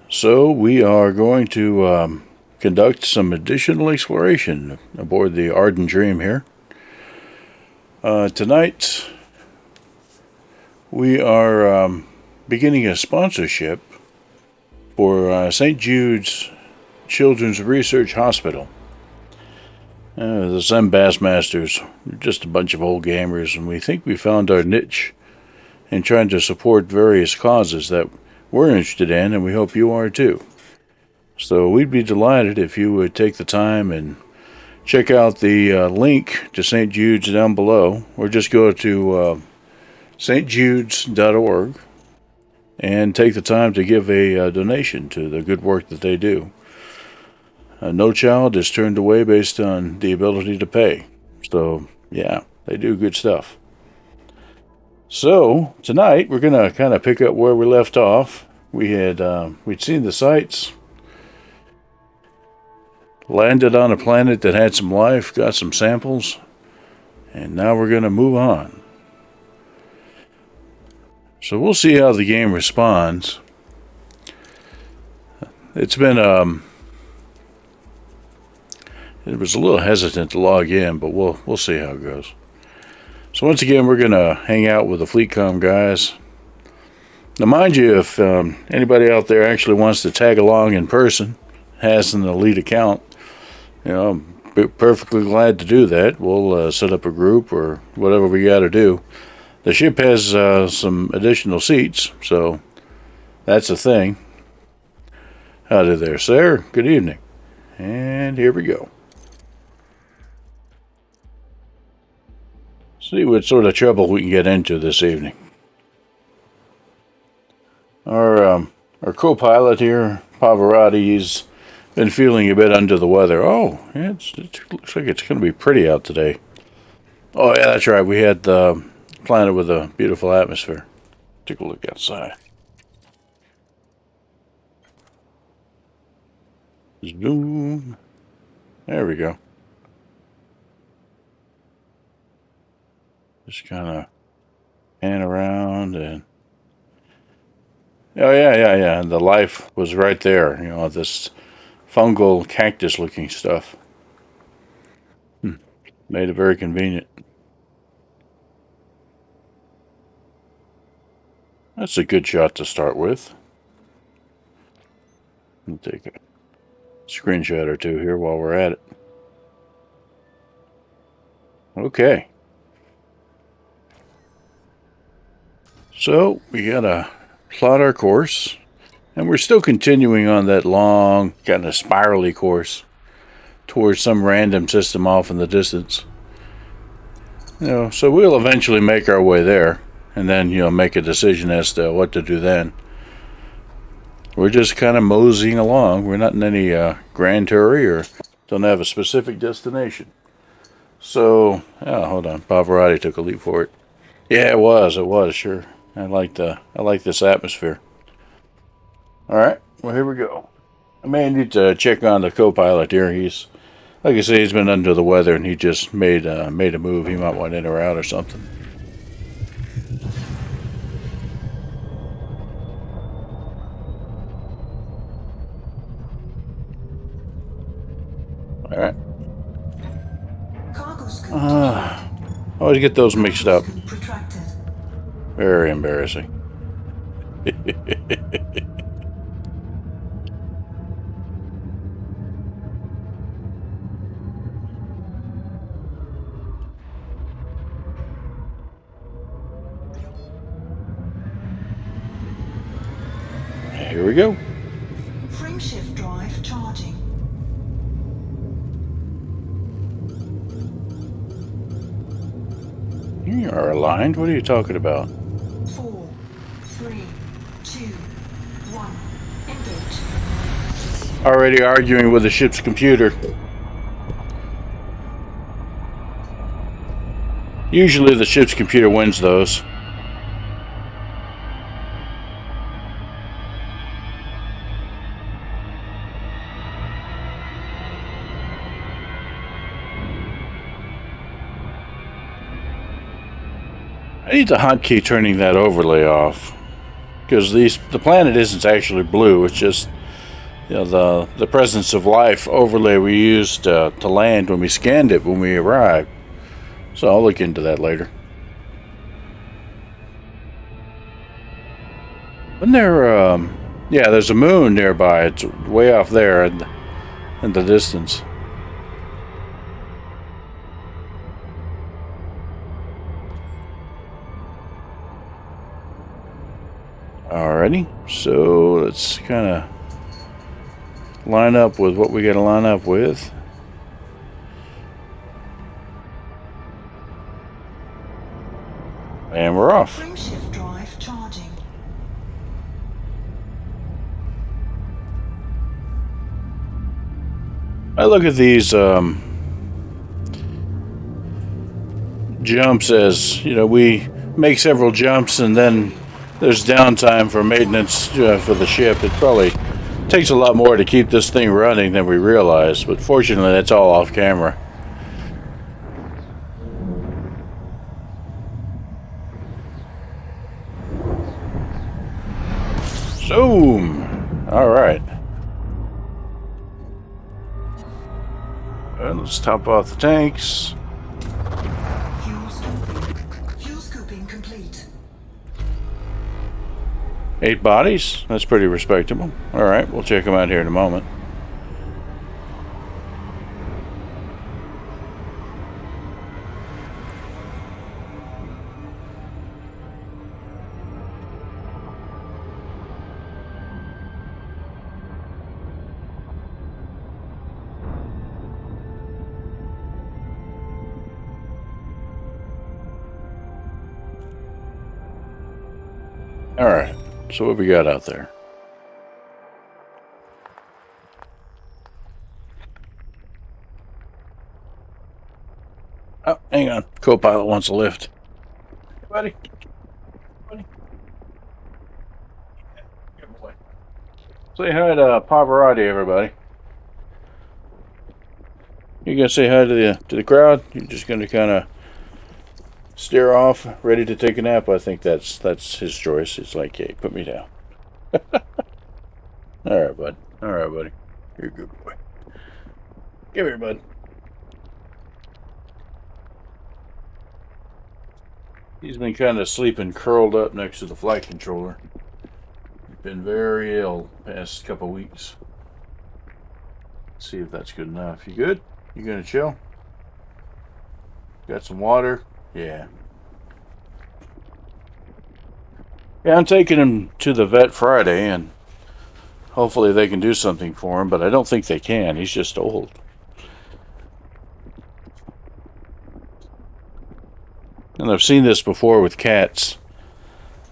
So we are going to conduct some additional exploration aboard the Ardent Dream here. Tonight we are beginning a sponsorship for St. Jude's Children's Research Hospital. The Zen Bassmasters, just a bunch of old gamers, and we think we found our niche in trying to support various causes that we're interested in, and we hope you are too. So we'd be delighted if you would take the time and check out the link to St. Jude's down below, or just go to stjudes.org and take the time to give a donation to the good work that they do. No child is turned away based on the ability to pay. So, yeah, they do good stuff. So, tonight we're going to kind of pick up where we left off. We'd seen the sights, landed on a planet that had some life, got some samples, and now we're going to move on. So we'll see how the game responds. It's been it was a little hesitant to log in, but we'll see how it goes. So once again, we're going to hang out with the FleetCom guys. Now, mind you, if anybody out there actually wants to tag along in person, has an elite account, I'm perfectly glad to do that. We'll set up a group or whatever we got to do. The ship has some additional seats, so that's a thing. Howdy there, sir. Good evening. And here we go. See what sort of trouble we can get into this evening. Our co-pilot here, Pavarotti, he's been feeling a bit under the weather. Oh, yeah, it looks like it's going to be pretty out today. Oh, yeah, that's right. We had the planet with a beautiful atmosphere. Take a look outside. Zoom. There we go. Just kind of pan around and... Oh, yeah. And the life was right there. This fungal cactus looking stuff. Made it very convenient. That's a good shot to start with. I'll take a screenshot or two here while we're at it. Okay. So we gotta plot our course, and we're still continuing on that long, kind of spirally course towards some random system off in the distance. So we'll eventually make our way there, and then make a decision as to what to do then. We're just kind of moseying along. We're not in any grand hurry or don't have a specific destination. So, hold on. Pavarotti took a leap for it. Yeah, it was, sure. I like this atmosphere. Alright, well, here we go. I may need to check on the co-pilot here. He's, like I say, he's been under the weather and he just made a move. He might want in or out or something. Alright. I always get those mixed up. Very embarrassing. Here we go. Frameshift drive charging. You are aligned? What are you talking about? 4, 3, 2, 1. Engage. Already arguing with the ship's computer. Usually the ship's computer wins those. I need the hotkey turning that overlay off, because the planet isn't actually blue, it's just the presence of life overlay we used to land when we scanned it when we arrived. So I'll look into that later. Wasn't there, yeah, there's a moon nearby. It's way off there in the distance. Alrighty, so let's kind of line up with what we got to line up with. And we're off. Frameshift drive charging. I look at these jumps as, we make several jumps and then there's downtime for maintenance for the ship. It probably takes a lot more to keep this thing running than we realize, but fortunately that's all off camera. Zoom! Alright. Well, let's top off the tanks. Fuel scooping complete. 8 bodies? That's pretty respectable. Alright, we'll check them out here in a moment. Alright, so what we got out there? Oh, hang on. Co-pilot wants a lift. Hey, buddy. Buddy. Good boy. Say hi to Pavarotti, everybody. You gonna say hi to the crowd? You're just gonna kind of steer off, ready to take a nap. I think that's his choice. It's like, hey, put me down. All right, bud. All right, buddy. You're a good boy. Come here, bud. He's been kind of sleeping curled up next to the flight controller. He's been very ill past couple weeks. Let's see if that's good enough. You good? You gonna chill? Got some water? Yeah. Yeah, I'm taking him to the vet Friday, and hopefully they can do something for him, but I don't think they can. He's just old. And I've seen this before with cats.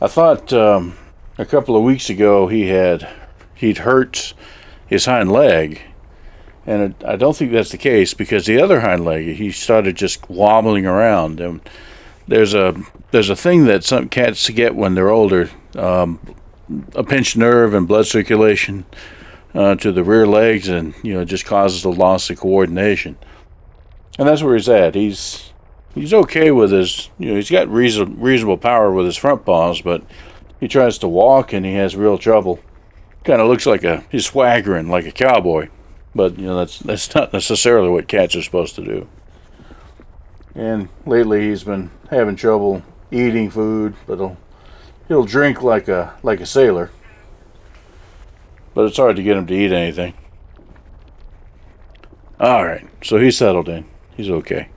I thought a couple of weeks ago he'd hurt his hind leg, and I don't think that's the case, because the other hind leg, he started just wobbling around. And there's a thing that some cats get when they're older, a pinched nerve and blood circulation to the rear legs, and it just causes a loss of coordination. And that's where he's at. He's okay with his, he's got reasonable power with his front paws, but he tries to walk and he has real trouble. Kind of looks like he's swaggering like a cowboy, but that's not necessarily what cats are supposed to do. And lately he's been having trouble eating food, but he'll drink like a sailor. But it's hard to get him to eat anything. All right, so he's settled in. He's okay.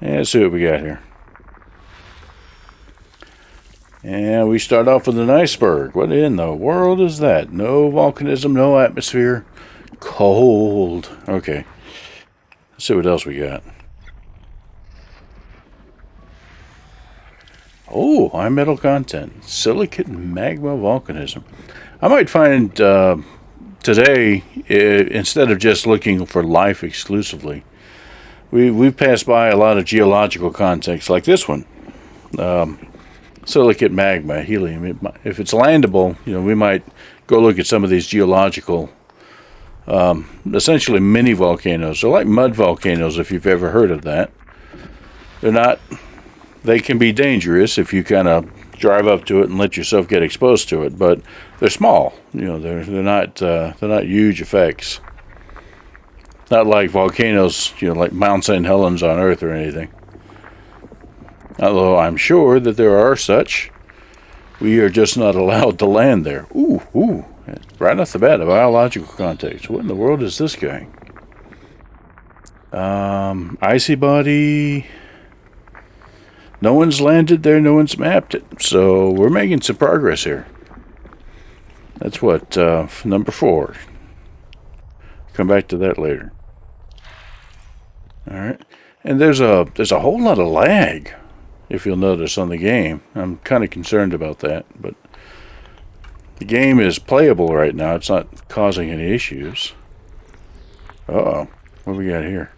And let's see what we got here. And we start off with an iceberg. What in the world is that? No volcanism, no atmosphere. Cold. Okay. Let's see what else we got. Oh, high metal content. Silicate magma volcanism. I might find today, instead of just looking for life exclusively, we've passed by a lot of geological contexts like this one. Silicate magma, helium. If it's landable, we might go look at some of these geological, essentially mini volcanoes. They're like mud volcanoes, if you've ever heard of that. They can be dangerous if you kind of drive up to it and let yourself get exposed to it. But they're small. They're not huge effects. Not like volcanoes, like Mount St. Helens on Earth or anything. Although I'm sure that there are such. We are just not allowed to land there. Ooh. Right off the bat, a biological context. What in the world is this guy? Icy body. No one's landed there, no one's mapped it. So we're making some progress here. That's what, number 4. Come back to that later. Alright. And there's a whole lot of lag, if you'll notice, on the game. I'm kind of concerned about that, but the game is playable right now. It's not causing any issues. Uh-oh. What do we got here?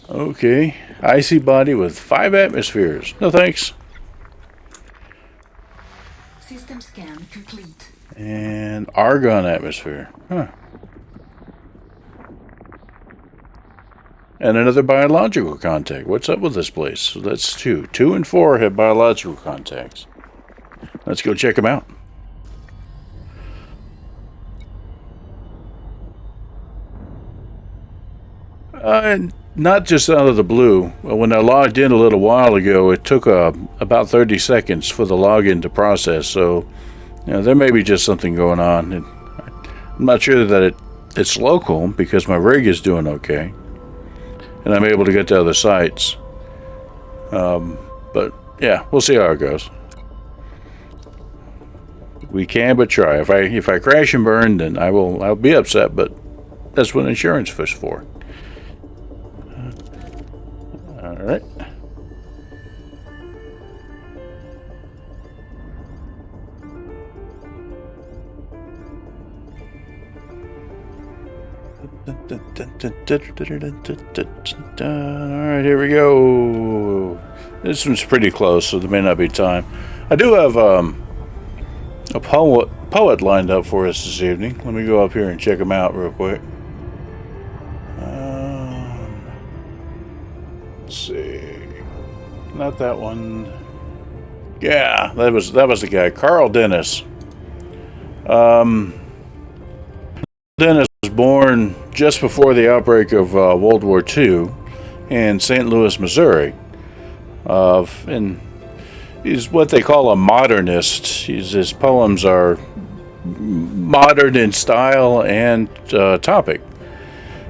Okay. Icy body with 5 atmospheres. No thanks. System scan complete. And argon atmosphere. Huh. And another biological contact. What's up with this place? So that's 2. 2 and 4 have biological contacts. Let's go check them out. And not just out of the blue. When I logged in a little while ago, it took about 30 seconds for the login to process. So, there may be just something going on. And I'm not sure that it's local because my rig is doing okay. And I'm able to get to other sites. But yeah, we'll see how it goes. We can but try. If I crash and burn, then I'll be upset, but that's what insurance is for. All right. Alright, here we go. This one's pretty close, so there may not be time. I do have a poet lined up for us this evening. Let me go up here and check him out real quick. Let's see. Not that one. Yeah, that was the guy. Carl Dennis. Dennis was born just before the outbreak of World War II in St. Louis, Missouri. And he's what they call a modernist. His poems are modern in style and topic.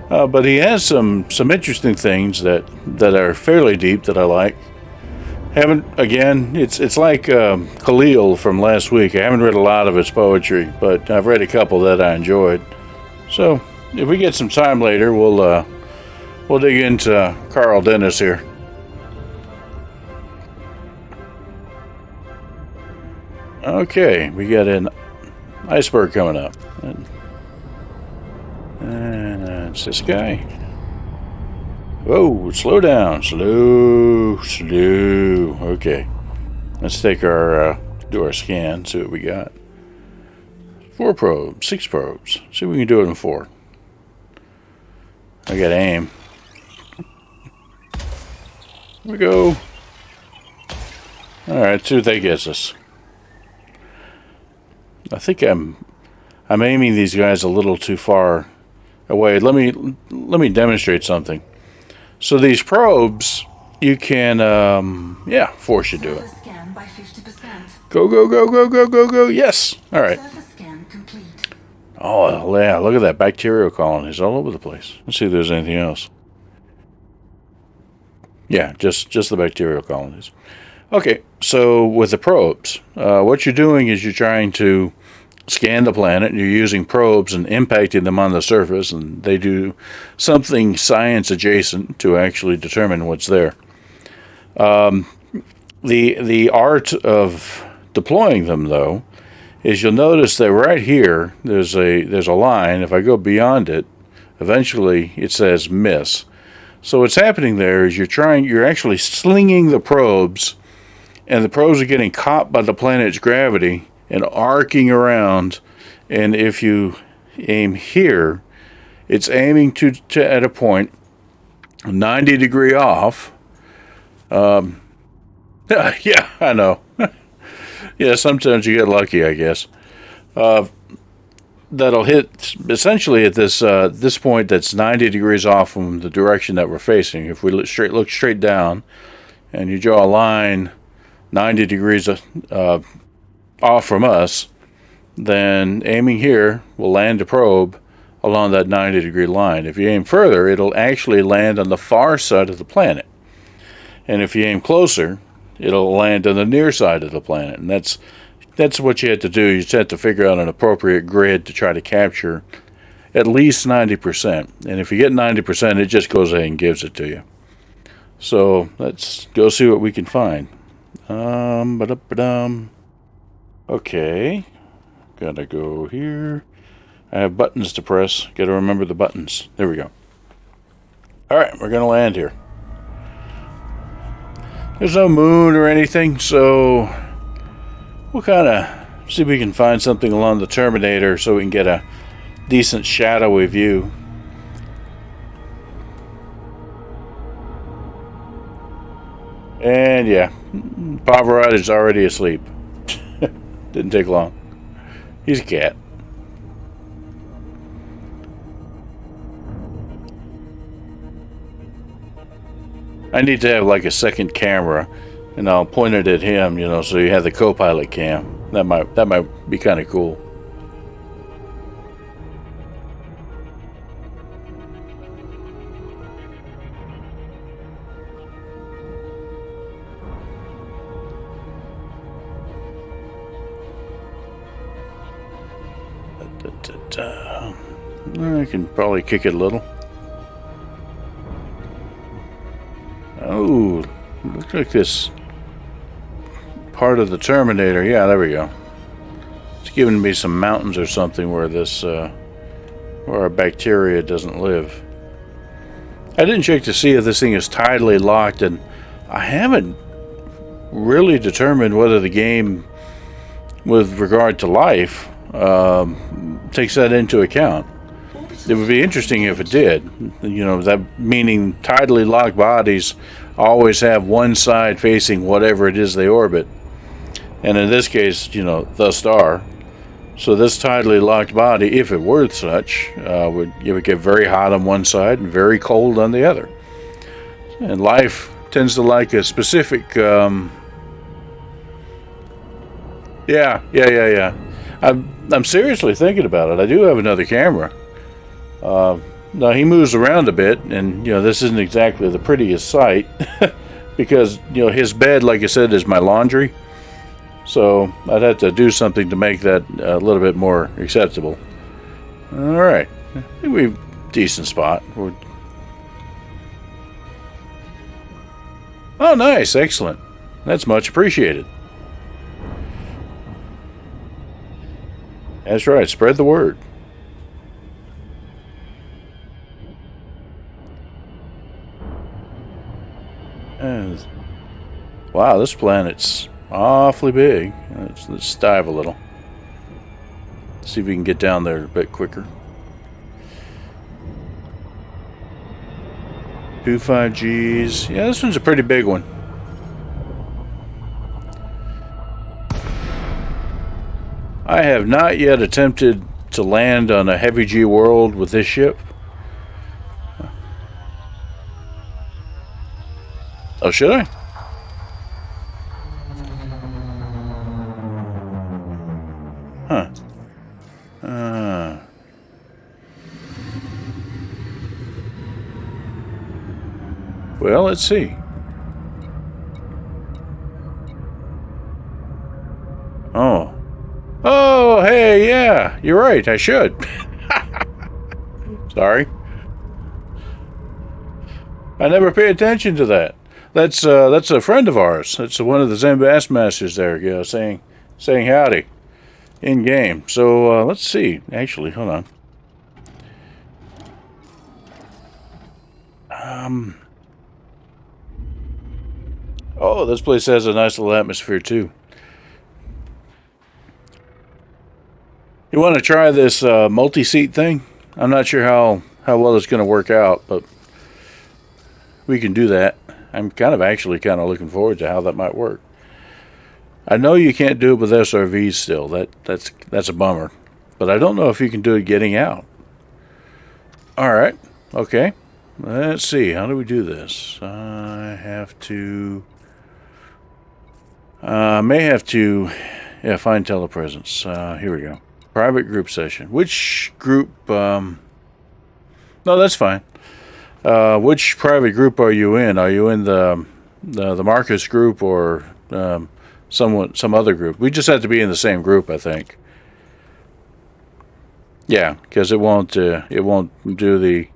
But he has some interesting things that are fairly deep that I like. It's like Khalil from last week. I haven't read a lot of his poetry, but I've read a couple that I enjoyed. So if we get some time later, we'll dig into Carl Dennis here. Okay, we got an iceberg coming up. And it's this guy. Whoa, slow down. Slow. Okay. Let's take our, do our scan, see what we got. 4 probes, 6 probes. See if we can do it in 4. I got aim. Here we go. Alright, see what that gets us. I think I'm aiming these guys a little too far away. Let me demonstrate something. So these probes, you can force you to do it. Scan by 50%. Go. Yes. All right. Surface scan complete. Oh, yeah, look at that. Bacterial colonies all over the place. Let's see if there's anything else. Yeah, just the bacterial colonies. Okay, so with the probes, what you're doing is you're trying to scan the planet, and you're using probes and impacting them on the surface, and they do something science adjacent to actually determine what's there. The art of deploying them, though, is you'll notice that right here there's a line. If I go beyond it, eventually it says miss. So what's happening there is you're actually slinging the probes, and the probes are getting caught by the planet's gravity and arcing around. And if you aim here, it's aiming to at a point 90 degree off, Yeah, I know. Yeah, sometimes you get lucky, I guess. That'll hit essentially at this point that's 90 degrees off from the direction that we're facing. If we look straight down and you draw a line 90 degrees off from us, then aiming here will land a probe along that 90-degree line. If you aim further, it'll actually land on the far side of the planet. And if you aim closer, it'll land on the near side of the planet. And that's what you have to do. You just have to figure out an appropriate grid to try to capture at least 90%. And if you get 90%, it just goes ahead and gives it to you. So let's go see what we can find. Okay. Gotta go here. I have buttons to press. Gotta remember the buttons. There we go. Alright, we're gonna land here. There's no moon or anything, so we'll kind of see if we can find something along the Terminator so we can get a decent shadowy view. And yeah, Pavarotti's already asleep. Didn't take long. He's a cat. I need to have like a second camera, and I'll point it at him, you know, so you have the co-pilot cam. That might be kind of cool. I can probably kick it a little. Oh, looks like this part of the Terminator. Yeah, there we go. It's giving me some mountains or something where where our bacteria doesn't live. I didn't check to see if this thing is tidally locked, and I haven't really determined whether the game, with regard to life, takes that into account. It would be interesting if it did. You know, that meaning tidally locked bodies always have one side facing whatever it is they orbit. And in this case, you know, the star. So this tidally locked body, if it were such, would get very hot on one side and very cold on the other. And life tends to like a specific... Yeah. I'm seriously thinking about it. I do have another camera. Now he moves around a bit, and you know this isn't exactly the prettiest sight because you know his bed, like I said, is my laundry. So I'd have to do something to make that a little bit more acceptable. All right, I think we've decent spot. Oh, nice, excellent. That's much appreciated. That's right. Spread the word. Wow, this planet's awfully big. Let's dive a little. See if we can get down there a bit quicker. 25Gs. Yeah, this one's a pretty big one. I have not yet attempted to land on a heavy G world with this ship. Oh, should I? Huh. Well, let's see. Oh. Oh, hey, yeah, you're right, I should. Sorry. I never pay attention to that. That's a friend of ours. That's one of the Zen Bassmasters there, you know, saying howdy in game. So let's see. Actually, hold on. Oh, this place has a nice little atmosphere too. You want to try this multi-seat thing? I'm not sure how well it's going to work out, but we can do that. I'm actually kind of looking forward to how that might work. I know you can't do it with SRVs still. That's a bummer. But I don't know if you can do it getting out. All right. Okay. Let's see. How do we do this? I have to... may have to... Yeah, find telepresence. Here we go. Private group session. Which group... No, that's fine. Which private group are you in? Are you in the Marcus group or some other group? We just have to be in the same group, I think. Yeah, because it won't do the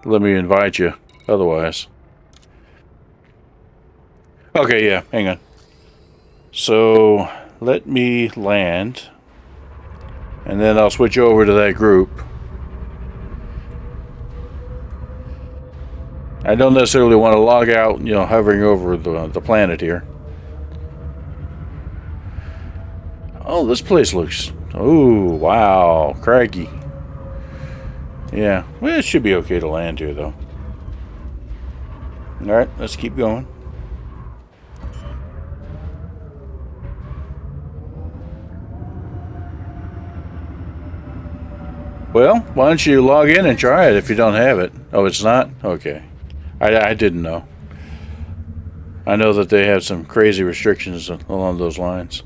let me invite you otherwise. Okay, yeah, hang on. So let me land, and then I'll switch over to that group. I don't necessarily want to log out, hovering over the planet here. Oh, this place looks... Oh, wow. Craggy. Yeah. Well, it should be okay to land here, though. Alright, let's keep going. Well, why don't you log in and try it if you don't have it? Oh, it's not? Okay. I didn't know. I know that they have some crazy restrictions along those lines.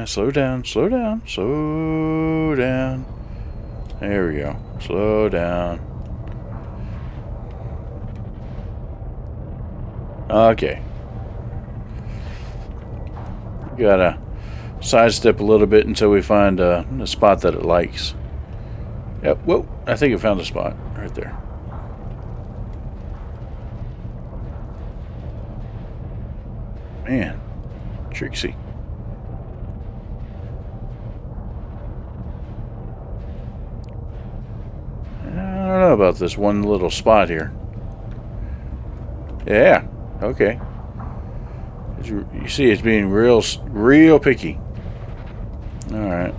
Slow down, slow down, slow down. There we go. Slow down. Okay. Gotta sidestep a little bit until we find a spot that it likes. Yep, whoa, I think I found a spot right there. Man, Trixie. I don't know about this one little spot here. Yeah, okay. You see, it's being real picky. All right.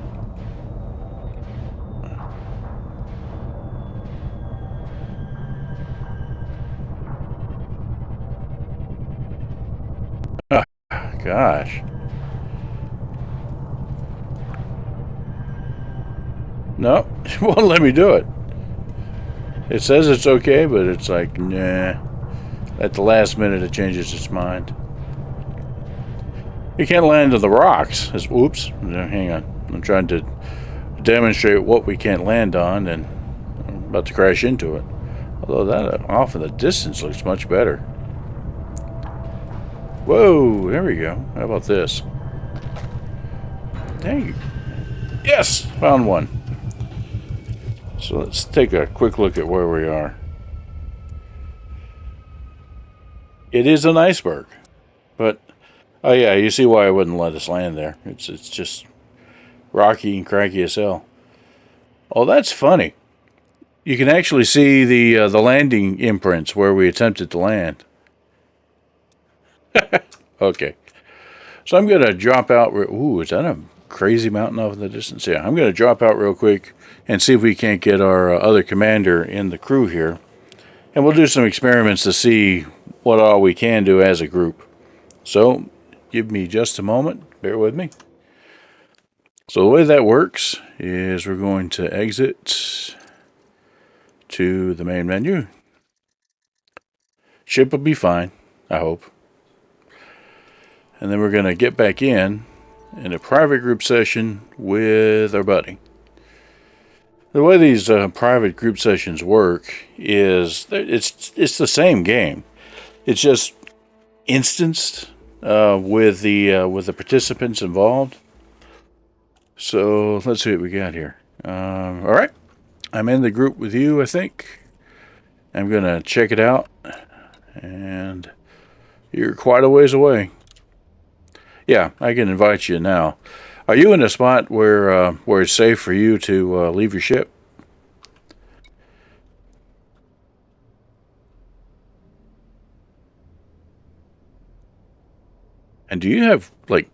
Oh, gosh. No, it won't let me do it. It says it's okay, but it's like, nah. At the last minute, it changes its mind. You can't land on the rocks. Oops. Hang on. I'm trying to demonstrate what we can't land on, and I'm about to crash into it. Although that off in the distance looks much better. Whoa, there we go. How about this? Dang you. Yes! Found one. So let's take a quick look at where we are. It is an iceberg, but oh yeah, you see why I wouldn't let us land there. It's just rocky and cracky as hell. Oh, that's funny. You can actually see the landing imprints where we attempted to land. Okay, so I'm gonna drop out. Ooh, is that a crazy mountain off in the distance? Yeah, I'm gonna drop out real quick and see if we can't get our other commander in the crew here, and we'll do some experiments to see what all we can do as a group. So, give me just a moment. Bear with me. So the way that works is we're going to exit to the main menu. Ship will be fine, I hope. And then we're going to get back in a private group session with our buddy. The way these private group sessions work is it's the same game. It's just instanced with the participants involved. So let's see what we got here. All right, I'm in the group with you, I think. I'm gonna check it out, and you're quite a ways away. Yeah, I can invite you now. Are you in a spot where it's safe for you to leave your ship? And do you have, like,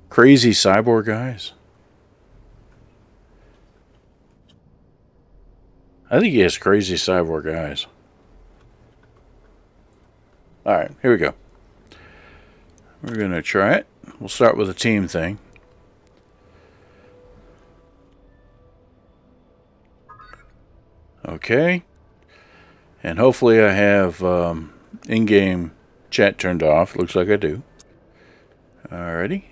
crazy cyborg guys? I think he has crazy cyborg guys. Alright, here we go. We're going to try it. We'll start with a team thing. Okay. And hopefully I have in-game chat turned off. Looks like I do. Alrighty.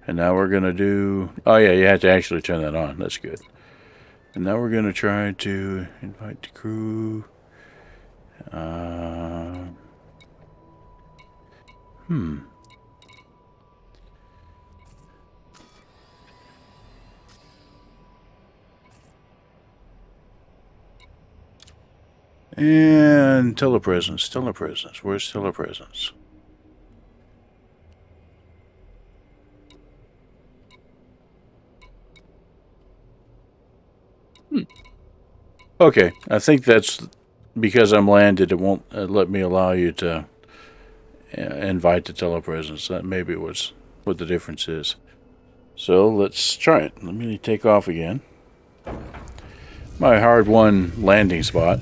And now we're going to do... Oh yeah, you have to actually turn that on. That's good. And now we're going to try to invite the crew. And telepresence, telepresence. Where's telepresence? Okay, I think that's because I'm landed. It won't let me allow you to invite the telepresence. That maybe was what the difference is. So let's try it. Let me take off again. My hard-won landing spot.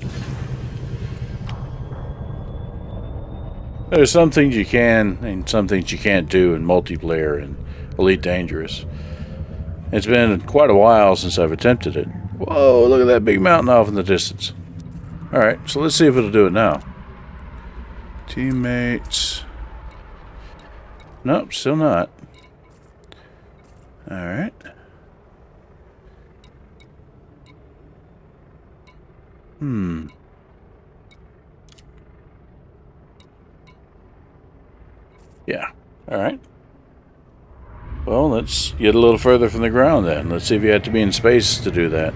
There's some things you can and some things you can't do in multiplayer and Elite Dangerous. It's been quite a while since I've attempted it. Whoa, look at that big mountain off in the distance. Alright, so let's see if it'll do it now. Teammates. Nope, still not. Alright. Yeah. Alright. Well, let's get a little further from the ground then. Let's see if you have to be in space to do that.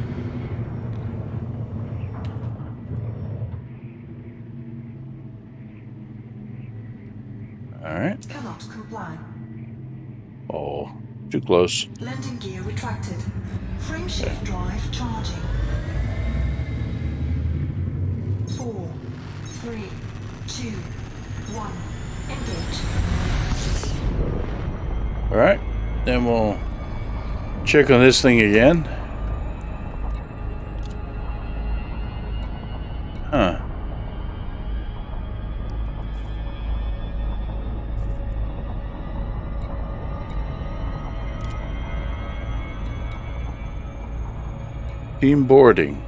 Alright. Cannot comply. Oh, too close. Landing gear retracted. Frameshift drive charging. 4, 3, 2, 1. Engage. Alright. Then we'll check on this thing again. Huh. Team boarding.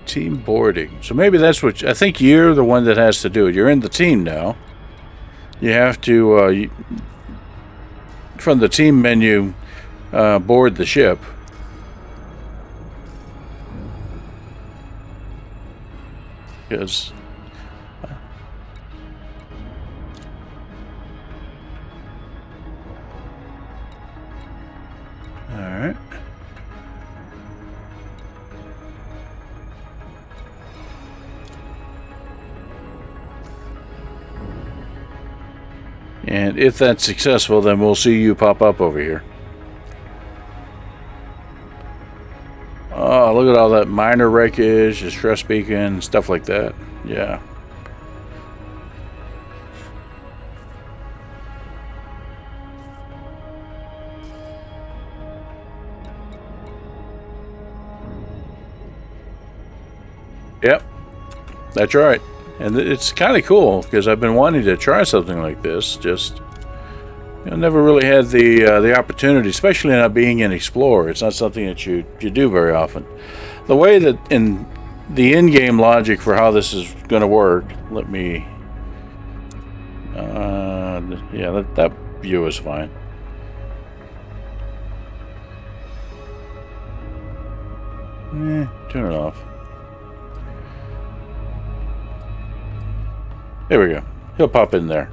Team boarding. So maybe that's what... I think you're the one that has to do it. You're in the team now. You have to... from the team menu, board the ship. Because... Alright. And if that's successful, then we'll see you pop up over here. Oh, look at all that minor wreckage, distress beacon, stuff like that. Yeah. Yep. That's right. And it's kind of cool because I've been wanting to try something like this. Just never really had the opportunity, especially not being an explorer. It's not something that you do very often. The way that in the in-game logic for how this is going to work. Let me. Yeah, that view is fine. Turn it off. There we go. He'll pop in there.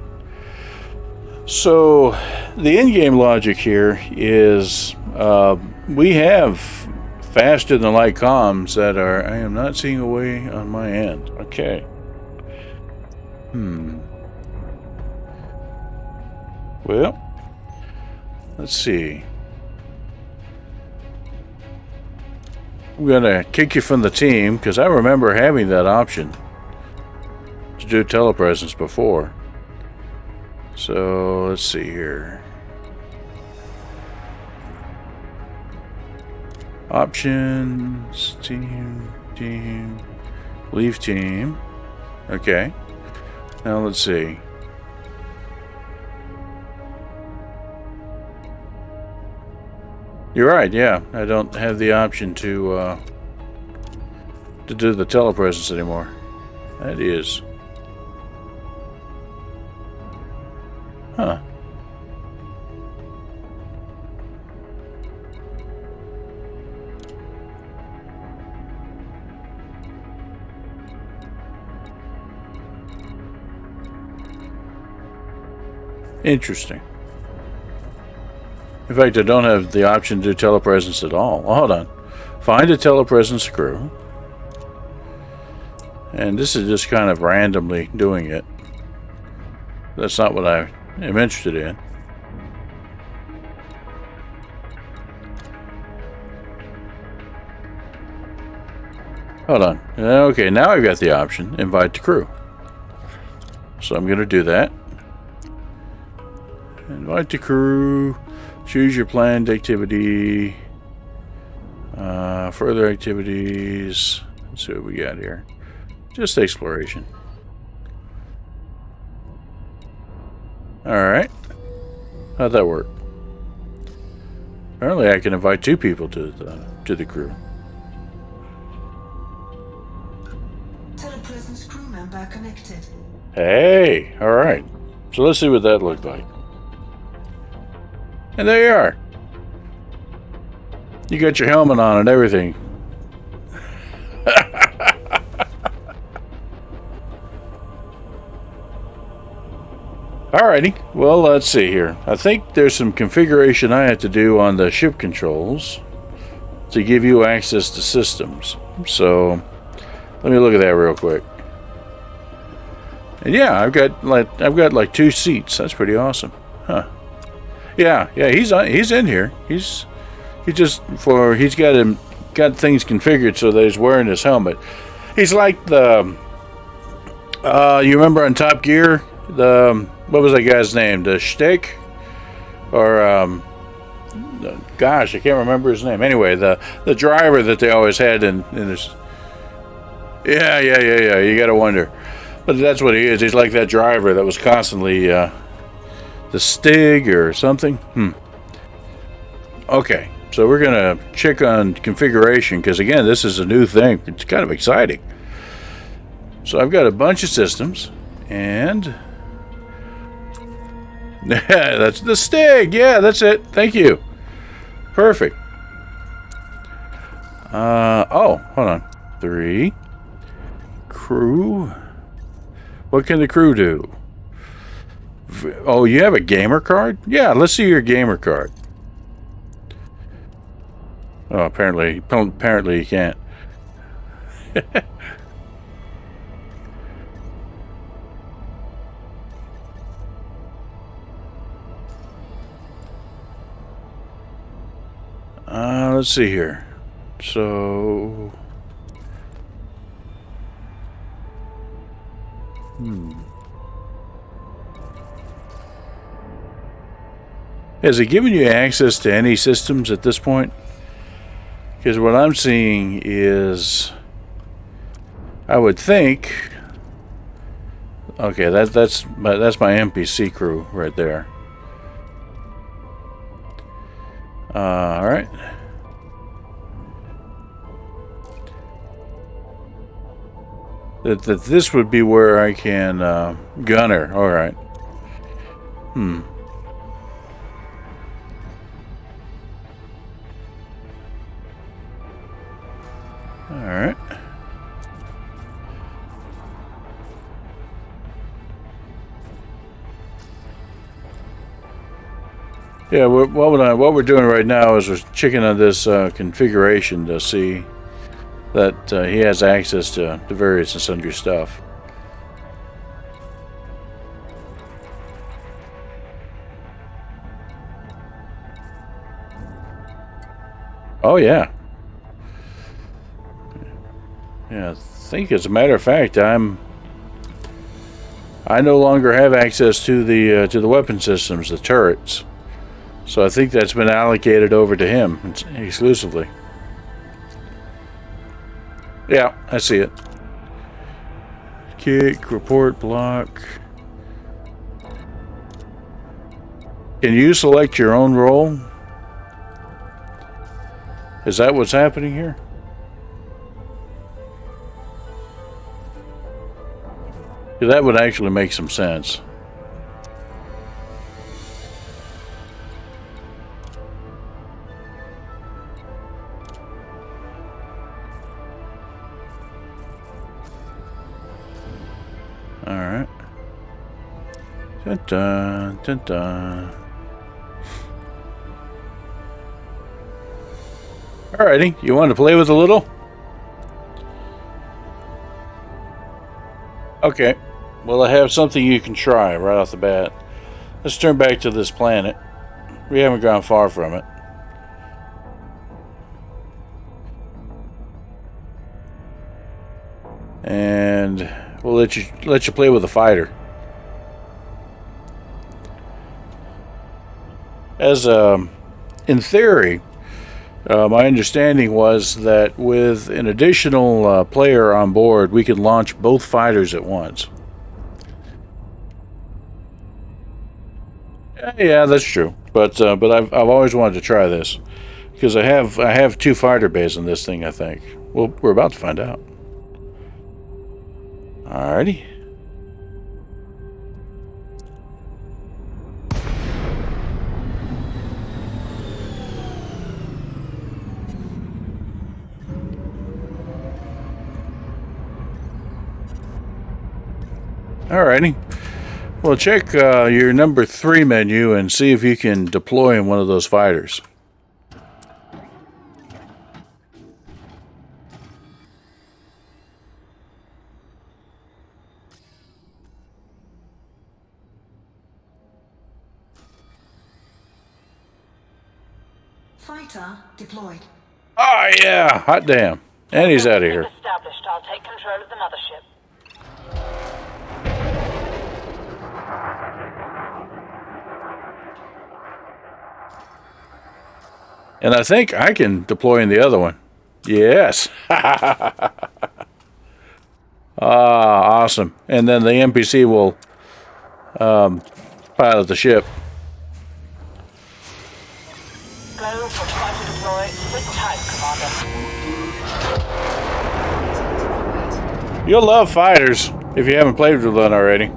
So, the in-game logic here is we have faster than light comms that are... I am not seeing a way on my end. Okay. Well, let's see. I'm going to kick you from the team because I remember having that option to do telepresence before. So let's see here. Options, team, leave team. Okay. Now let's see. You're right, yeah. I don't have the option to do the telepresence anymore. That is. Huh. Interesting. In fact, I don't have the option to do telepresence at all. Oh, hold on. Find a telepresence crew. And this is just kind of randomly doing it. That's not what I am interested in. Hold on. Okay, now I've got the option. Invite the crew. So I'm going to do that. Invite the crew. Choose your planned activity. Further activities. Let's see what we got here. Just exploration. Alright. How'd that work? Apparently I can invite 2 people to the crew. Telepresence crew member connected. Hey! Alright. So let's see what that looked like. And there you are. You got your helmet on and everything. Alrighty, well, let's see here. I think there's some configuration I have to do on the ship controls to give you access to systems. So, let me look at that real quick. And yeah, I've got like 2 seats. That's pretty awesome, huh? Yeah, he's in here. He's got things configured so that he's wearing his helmet. He's like the you remember on Top Gear, what was that guy's name? The Shtick? Or, gosh, I can't remember his name. Anyway, the driver that they always had in this. Yeah, you gotta wonder. But that's what he is. He's like that driver that was constantly, the Stig or something. Okay, so we're gonna check on configuration, because again, this is a new thing. It's kind of exciting. So I've got a bunch of systems, and... yeah, that's the Stig. Yeah, that's it. Thank you. Perfect. Oh, hold on. 3. Crew. What can the crew do? Oh, you have a gamer card? Yeah, let's see your gamer card. Oh, apparently you can't. Let's see here. So... Has it given you access to any systems at this point? Because what I'm seeing is... I would think... Okay, that's my NPC crew right there. Alright. That this would be where I can gunner. Alright. Alright. Yeah, what we're doing right now is we're checking on this configuration to see that he has access to the various and sundry stuff. Oh yeah. Yeah, I think as a matter of fact, I no longer have access to the weapon systems, the turrets. So I think that's been allocated over to him exclusively. Yeah, I see it. Kick, report, block. Can you select your own role? Is that what's happening here? Yeah, that would actually make some sense. All right. Dun dun dun dun. Alrighty, you want to play with a little? Okay. Well, I have something you can try right off the bat. Let's turn back to this planet. We haven't gone far from it. And we'll let you play with a fighter. As in theory, my understanding was that with an additional player on board, we could launch both fighters at once. Yeah, that's true. But I've always wanted to try this because I have two fighter bays in this thing. I think. Well, we're about to find out. Alrighty. Alrighty. Well, check your number 3 menu and see if you can deploy in one of those fighters. Fighter deployed. Oh yeah, hot damn. And he's out of here. Established. I'll take control of the mothership. And I think I can deploy in the other one. Yes. Awesome. And then the NPC will pilot the ship. Go for fighter deploy. Sit tight, Commander. You'll love fighters if you haven't played with one already.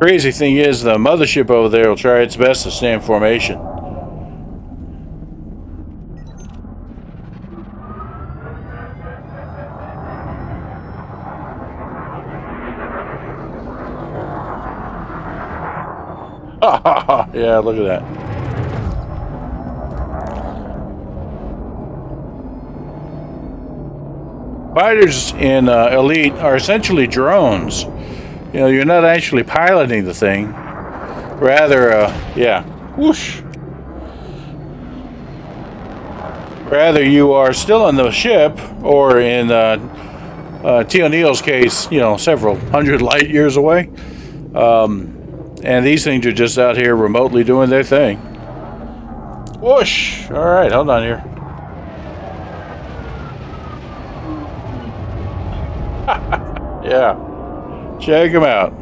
Crazy thing is, the mothership over there will try its best to stay in formation. Yeah, look at that. Fighters in Elite are essentially drones. You know, you're not actually piloting the thing. Rather, yeah, whoosh. Rather, you are still on the ship, or in T. O'Neill's case, you know, several hundred light years away. And these things are just out here remotely doing their thing. Whoosh! All right, hold on here. Yeah. Check them out.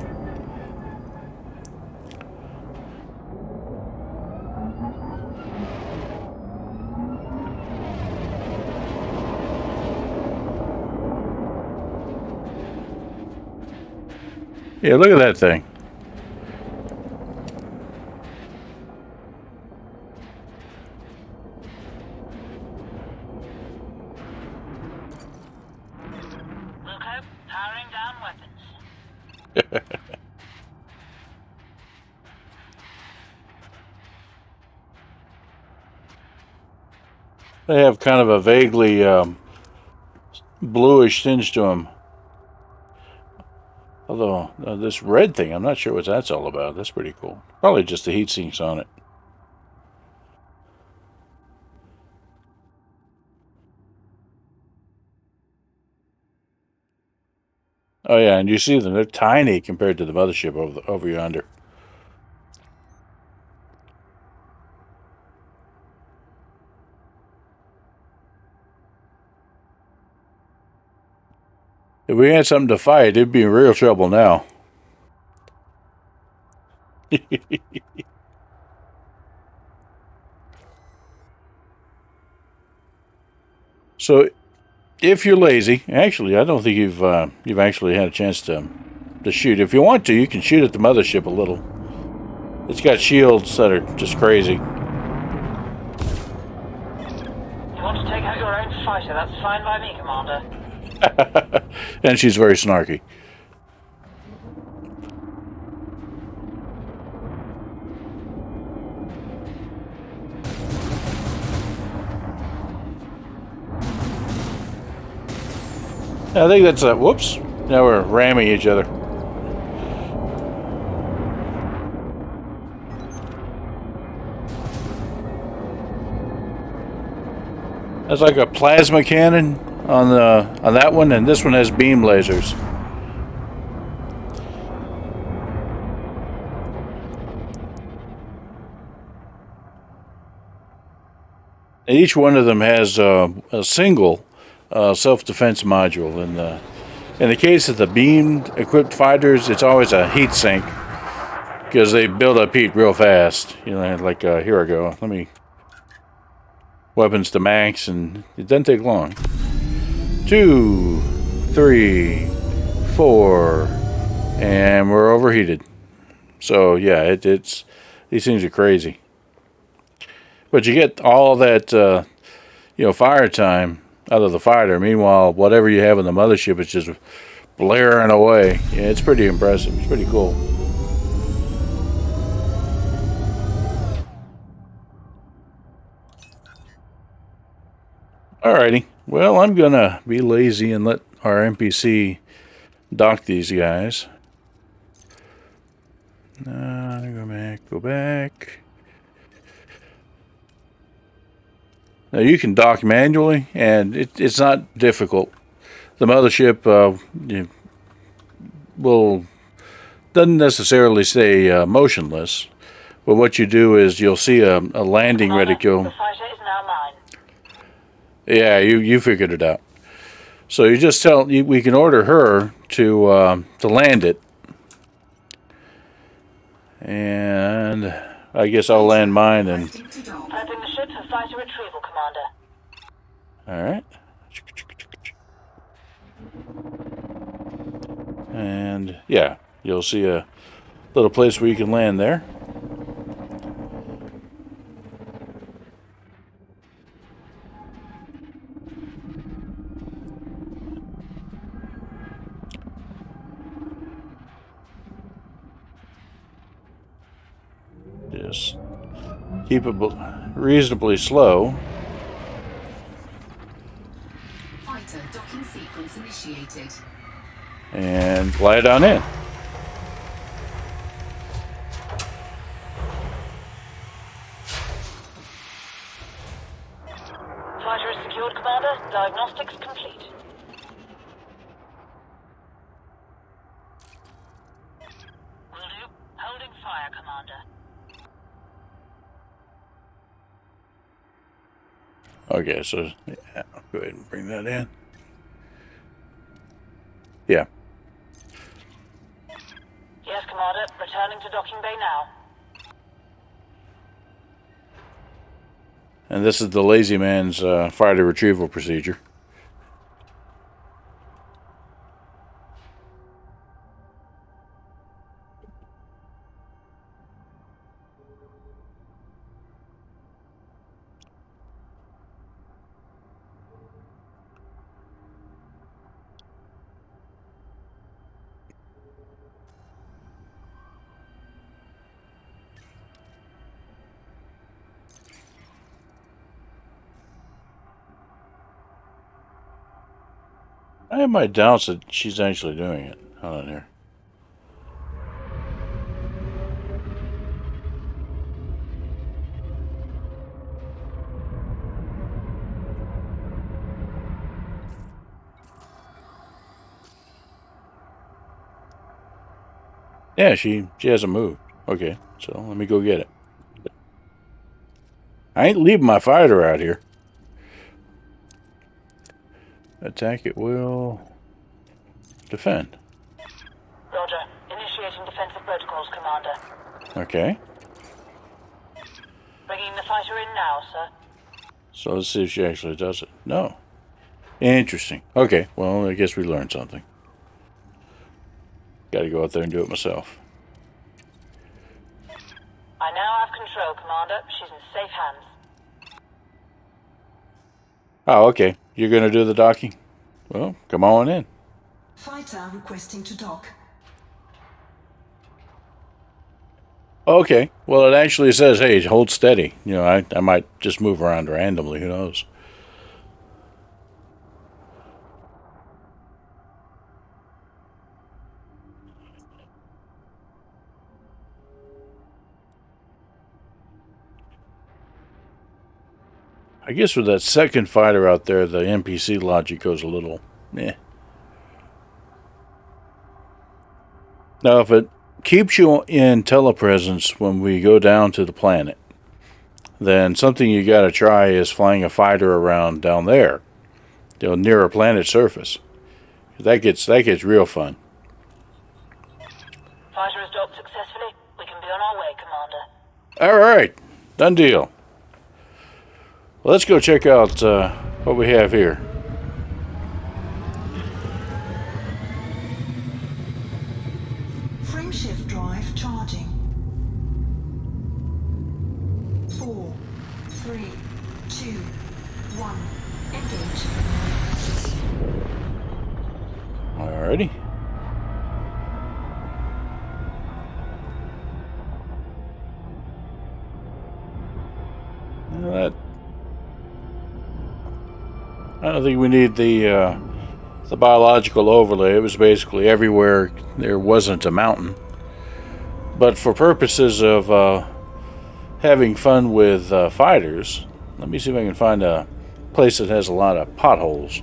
Yeah, look at that thing. Wilco, powering down weapons. They have kind of a vaguely bluish tinge to them. Although this red thing, I'm not sure what that's all about. That's pretty cool. Probably just the heat sinks on it. Oh yeah, and you see them. They're tiny compared to the mothership over yonder. If we had something to fight, it'd be in real trouble now. So, if you're lazy, actually, I don't think you've actually had a chance to shoot. If you want to, you can shoot at the mothership a little. It's got shields that are just crazy. You want to take out your own fighter? That's fine by me, Commander. And she's very snarky. I think that's a whoops. Now we're ramming each other. That's like a plasma cannon on that one, and this one has beam lasers. And each one of them has a single self-defense module. In the case of the beam-equipped fighters, it's always a heat sink because they build up heat real fast. You know, like here I go. Let me weapons to max, and it doesn't take long. 2, 3, 4, and we're overheated. So yeah, it's these things are crazy. But you get all that fire time out of the fighter. Meanwhile, whatever you have in the mothership is just blaring away. Yeah, it's pretty impressive. It's pretty cool. Alrighty. Well, I'm gonna be lazy and let our NPC dock these guys. Go back. Now you can dock manually, and it's not difficult. The mothership doesn't necessarily stay motionless, but what you do is you'll see a landing reticule. The fighter is now mine. Yeah, you figured it out. So you just we can order her to land it, and I guess I'll land mine and. Prepping the ship for fighter retrieval, Commander. All right. And yeah, you'll see a little place where you can land there. Just keep it reasonably slow. Fighter docking sequence initiated. And glide on in. Fighter is secured, Commander. Diagnostics complete. Will do. Holding fire, Commander. Okay, so yeah, I'll go ahead and bring that in. Yeah. Yes, Commander. Returning to docking bay now. And this is the lazy man's fighter retrieval procedure. I have my doubts that she's actually doing it. Hold on here. Yeah, she hasn't moved. Okay, so let me go get it. I ain't leaving my fighter out here. Attack at will. Defend. Roger. Initiating defensive protocols, Commander. Okay. Bringing the fighter in now, sir. So let's see if she actually does it. No. Interesting. Okay, well, I guess we learned something. Got to go out there and do it myself. I now have control, Commander. She's in safe hands. Oh, okay. You're going to do the docking? Well, come on in. Fighter requesting to dock. Okay. Well, it actually says, hey, hold steady. You know, I might just move around randomly. Who knows? I guess with that second fighter out there, the NPC logic goes a little, eh. Now, if it keeps you in telepresence when we go down to the planet, then something you got to try is flying a fighter around down there, near a planet surface. That gets real fun. Fighter is docked successfully. We can be on our way, Commander. All right, done deal. Well, let's go check out what we have here. Frameshift drive charging. 4, 3, 2, 1. Engage. Alrighty. That. I don't think we need the biological overlay. It was basically everywhere there wasn't a mountain. But for purposes of having fun with fighters, let me see if I can find a place that has a lot of potholes.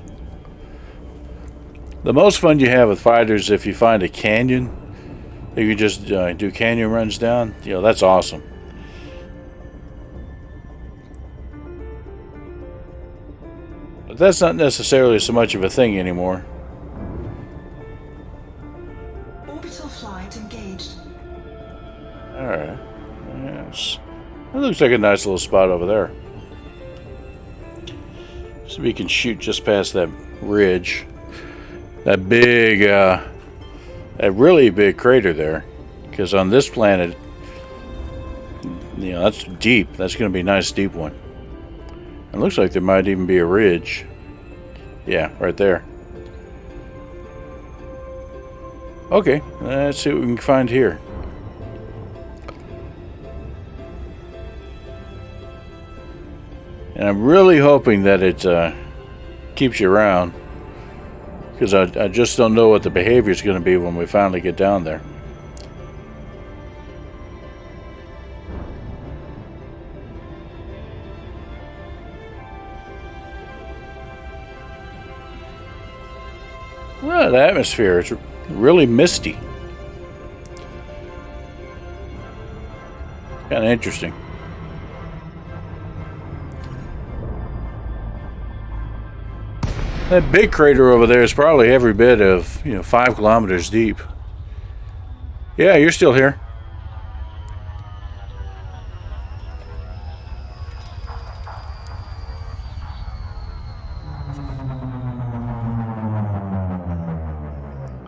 The most fun you have with fighters if you find a canyon. You can just do canyon runs down. You know, that's awesome. But that's not necessarily so much of a thing anymore. Orbital flight engaged. Alright. Yes. That looks like a nice little spot over there. So we can shoot just past that ridge. That big, that really big crater there. Because on this planet, you know, that's deep. That's going to be a nice deep one. It looks like there might even be a ridge. Yeah, right there. Okay, let's see what we can find here. And I'm really hoping that it keeps you around. Because I just don't know what the behavior is going to be when we finally get down there. Well, the atmosphere is really misty. Kind of interesting. That big crater over there is probably every bit of, 5 kilometers deep. Yeah, you're still here.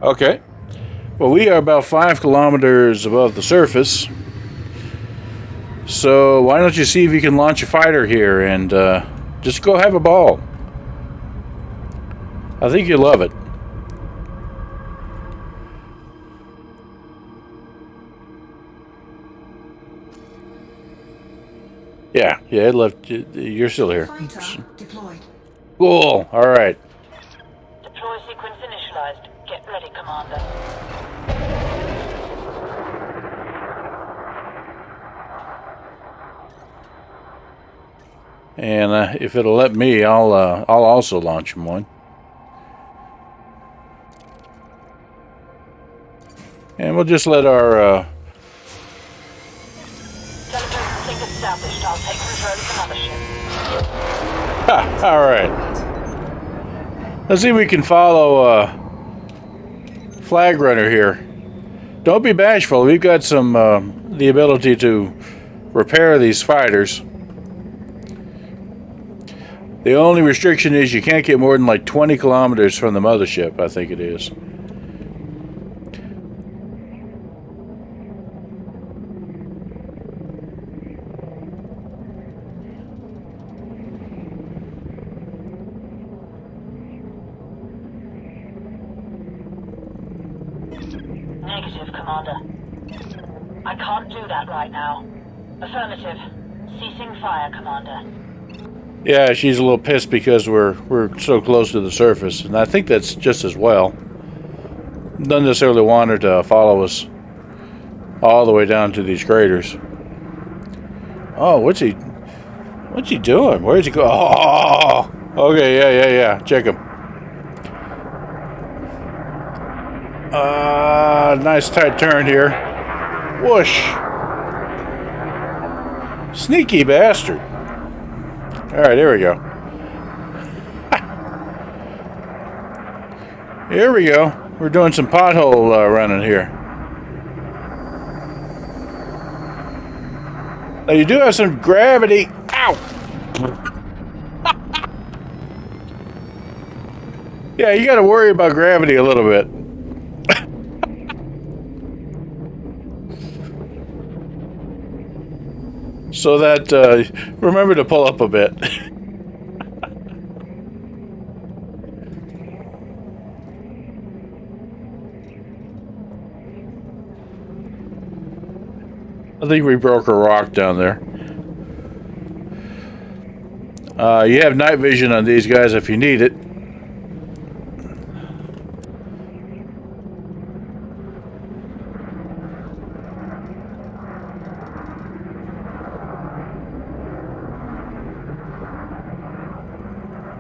Okay. Well, we are about 5 kilometers above the surface. So why don't you see if you can launch a fighter here and just go have a ball. I think you'll love it. Yeah, it left. You're still here. Fighter deployed. Cool. All right. Deploy sequence initialized. Get ready, Commander. And if it'll let me, I'll also launch him one. And we'll just let our. Telephone sync established. I'll take control of another ship. All right. Let's see if we can follow flag runner here. Don't be bashful. We've got some the ability to repair these fighters. The only restriction is you can't get more than like 20 kilometers from the mothership, I think it is. Negative, Commander. I can't do that right now. Affirmative. Ceasing fire, Commander. Yeah, she's a little pissed because we're so close to the surface, and I think that's just as well. Doesn't necessarily want her to follow us all the way down to these craters. Oh, what's he doing? Where's he go? Oh, okay, yeah. Check him. Nice tight turn here. Whoosh. Sneaky bastard. All right, here we go. Here we go. We're doing some pothole running here. Now you do have some gravity. Ow! Yeah, you got to worry about gravity a little bit. So that, remember to pull up a bit. I think we broke a rock down there. You have night vision on these guys if you need it.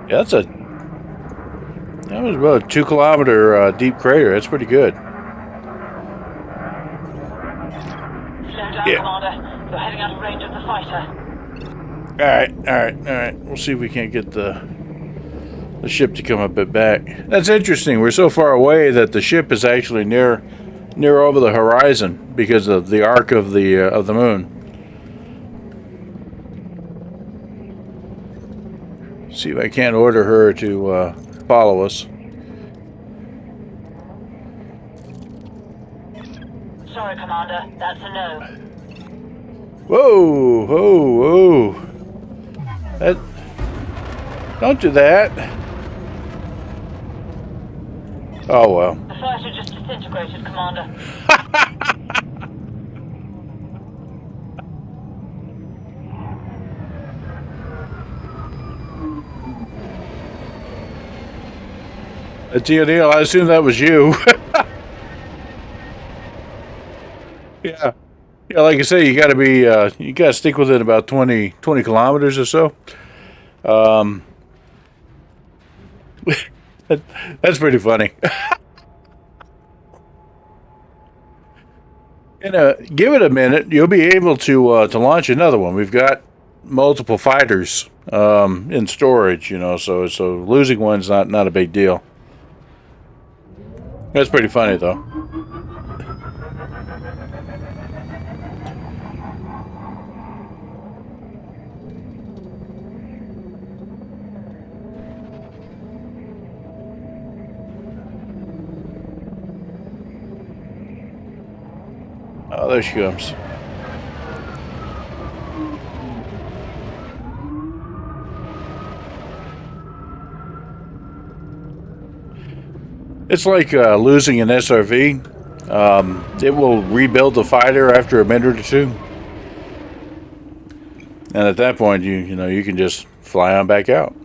Yeah, that was about a 2 kilometer deep crater. That's pretty good. Slow down, Yeah. Commander. You're heading out of range of the fighter. All right. We'll see if we can't get the ship to come a bit back. That's interesting. We're so far away that the ship is actually near over the horizon because of the arc of the moon. See if I can't order her to follow us. Sorry, Commander. That's a no. Whoa! Don't do that. Oh well. The fighter just disintegrated, Commander. Neil, I assume that was you. Yeah. Yeah, like I say, you gotta be, you gotta stick within about 20 kilometers or so. That's pretty funny. Give it a minute. You'll be able to launch another one. We've got multiple fighters in storage, so losing one's not a big deal. That's pretty funny, though. Oh, there she comes. It's like losing an SRV. It will rebuild the fighter after a minute or two, and at that point, you can just fly on back out.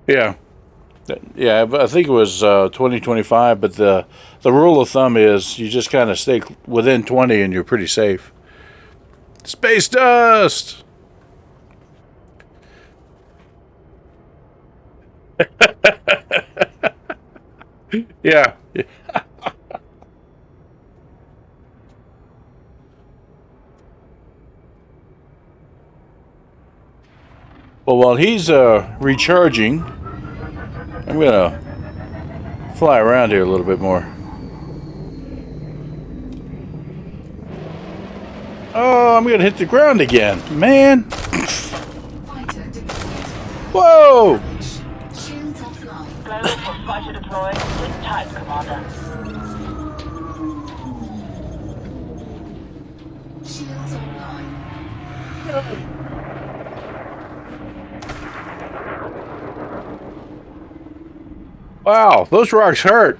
Yeah, but I think it was 2025. But the rule of thumb is you just kind of stay within 20, and you're pretty safe. Space dust. Yeah. Well, while he's recharging, I'm gonna fly around here a little bit more. Oh, I'm gonna hit the ground again, man. Fighter deployed. Whoa! Shields offline. Global for fighter deployed. Sit tight, Commander. Shields online. Wow, those rocks hurt.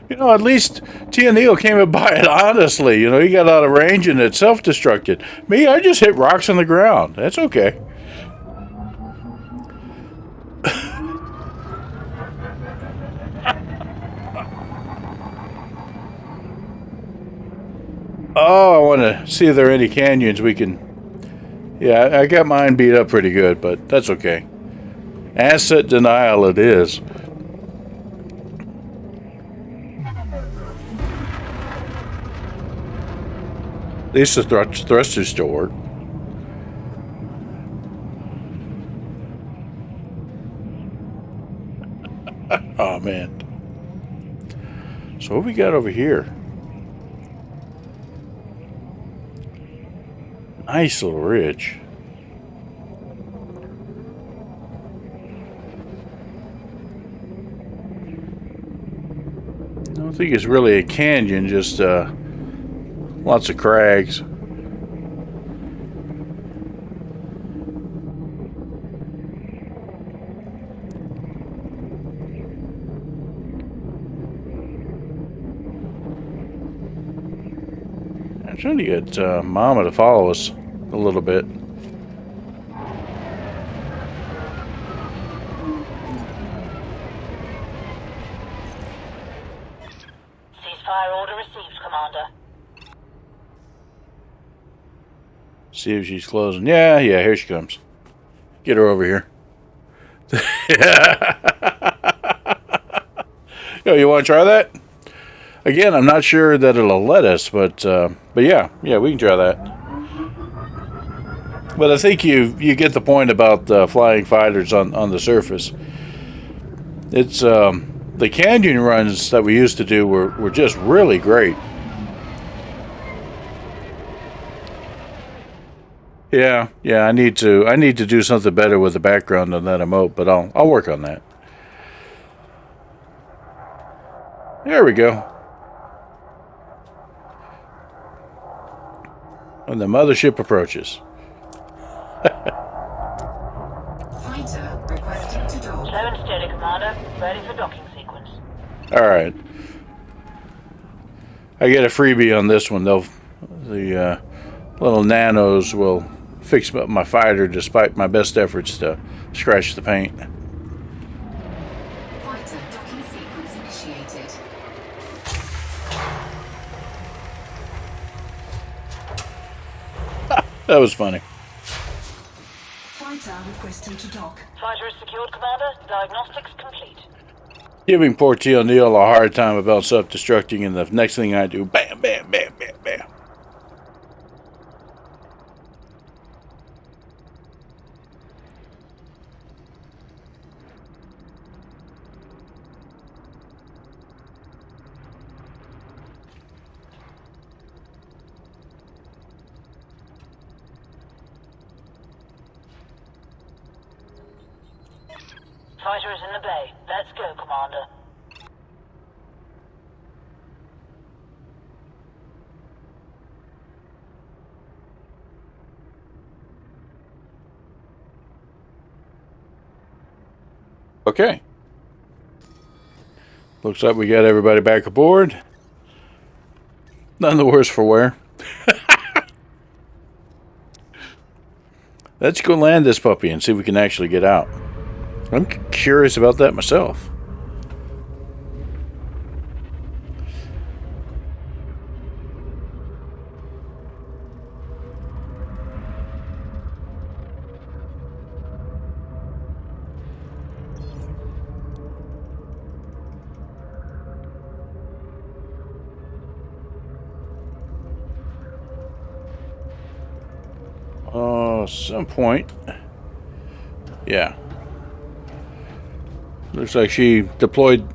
You know, at least Tia Neal came and by it honestly. You know, he got out of range and it self-destructed. Me, I just hit rocks on the ground. That's okay. Oh, I want to see if there are any canyons we can... Yeah, I got mine beat up pretty good, but that's okay. Asset denial it is. At least the thrusters still work. Oh, man. So what we got over here? Nice little ridge. I don't think it's really a canyon, just lots of crags. I'm trying to get Mama to follow us a little bit. Ceasefire order received, Commander. See if she's closing. Yeah, here she comes. Get her over here. Yo, you want to try that? Again, I'm not sure that it'll let us, but yeah, we can try that. But I think you get the point about flying fighters on the surface. It's the canyon runs that we used to do were just really great. Yeah, I need to do something better with the background on that emote, but I'll work on that. There we go. When the mothership approaches. Fighter requesting to dock. Slow and steady, Commander. Ready for docking sequence. All right. I get a freebie on this one. The little nanos will fix up my fighter despite my best efforts to scratch the paint. Fighter docking sequence initiated. That was funny. Fighter requesting to dock. Fighter is secured, Commander. Diagnostics complete. Giving poor T. O'Neill a hard time about self-destructing, and the next thing I do, bam, bam, bam, bam, bam. Fighter is in the bay. Let's go, Commander. Okay. Looks like we got everybody back aboard. None the worse for wear. Let's go land this puppy and see if we can actually get out. I'm curious about that myself. Some point. Yeah. Looks like she deployed.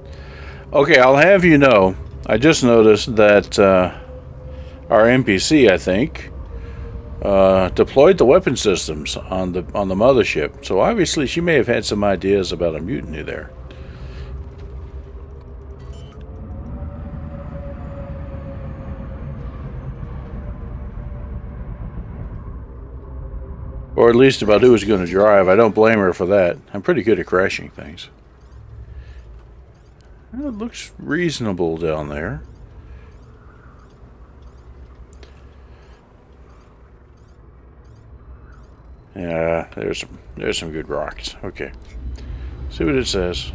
Okay, I'll have you know, I just noticed that our NPC, I think, deployed the weapon systems on the mothership. So obviously she may have had some ideas about a mutiny there. Or at least about who was going to drive. I don't blame her for that. I'm pretty good at crashing things. Well, it looks reasonable down there. Yeah, there's some good rocks. Okay. See what it says.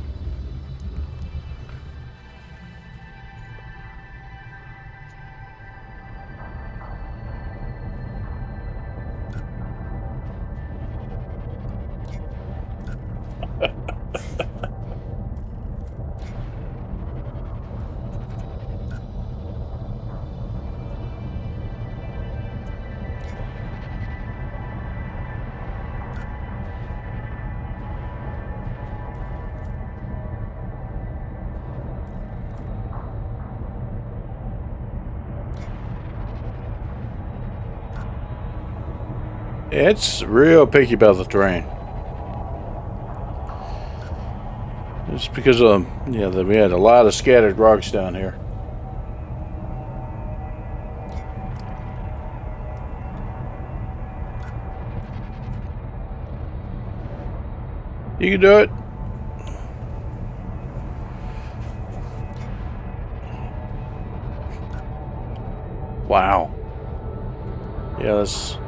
It's real picky about the terrain. It's because we had a lot of scattered rocks down here. You can do it. Wow. Yeah, that's.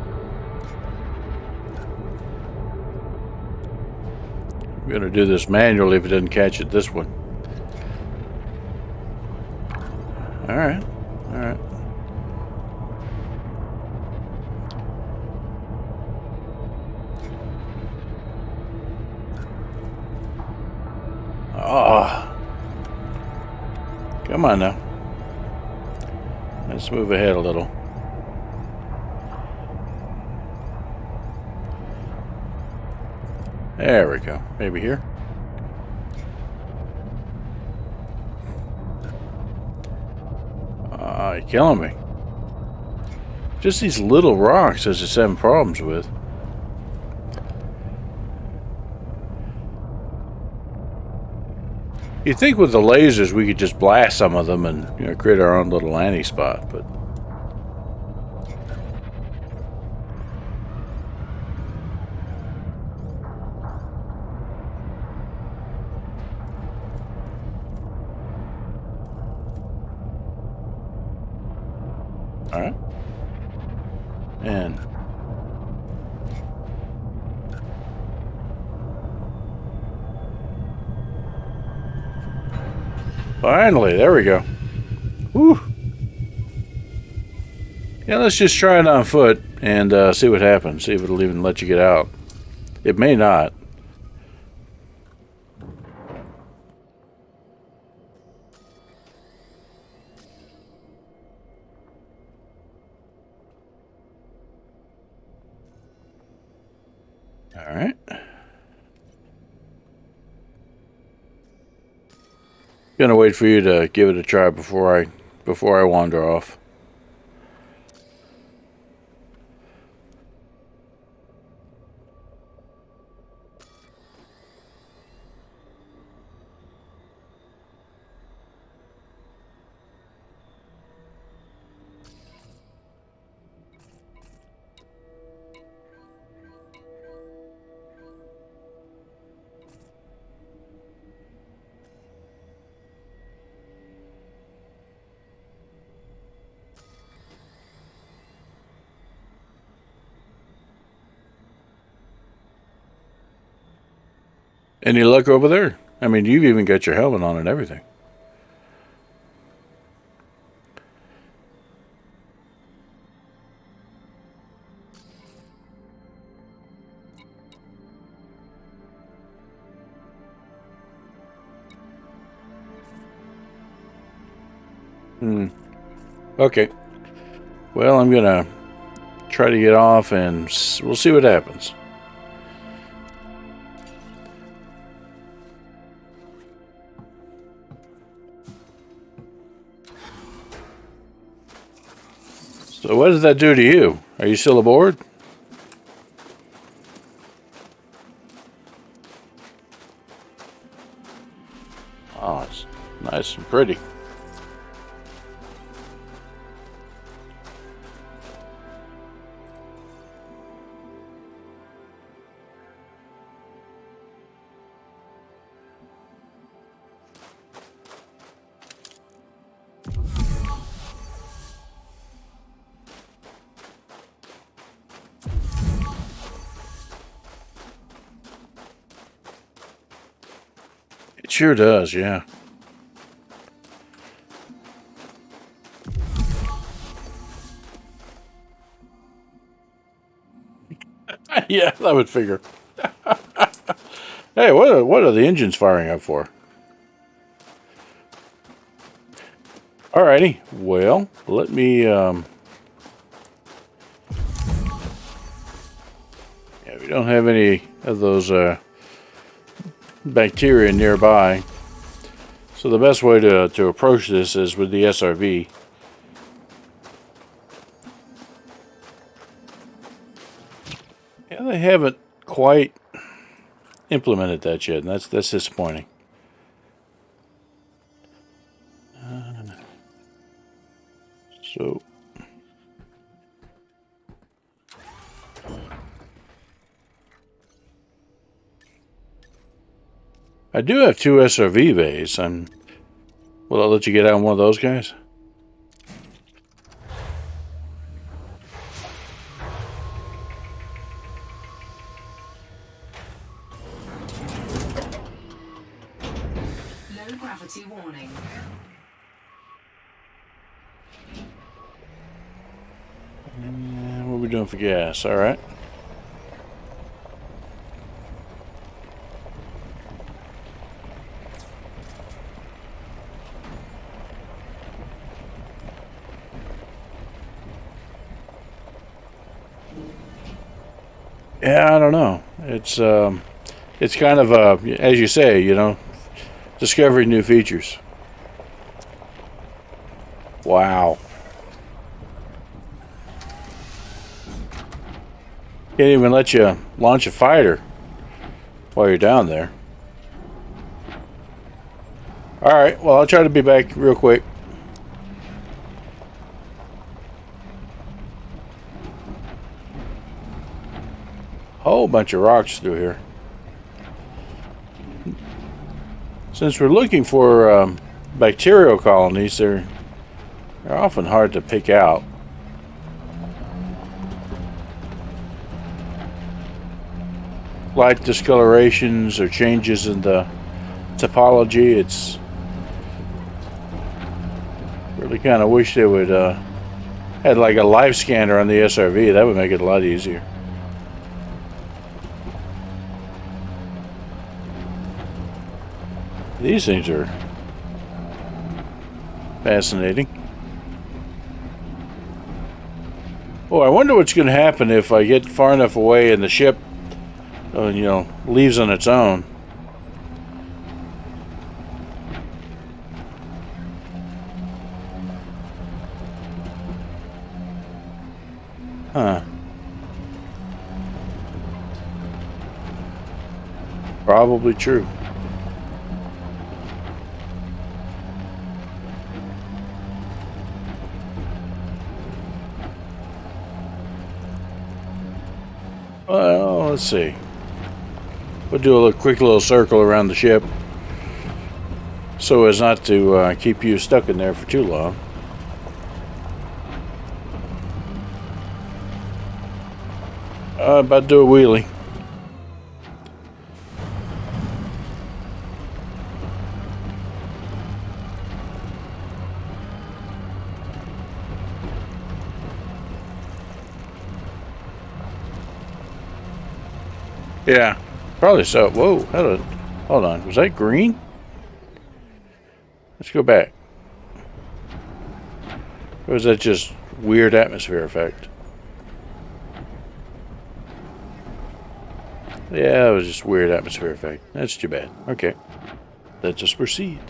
I'm gonna do this manually if it doesn't catch it this one. Alright. Alright. Oh. Come on now. Let's move ahead a little. There we go. Maybe here. You're killing me. Just these little rocks I was just having problems with. You'd think with the lasers we could just blast some of them and create our own little landing spot, but all right. And finally, there we go. Whew. Yeah, let's just try it on foot and see what happens. See if it'll even let you get out. It may not. All right. Gonna wait for you to give it a try before I wander off. Any luck over there? I mean, you've even got your helmet on and everything. Okay. Well, I'm gonna try to get off and we'll see what happens. So what does that do to you? Are you still aboard? Oh, it's nice and pretty. It sure does, yeah. Yeah, I would figure. Hey, what are the engines firing up for? Alrighty, well, let me, yeah, we don't have any of those, bacteria nearby. So the best way to approach this is with the SRV. Yeah, they haven't quite implemented that yet, and that's disappointing. So I do have 2 SRV bays. Will I let you get out on one of those guys? Low gravity warning. What are we doing for gas? All right. Yeah, I don't know. It's kind of as you say, discovering new features. Wow. Can't even let you launch a fighter while you're down there. All right. Well, I'll try to be back real quick. Whole bunch of rocks through here. Since we're looking for bacterial colonies, they're often hard to pick out. Light discolorations or changes in the topology. It's really kind of wish they would had like a live scanner on the SRV. That would make it a lot easier. These things are fascinating. Oh, I wonder what's going to happen if I get far enough away and the ship, leaves on its own. Huh. Probably true. Well, let's see. We'll do a quick little circle around the ship so as not to keep you stuck in there for too long. About to do a wheelie. Yeah, probably so. Whoa, hold on. Was that green? Let's go back. Or was that just weird atmosphere effect? Yeah, it was just weird atmosphere effect. That's too bad. Okay, let's just proceed.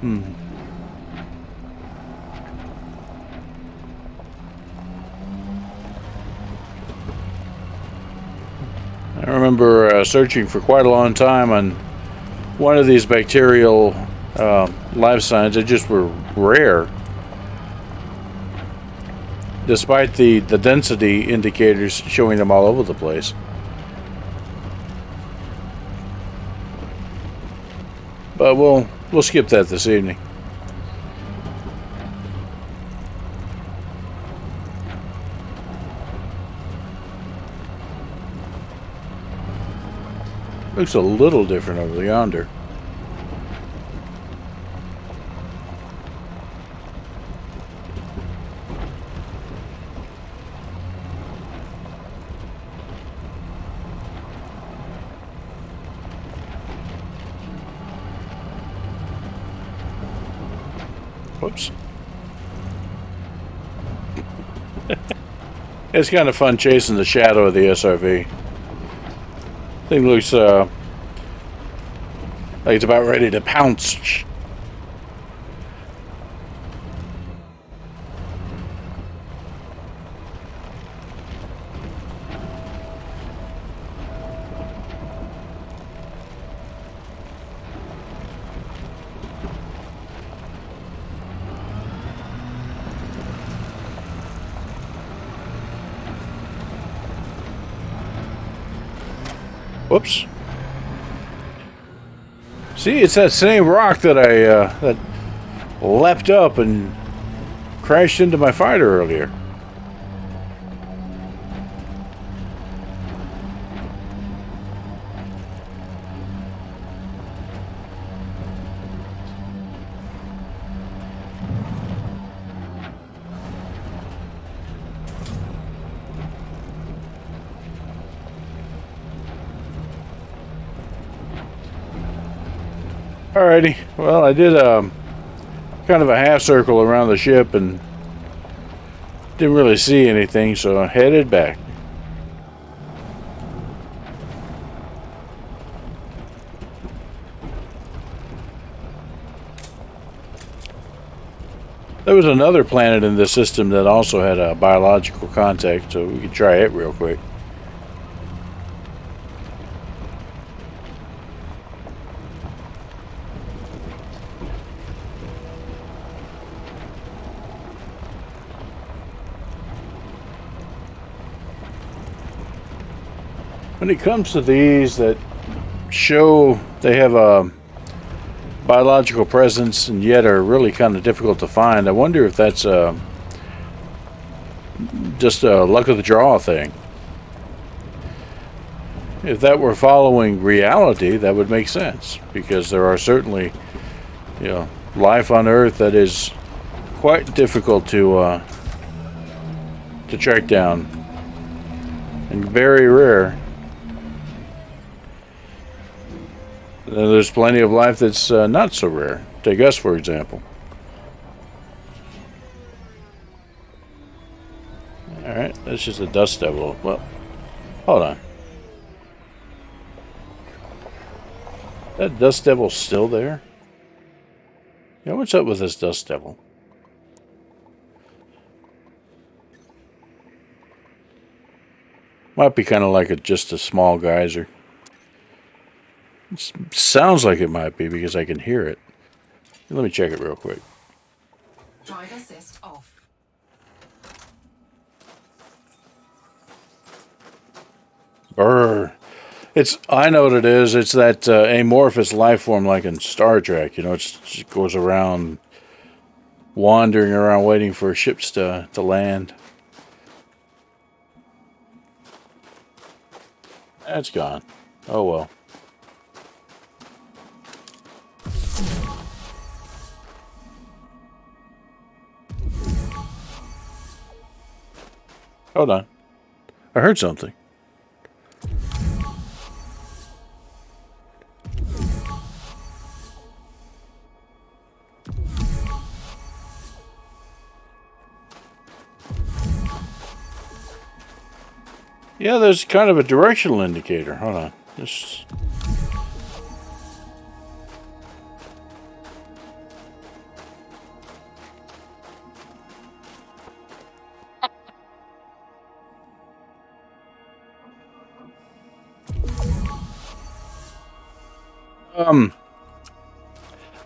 I remember searching for quite a long time on one of these bacterial life signs. They just were rare, despite the density indicators showing them all over the place. But we'll skip that this evening. Looks a little different over yonder. Whoops. It's kind of fun chasing the shadow of the SRV. Thing looks like it's about ready to pounce. Whoops. See, it's that same rock that I that leapt up and crashed into my fighter earlier. Alrighty, well, I did kind of a half circle around the ship and didn't really see anything, so I headed back. There was another planet in this system that also had a biological contact, so we could try it real quick. When it comes to these that show they have a biological presence and yet are really kind of difficult to find, I wonder if that's just a luck of the draw thing. If that were following reality, that would make sense, because there are certainly, life on Earth that is quite difficult to track down and very rare. There's plenty of life that's not so rare. Take us, for example. Alright, that's just a dust devil. Well, hold on. That dust devil's still there? Yeah, what's up with this dust devil? Might be kind of like just a small geyser. It sounds like it might be because I can hear it. Let me check it real quick. Drive assist off. Brr. I know what it is. It's that amorphous life form like in Star Trek. It just goes around, wandering around waiting for ships to land. That's gone. Oh well. Hold on. I heard something. Yeah, there's kind of a directional indicator. Hold on.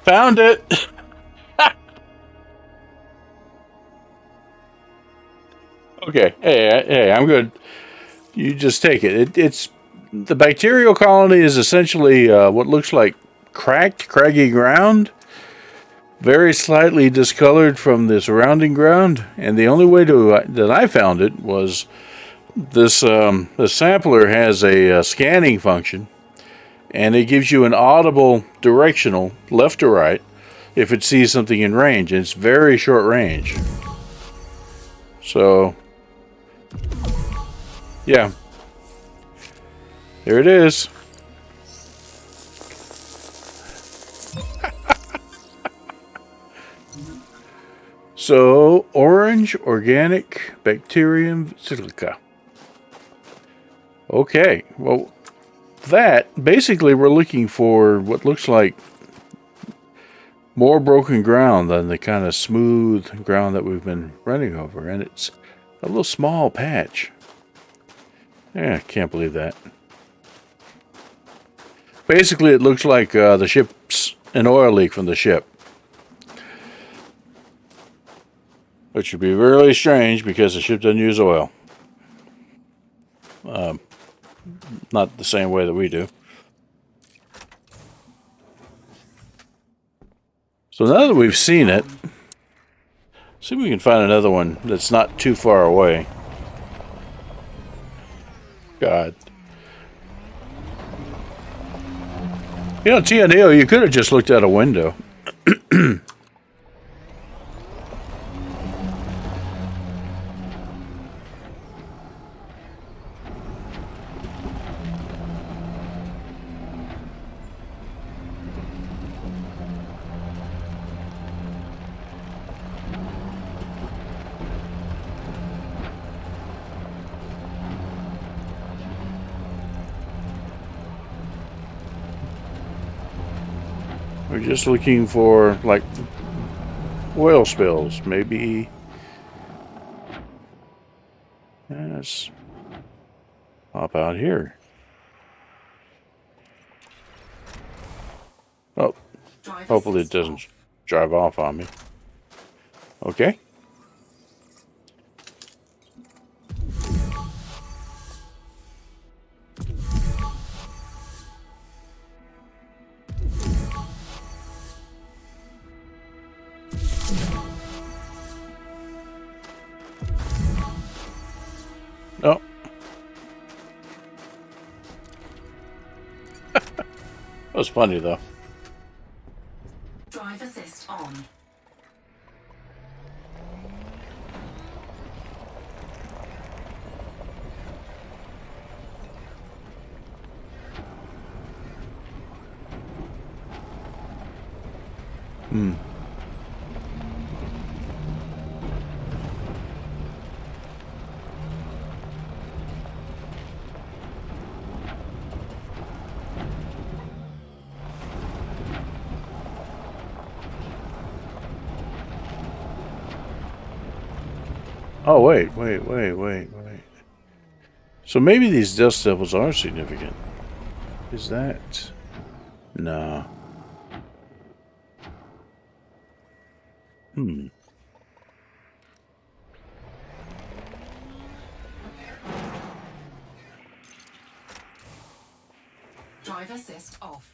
Found it. Okay. Hey, I'm good. You just take it. It's the bacterial colony is essentially what looks like cracked, craggy ground, very slightly discolored from the surrounding ground. And the only way to that I found it was this. The sampler has a scanning function, and it gives you an audible directional left to right if it sees something in range. And it's very short range. So, yeah, there it is. So, orange organic bacterium silica. Okay, well, that basically we're looking for what looks like more broken ground than the kind of smooth ground that we've been running over, and it's a little small patch. Yeah, I can't believe that. Basically, it looks like the ship's an oil leak from the ship. Which would be really strange because the ship doesn't use oil. Not the same way that we do. So now that we've seen it, see if we can find another one that's not too far away. God. You know, TNO, you could have just looked out a window. We're just looking for, like, oil spills, maybe. Let's pop out here. Oh, hopefully it doesn't drive off on me. Okay. Oh. That was funny, though. Drive assist on. Oh, wait. So maybe these dust devils are significant. Is that? No. Drive assist off.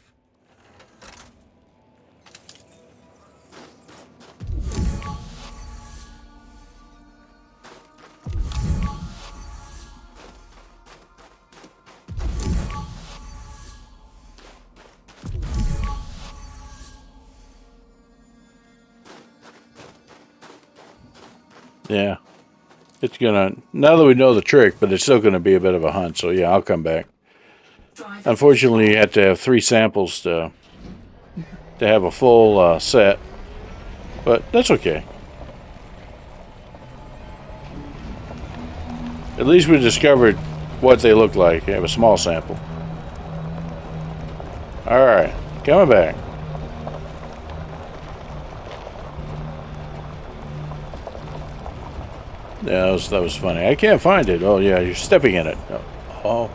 Yeah. It's gonna, now that we know the trick, but it's still gonna be a bit of a hunt, so yeah, I'll come back. Drive Unfortunately, you have to have 3 samples to have a full set, but that's okay. At least we discovered what they look like. You have a small sample. Alright, coming back. Yeah, that was funny. I can't find it. Oh, yeah, you're stepping in it. Oh.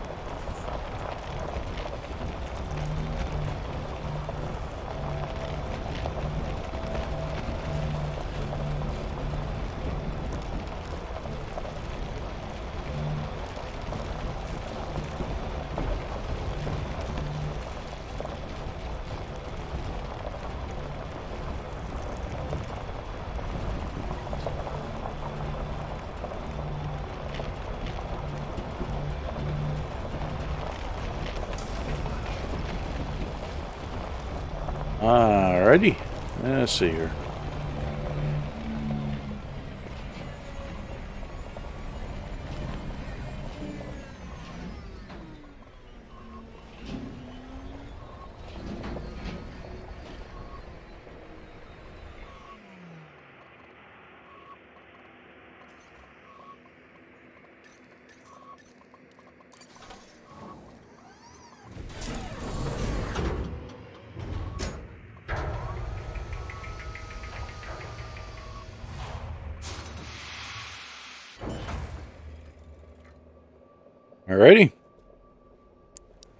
Alrighty. Let's see here. Alrighty.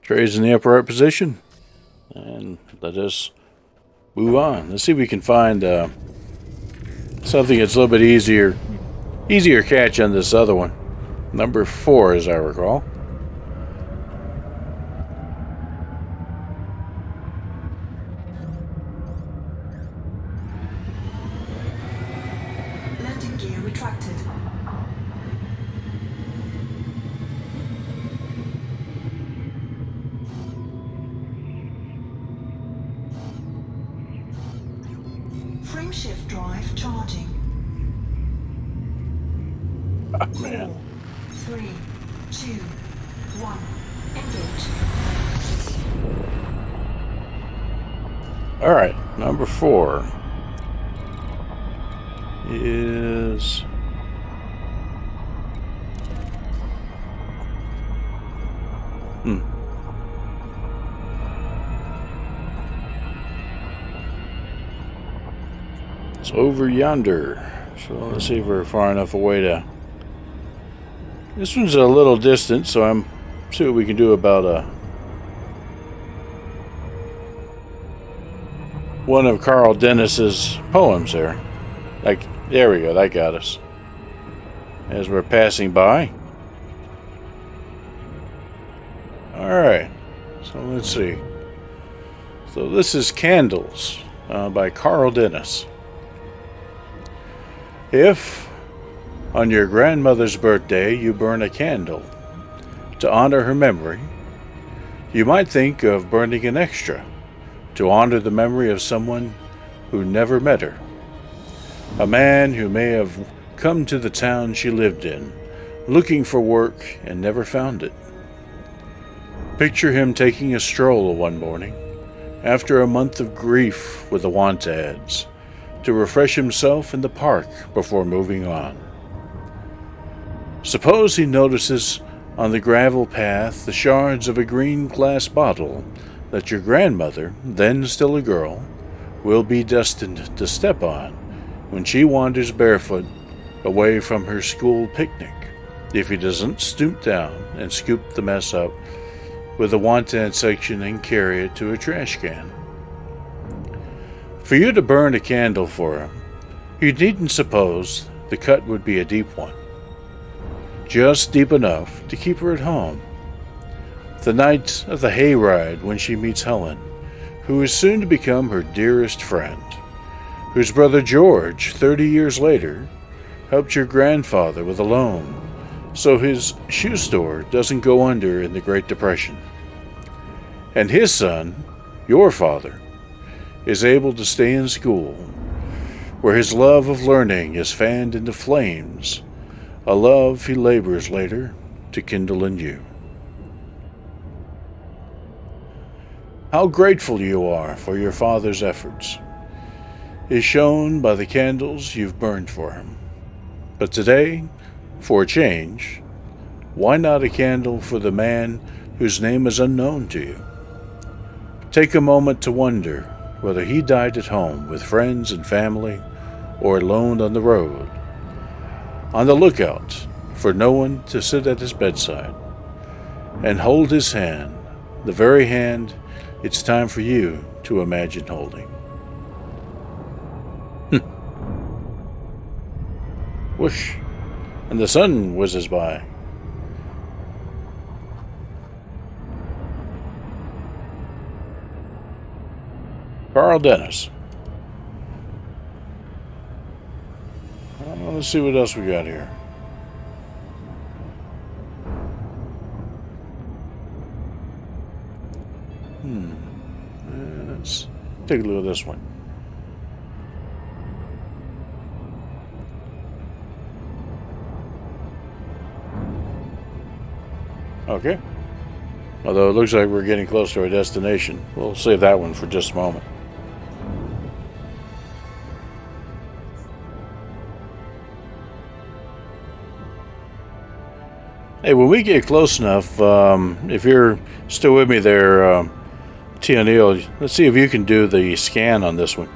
Tray's in the upright position. And let us move on. Let's see if we can find something that's a little bit easier catch on this other one. Number 4, as I recall. Landing gear retracted. Frameshift drive charging. Oh, man. 4, 3, 2, 1. Engage. Alright, number 4 is... It's over yonder. So let's see if we're far enough away to... This one's a little distant, so I'm... See what we can do about one of Carl Dennis's poems there. Like, there we go, that got us. As we're passing by. Alright, so let's see. So this is Candles by Carl Dennis. If, on your grandmother's birthday, you burn a candle to honor her memory, you might think of burning an extra to honor the memory of someone who never met her. A man who may have come to the town she lived in, looking for work and never found it. Picture him taking a stroll one morning, after a month of grief with the want ads, to refresh himself in the park before moving on. Suppose he notices on the gravel path the shards of a green glass bottle that your grandmother, then still a girl, will be destined to step on when she wanders barefoot away from her school picnic, if he doesn't stoop down and scoop the mess up with the want-ad section and carry it to a trash can. For you to burn a candle for her, you needn't suppose the cut would be a deep one. Just deep enough to keep her at home. The night of the hayride when she meets Helen, who is soon to become her dearest friend, whose brother George, 30 years later, helped your grandfather with a loan so his shoe store doesn't go under in the Great Depression. And his son, your father, is able to stay in school, where his love of learning is fanned into flames, a love he labors later to kindle in you. How grateful you are for your father's efforts is shown by the candles you've burned for him. But today, for a change, why not a candle for the man whose name is unknown to you? Take a moment to wonder whether he died at home with friends and family or alone on the road, on the lookout for no one to sit at his bedside and hold his hand, the very hand it's time for you to imagine holding. Whoosh, and the sun whizzes by. Carl Dennis. Let's see what else we got here. Let's Take a look at this one. Okay. Although it looks like we're getting close to our destination. We'll save that one for just a moment. Hey, when we get close enough, if you're still with me there, T. O'Neill, let's see if you can do the scan on this one.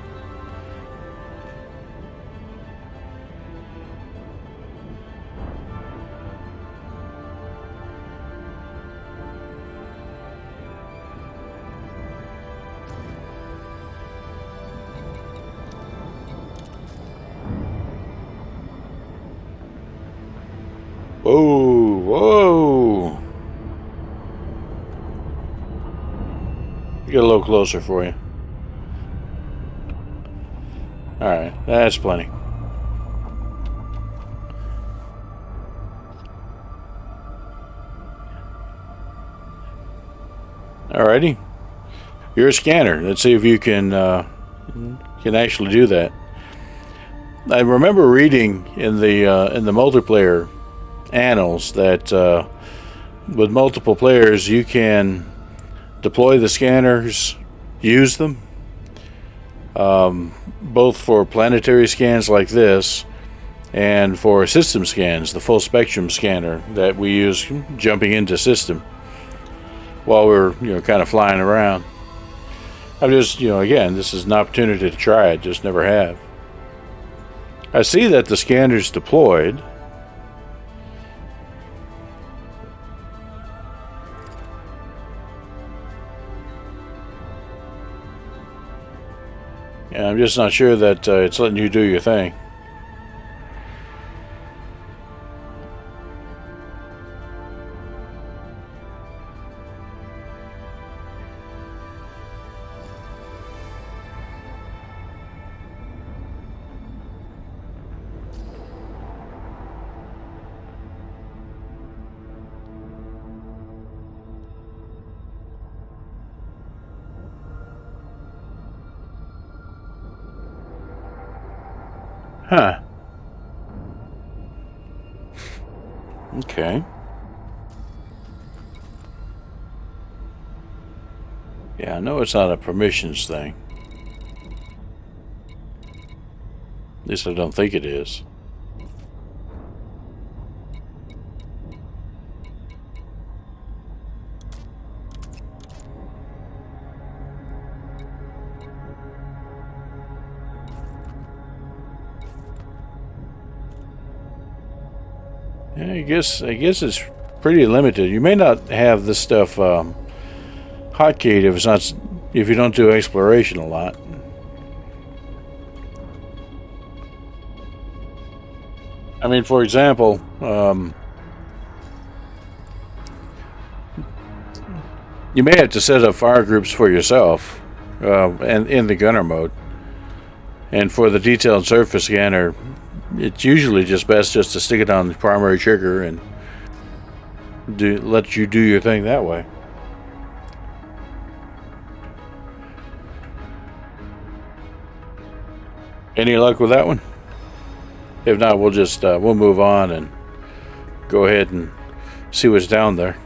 Whoa, whoa. Get a little closer for you. Alright, that's plenty. Alrighty. You're a scanner. Let's see if you can actually do that. I remember reading in the multiplayer annals that with multiple players you can deploy the scanners, use them, both for planetary scans like this and for system scans, the full spectrum scanner that we use jumping into system while we're kind of flying around. I'm just again, this is an opportunity to try it, just never have. I see that the scanner's deployed. And I'm just not sure that it's letting you do your thing. Huh. Okay. Yeah, I know it's not a permissions thing. At least I don't think it is. Yeah, I guess it's pretty limited. You may not have this stuff hotkeyed if you don't do exploration a lot. I mean, for example, you may have to set up fire groups for yourself, and in the gunner mode. And for the detailed surface scanner, it's usually just best just to stick it on the primary trigger and let you do your thing that way. Any luck with that one? If not, we'll just we'll move on and go ahead and see what's down there.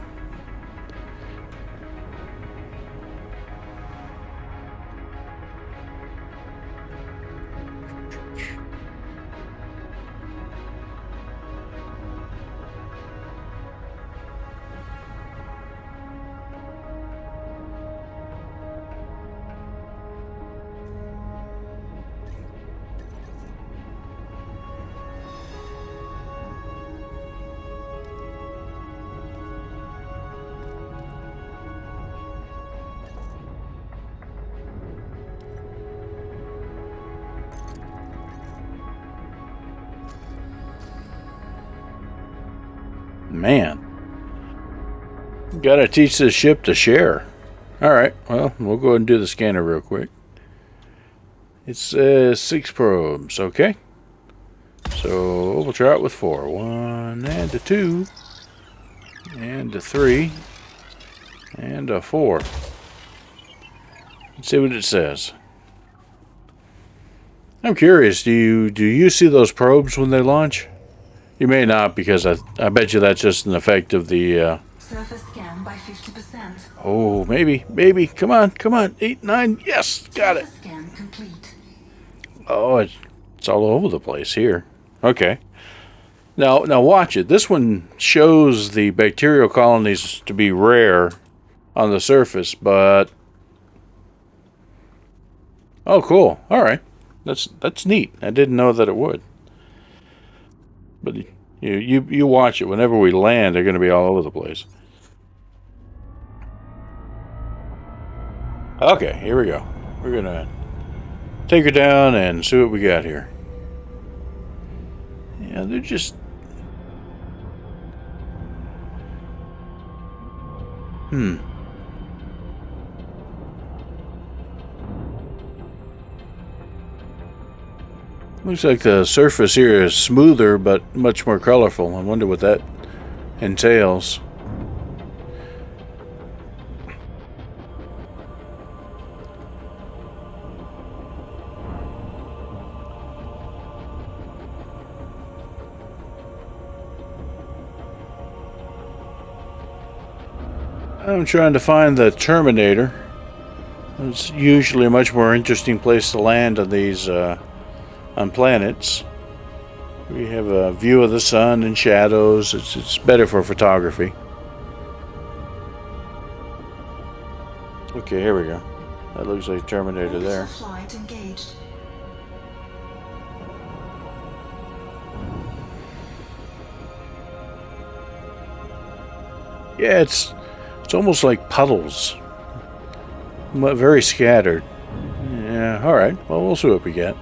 Man, gotta teach this ship to share. Alright, well, we'll go ahead and do the scanner real quick. It says 6 probes, okay. So we'll try it with 4. 1 and a 2 and a 3 and a 4. Let's see what it says. I'm curious, do you see those probes when they launch? You may not, because I bet you that's just an effect of the Surface scan by 50%. oh, maybe. Come on. 8, 9. Yes, got it. Surface scan complete. Oh, it's all over the place here. Okay. Now watch it. This one shows the bacterial colonies to be rare on the surface, but oh, cool. All right. That's neat. I didn't know that it would. But you watch it. Whenever we land, they're going to be all over the place. Okay, here we go. We're going to take her down and see what we got here. Yeah, they're just... Looks like the surface here is smoother, but much more colorful. I wonder what that entails. I'm trying to find the Terminator. It's usually a much more interesting place to land on these on planets. We have a view of the sun and shadows. It's better for photography. Okay, here we go. That looks like Terminator there. Flight engaged. Yeah, it's almost like puddles. Very scattered. Yeah, alright. Well, we'll see what we get.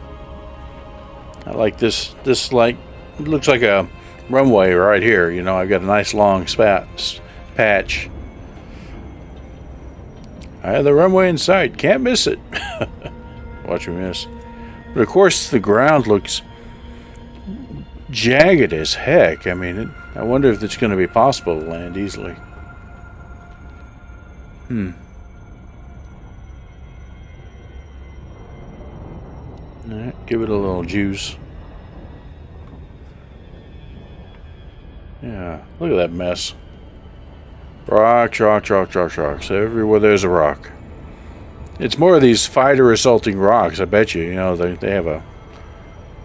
I like this like, it looks like a runway right here. You know, I've got a nice long patch. I have the runway in sight. Can't miss it. Watch me miss. But of course, the ground looks jagged as heck. I mean, I wonder if it's going to be possible to land easily. Alright, give it a little juice. Yeah, look at that mess. Rocks. Everywhere there's a rock. It's more of these fighter assaulting rocks, I bet you. You know, they have a...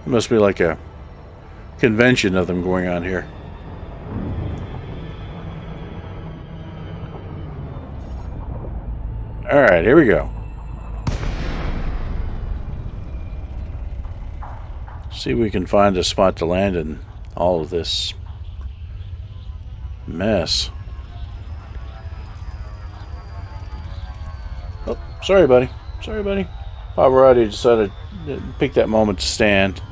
It must be like a convention of them going on here. Alright, here we go. See if we can find a spot to land in all of this mess. Oh, sorry, buddy. Pavarotti decided to pick that moment to stand.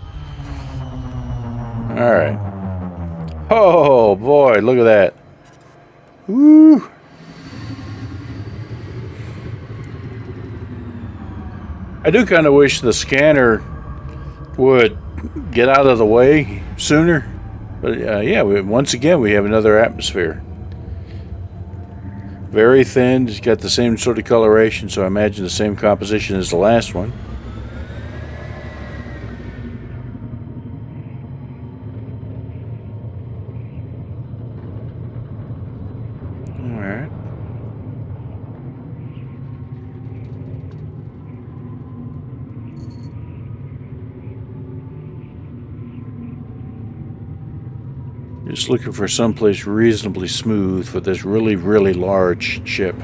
Alright. Oh, boy, look at that. Woo! I do kind of wish the scanner would get out of the way sooner. But yeah, once again, we have another atmosphere. Very thin. It's got the same sort of coloration, so I imagine the same composition as the last one. Alright. Just looking for someplace reasonably smooth for this really, really large ship.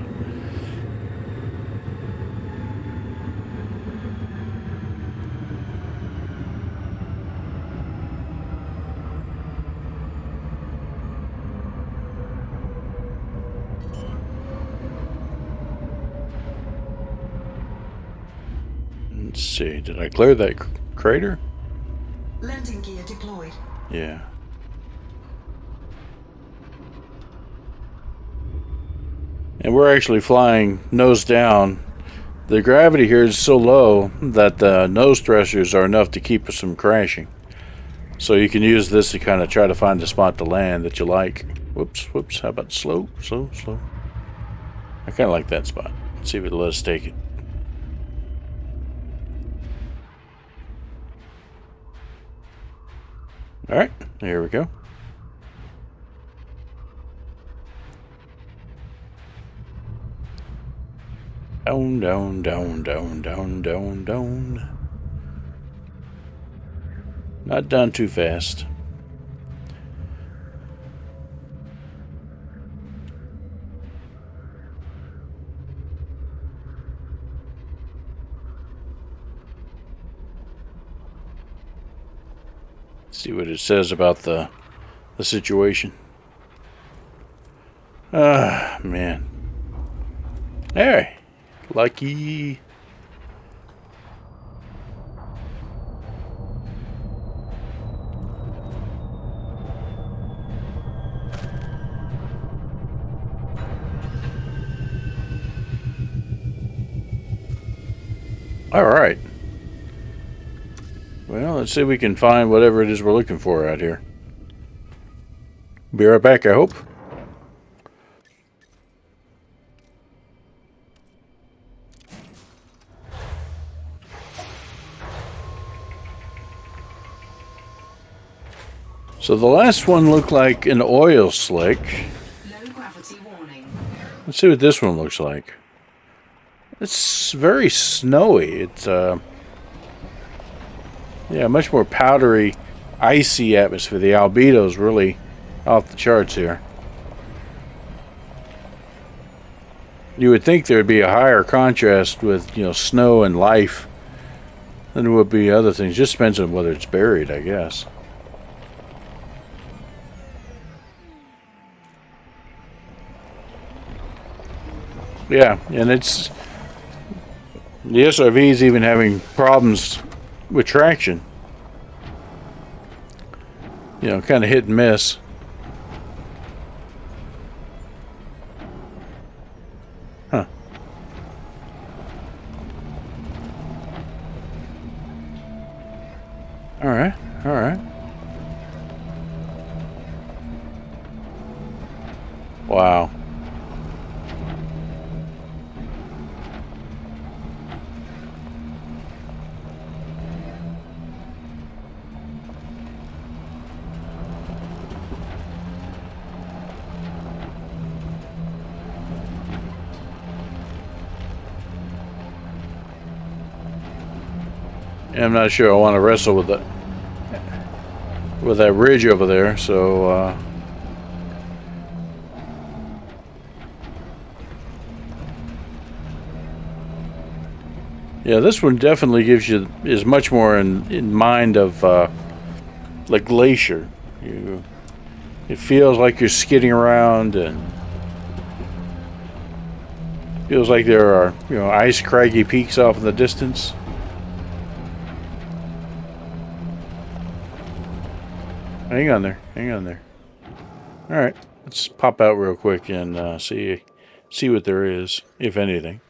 Let's see, did I clear that crater? Landing gear deployed. Yeah. And we're actually flying nose down. The gravity here is so low that the nose thrusters are enough to keep us from crashing. So you can use this to kind of try to find a spot to land that you like. Whoops. How about slow? I kind of like that spot. Let's see if it'll let us take it. All right, here we go. Down, down, down, down, down, down, down. Not down too fast. See what it says about the situation. Ah, man. Hey, lucky. All right. Well, let's see if we can find whatever it is we're looking for out here. Be right back, I hope. So the last one looked like an oil slick. Low gravity warning. Let's see what this one looks like. It's very snowy. It's yeah, much more powdery, icy atmosphere. The albedo's really off the charts here. You would think there would be a higher contrast with, you know, snow and life than there would be other things. Just depends on whether it's buried, I guess. Yeah, and it's the SRV is even having problems with traction. You know, kind of hit and miss. Huh. All right, all right. Wow. I'm not sure I want to wrestle with that ridge over there, so yeah, this one definitely is much more in mind of like Glacier. It feels like you're skidding around, and feels like there are, you know, ice craggy peaks off in the distance. Hang on there. Hang on there. All right, let's pop out real quick and see what there is, if anything.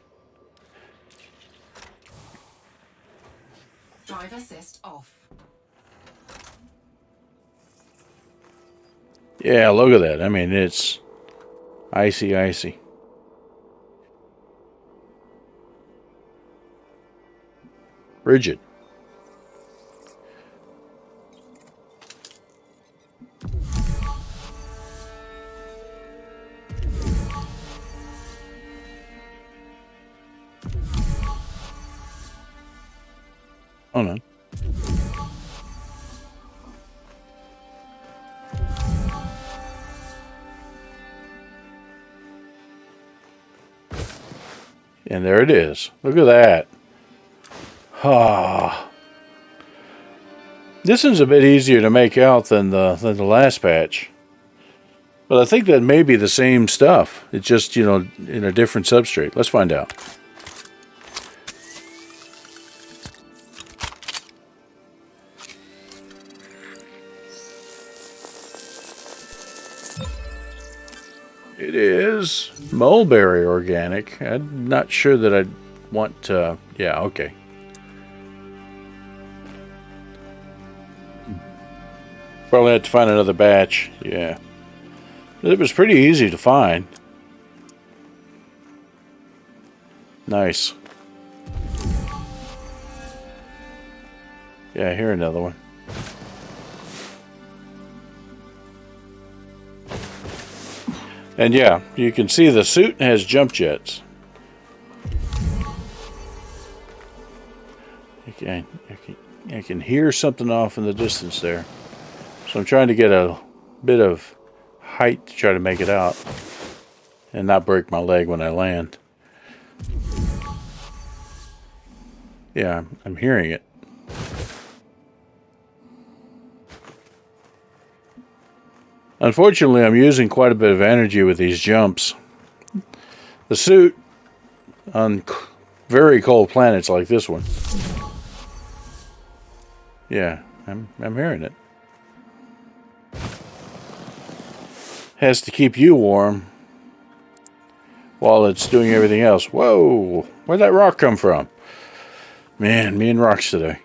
Drive assist off. Yeah, look at that. I mean, it's icy, icy. Rigid. Oh no. And there it is. Look at that. Ah. This one's a bit easier to make out than the last patch. But I think that may be the same stuff. It's just, you know, in a different substrate. Let's find out. It is mulberry organic. I'm not sure that I'd want to... Yeah, okay. Probably have to find another batch. Yeah. It was pretty easy to find. Nice. Yeah, here another one. And yeah, you can see the suit has jump jets. I can hear something off in the distance there. So I'm trying to get a bit of height to try to make it out and not break my leg when I land. Yeah, I'm hearing it. Unfortunately, I'm using quite a bit of energy with these jumps. The suit on very cold planets like this one. Yeah, I'm hearing it. Has to keep you warm while it's doing everything else. Whoa, where'd that rock come from? Man, me and rocks today.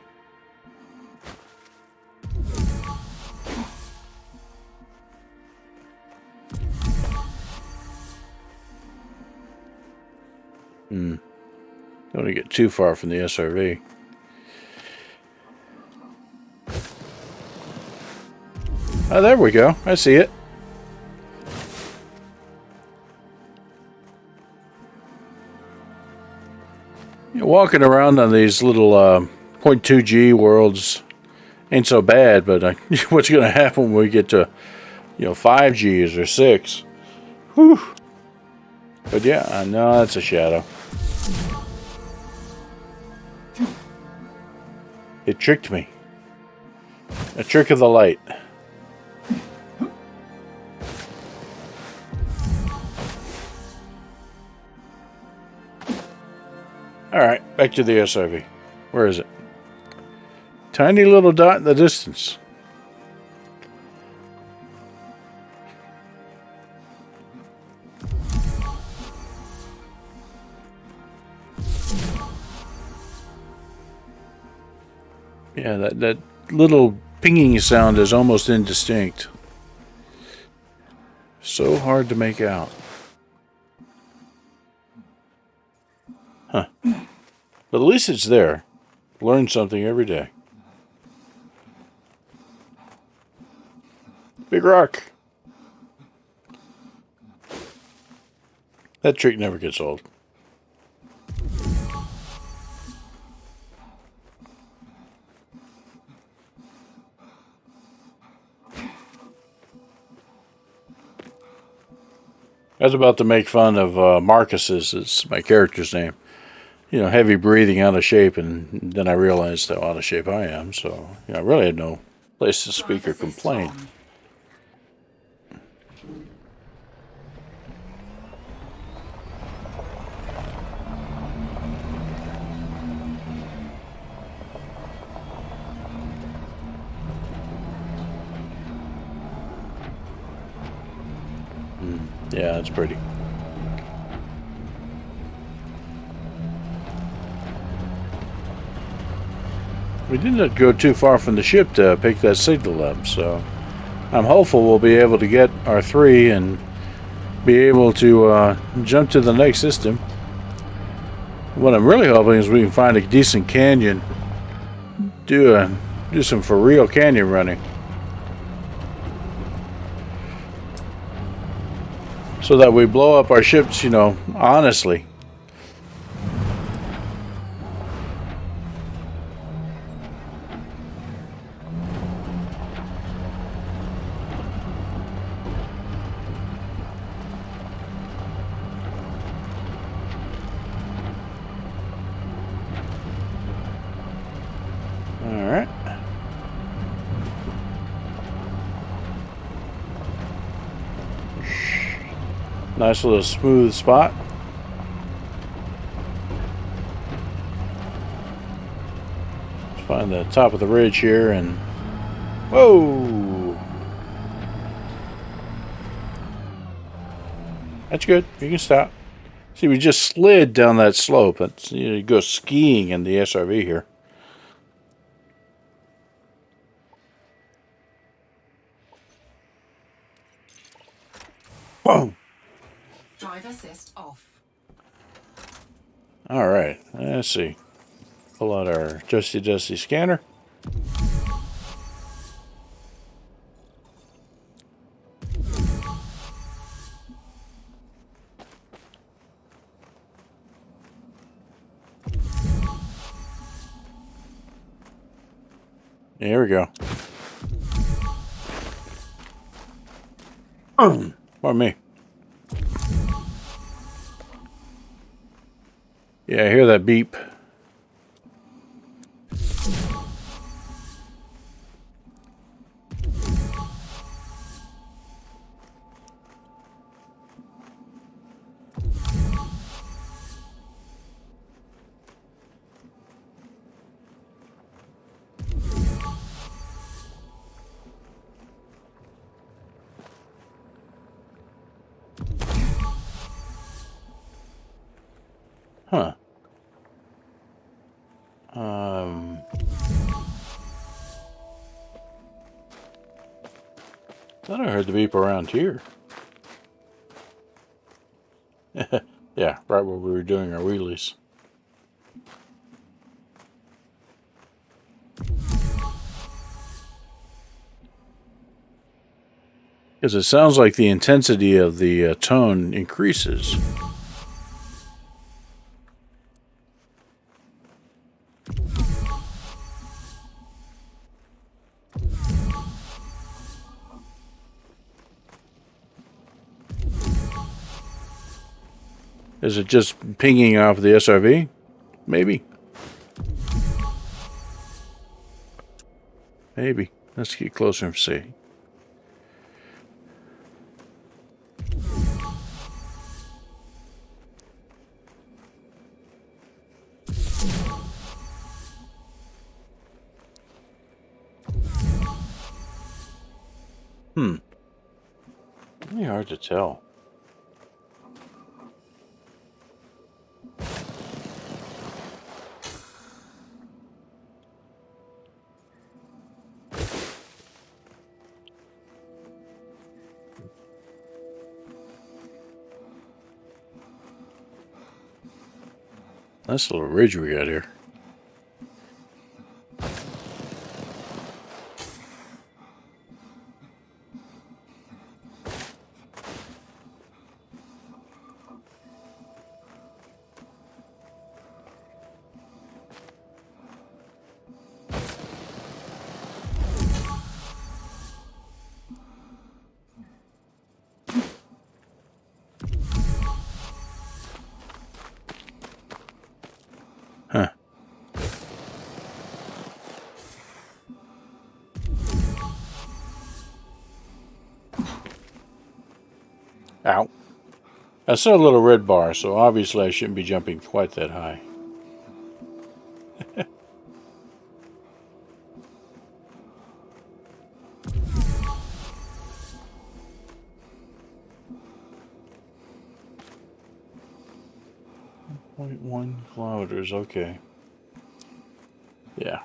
Don't want to get too far from the SRV. Oh, there we go. I see it. Walking around on these little 0.2G worlds ain't so bad, but what's going to happen when we get to 5Gs or 6? Whew. But yeah, I know that's a shadow. It tricked me. A trick of the light. Alright, back to the SRV. Where is it? Tiny little dot in the distance. Yeah, that little pinging sound is almost indistinct. So hard to make out. Huh. But at least it's there. Learn something every day. Big rock. That trick never gets old. I was about to make fun of Marcus's, it's my character's name. Heavy breathing, out of shape, and then I realized how out of shape I am, so I really had no place to speak or complain. Yeah, that's pretty. We didn't go too far from the ship to pick that signal up, so I'm hopeful we'll be able to get our 3 and be able to jump to the next system. What I'm really hoping is we can find a decent canyon, do some for real canyon running, so that we blow up our ships, honestly. Alright. Nice little smooth spot. Let's find the top of the ridge here and... Whoa! That's good. You can stop. See, we just slid down that slope. That's, you go skiing in the SRV here. Whoa! Drive assist off. All right, let's see. Pull out our dusty scanner. Here we go. Pardon me. Yeah, I hear that beep. Huh. Thought I heard the beep around here. Yeah, right where we were doing our wheelies. Because it sounds like the intensity of the tone increases. Is it just pinging off the SRV? Maybe. Maybe. Let's get closer and see. Really hard to tell. Nice little ridge we got here. Huh. Ow. I saw a little red bar, so obviously I shouldn't be jumping quite that high. .1 kilometers, okay. Yeah.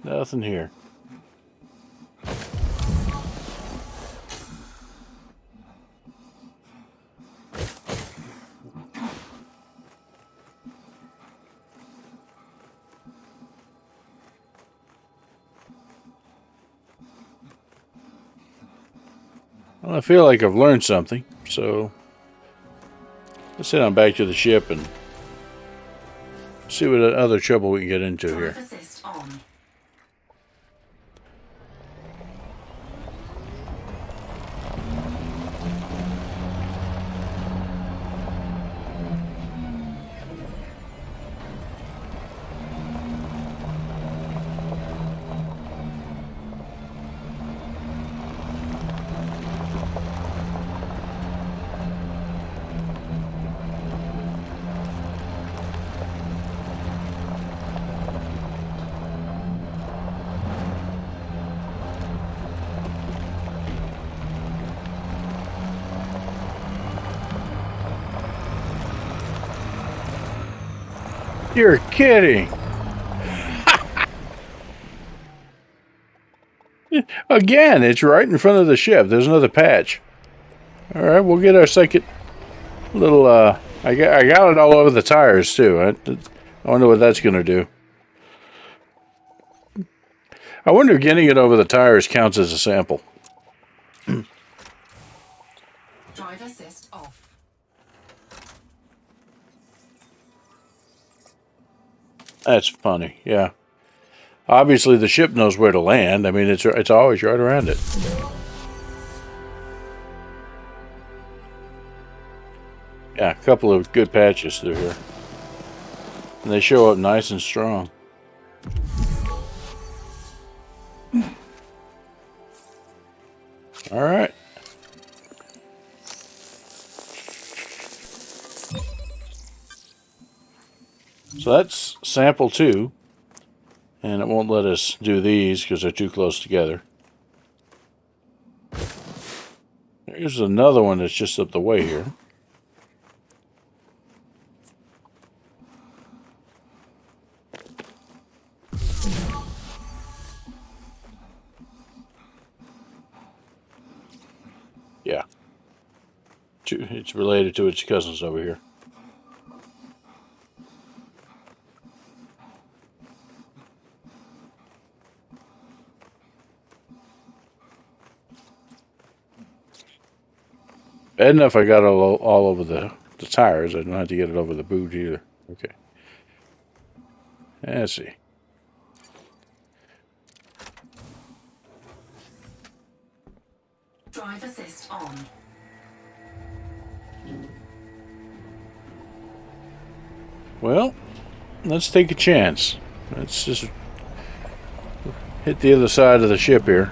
Nothing here. Well, I feel like I've learned something, so let's head on back to the ship and see what other trouble we can get into here. Drive assist on. You're kidding! Again, it's right in front of the ship. There's another patch. All right, we'll get our second little. I got it all over the tires too. I wonder what that's going to do. I wonder if getting it over the tires counts as a sample. Drive assist off. That's funny. Yeah, Obviously, the ship knows where to land. I mean, it's always right around it. Yeah, a couple of good patches through here. And they show up nice and strong. All right. So that's sample 2. And it won't let us do these because they're too close together. Here's another one that's just up the way here. Yeah. It's related to its cousins over here. Bad enough I got all over the tires. I don't have to get it over the boot either. Okay. Let's see. Drive assist on. Well, let's take a chance. Let's just hit the other side of the ship here.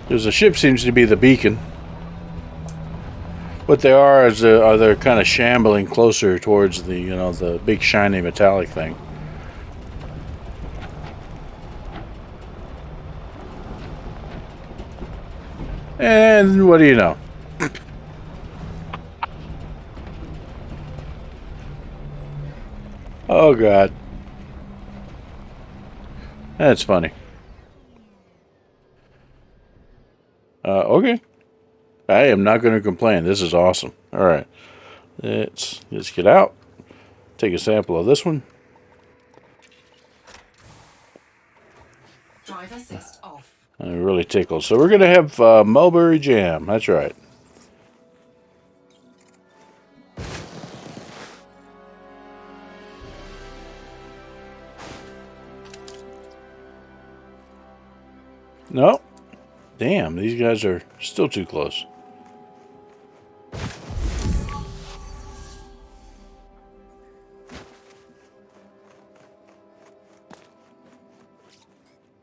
Because the ship seems to be the beacon. What they are is they're kind of shambling closer towards the the big shiny metallic thing. And what do you know? Oh God, that's funny. Okay. I am not going to complain. This is awesome. All right. Let's get out. Take a sample of this one. Drive assist off. I'm really tickled. So we're going to have mulberry jam. That's right. No. Damn, these guys are still too close.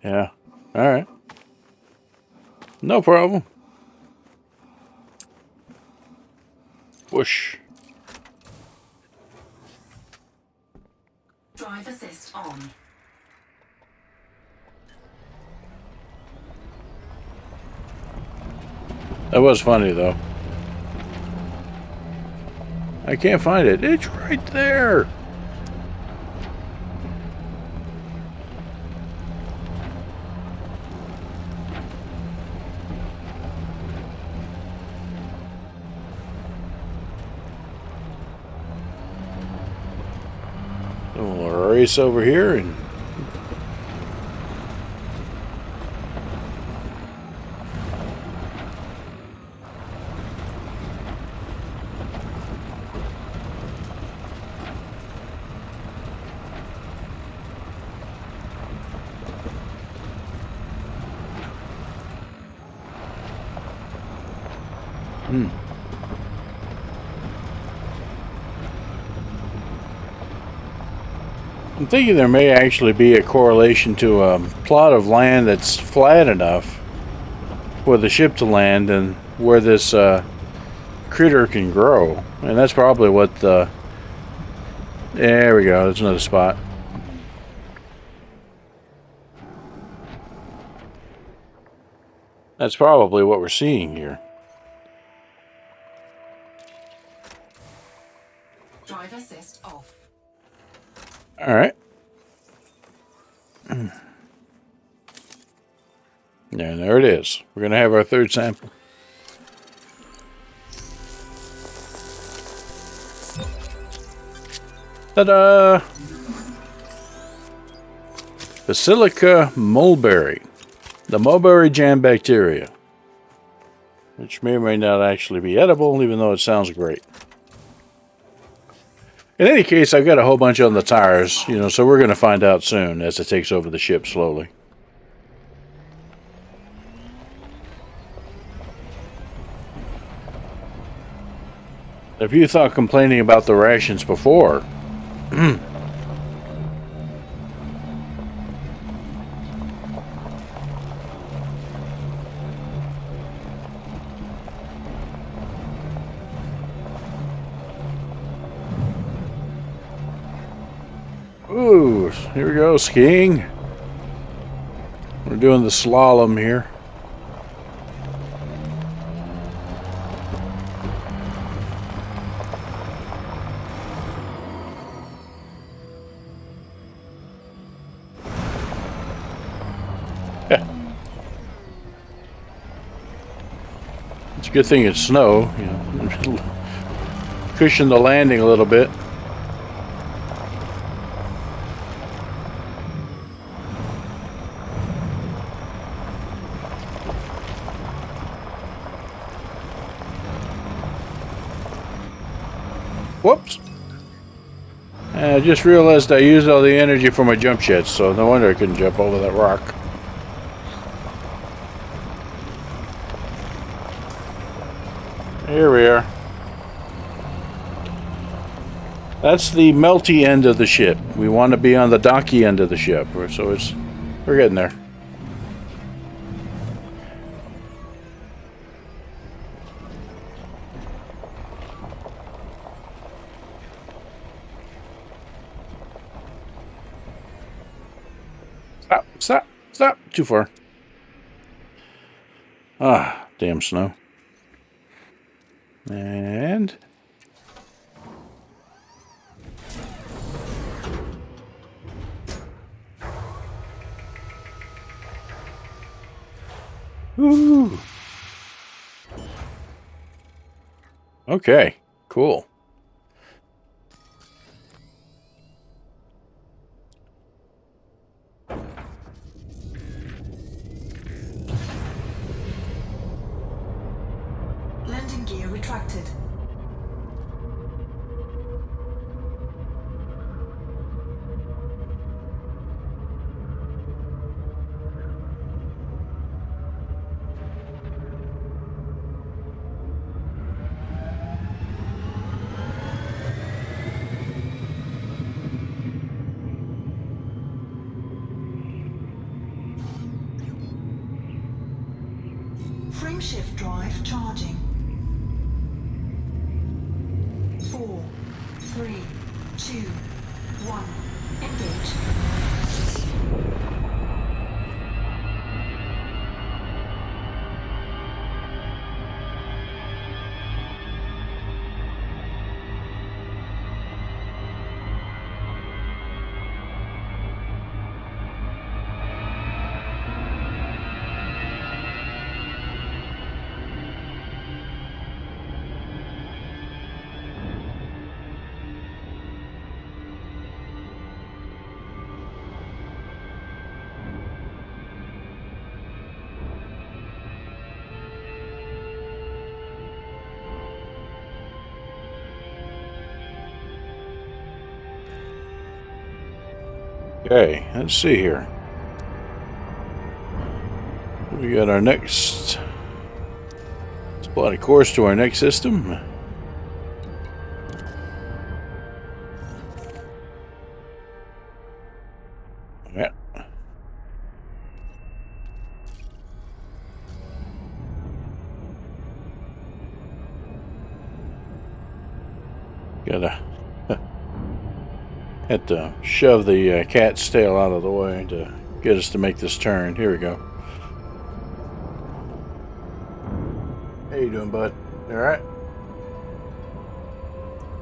Yeah. All right. No problem. Whoosh. Drive assist on. That was funny, though. I can't find it. It's right there. So we'll race over here and I'm thinking there may actually be a correlation to a plot of land that's flat enough for the ship to land and where this critter can grow. And that's probably what the... There we go, there's another spot. That's probably what we're seeing here. Drive assist off. All right. Yeah, there it is. We're going to have our third sample. Ta-da! Basilica mulberry. The mulberry jam bacteria. which may or may not actually be edible, even though it sounds great. In any case, I've got a whole bunch on the tires, so we're going to find out soon as it takes over the ship slowly. If you thought complaining about the rations before, ooh, here we go, skiing. We're doing the slalom here. It's a good thing it's snow, cushion the landing a little bit. Whoops! I just realized I used all the energy for my jump jets, so no wonder I couldn't jump over that rock. Here we are. That's the melty end of the ship. We want to be on the docky end of the ship, so we're getting there. Stop. Too far. Ah, damn snow. And ooh. Okay, cool. Landing gear retracted. Frameshift drive charging. 4, 3, 2, 1. Engage. Okay, let's see here. We got our next. Let's plot a course to our next system. Yeah. Gotta had to shove the cat's tail out of the way to get us to make this turn. Here we go. How you doing, bud? You all right?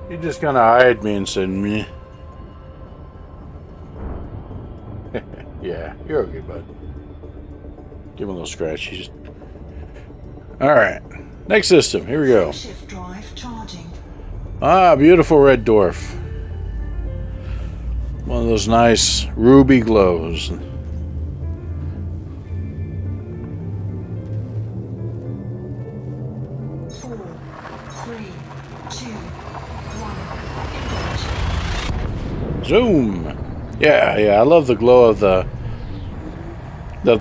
You just kind of eyed me and said, "Meh." Yeah, you're okay, bud. Give him a little scratch. All right. Next system. Here we go. Frameshift drive charging. Ah, beautiful red dwarf. One of those nice ruby glows. 4, 3, 2, 1. Engage. Zoom. Yeah, I love the glow of the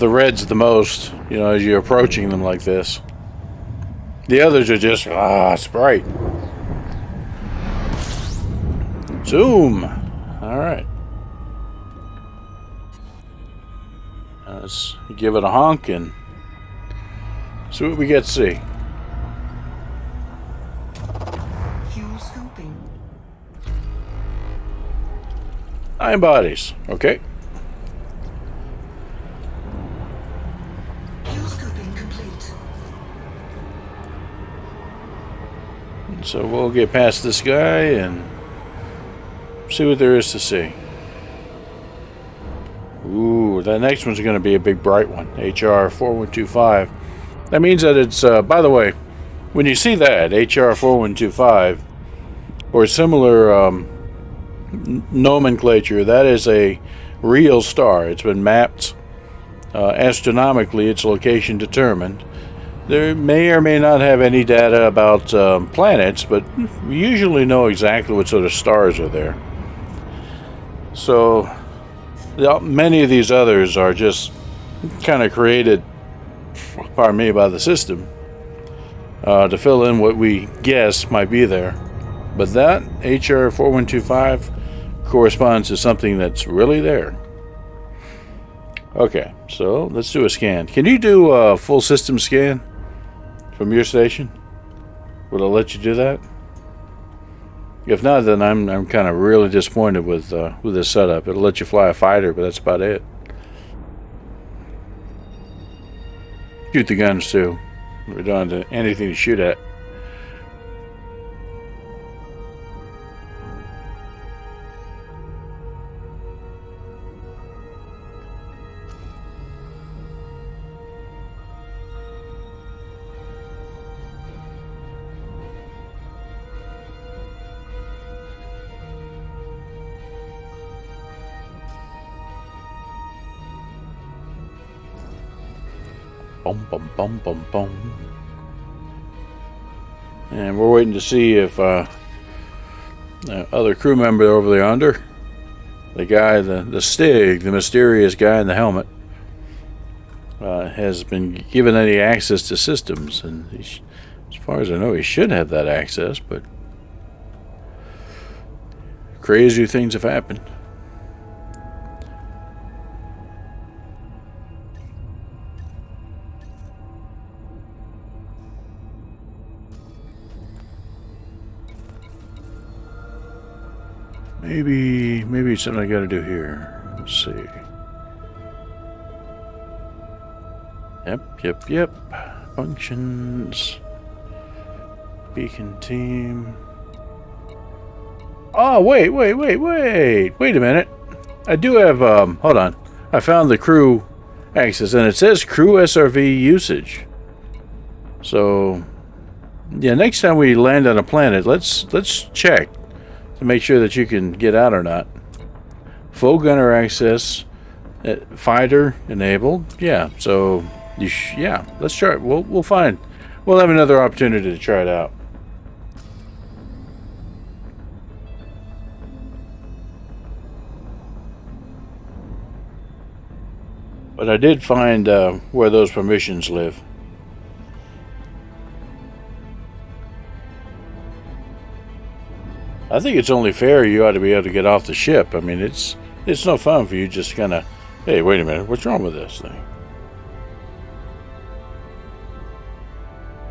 reds the most, you know, as you're approaching them like this. The others are just, it's bright. Zoom. All right. Let's give it a honk and see what we get to see. Fuel scooping. 9 bodies. Okay. Fuel scooping complete. So we'll get past this guy and see what there is to see. Ooh, that next one's going to be a big bright one. HR 4125. That means that it's, by the way, when you see that, HR 4125, or similar nomenclature, that is a real star. It's been mapped astronomically, its location determined. There may or may not have any data about planets, but we usually know exactly what sort of stars are there. So many of these others are just kind of created, pardon me, by the system to fill in what we guess might be there. But that HR 4125 corresponds to something that's really there. Okay, so let's do a scan. Can you do a full system scan from your station? Will it let you do that? If not, then I'm kind of really disappointed with this setup. It'll let you fly a fighter, but that's about it. Shoot the guns too. We don't have anything to shoot at. Boom, boom, boom, boom, boom. And we're waiting to see if other crew member over there under, the guy, the Stig, the mysterious guy in the helmet, has been given any access to systems. And as far as I know, he should have that access, but crazy things have happened. Maybe it's something I gotta do here. Let's see. Yep. Functions. Beacon team. Oh, wait a minute. I do have, hold on. I found the crew access, and it says crew SRV usage. So, yeah, next time we land on a planet, let's check to make sure that you can get out or not. Full gunner access, fighter enabled. Yeah, so let's try it. We'll find. We'll have another opportunity to try it out. But I did find where those permissions live. I think it's only fair you ought to be able to get off the ship. I mean, it's no fun for you just kind of, hey, wait a minute, what's wrong with this thing?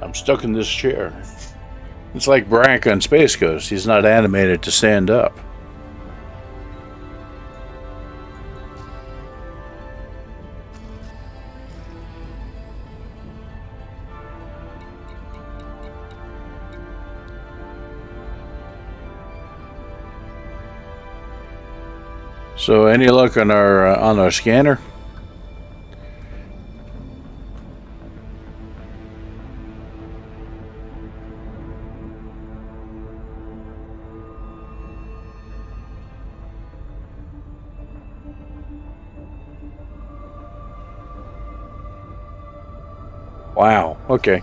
I'm stuck in this chair. It's like Brack on Space Coast. He's not animated to stand up. So, any luck on our scanner? Wow. Okay.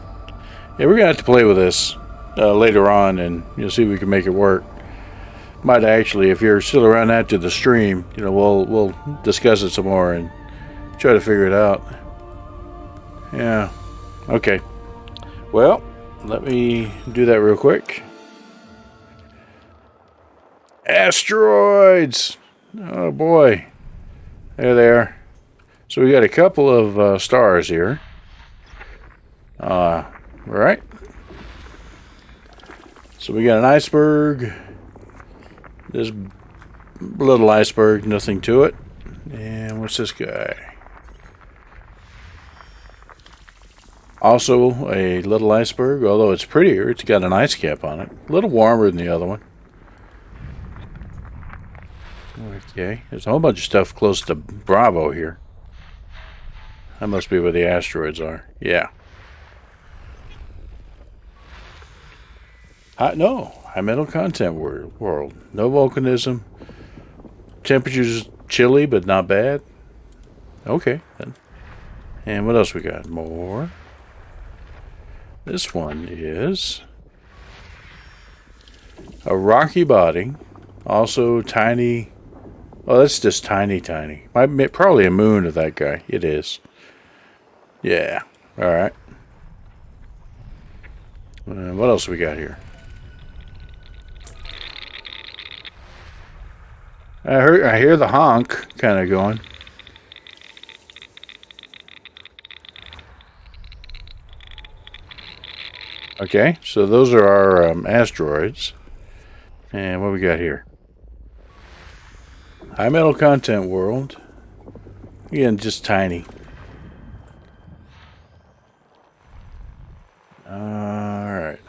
Yeah, we're gonna have to play with this later on, and see if we can make it work. Might actually, if you're still around after the stream, we'll discuss it some more and try to figure it out. Yeah. Okay. Well, let me do that real quick. Asteroids! Oh boy. There they are. So we got a couple of stars here. Right. So we got an iceberg. This little iceberg, nothing to it. And what's this guy? Also a little iceberg, although it's prettier. It's got an ice cap on it. A little warmer than the other one. Okay, there's a whole bunch of stuff close to Bravo here. That must be where the asteroids are. Yeah. No, high metal content world. No volcanism. Temperature's chilly, but not bad. Okay, then. And what else we got? More. This one is a rocky body. Also tiny. Oh, that's just tiny. Probably a moon of that guy. It is. Yeah. All right. What else we got here? I hear the honk kind of going. Okay, so those are our asteroids. And what we got here? High metal content world. Again, just tiny. Alright.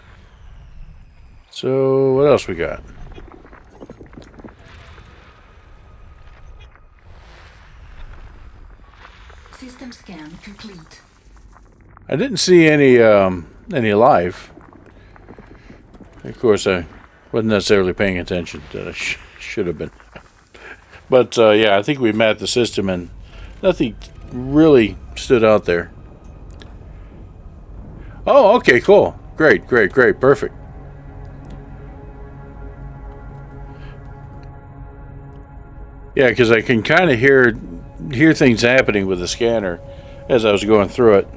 So, what else we got? System scan complete. I didn't see any life. Of course, I wasn't necessarily paying attention. That I should have been. But yeah, I think we mapped the system and nothing really stood out there. Oh, okay, cool. Great, perfect. Yeah, because I can kind of hear things happening with the scanner as I was going through it.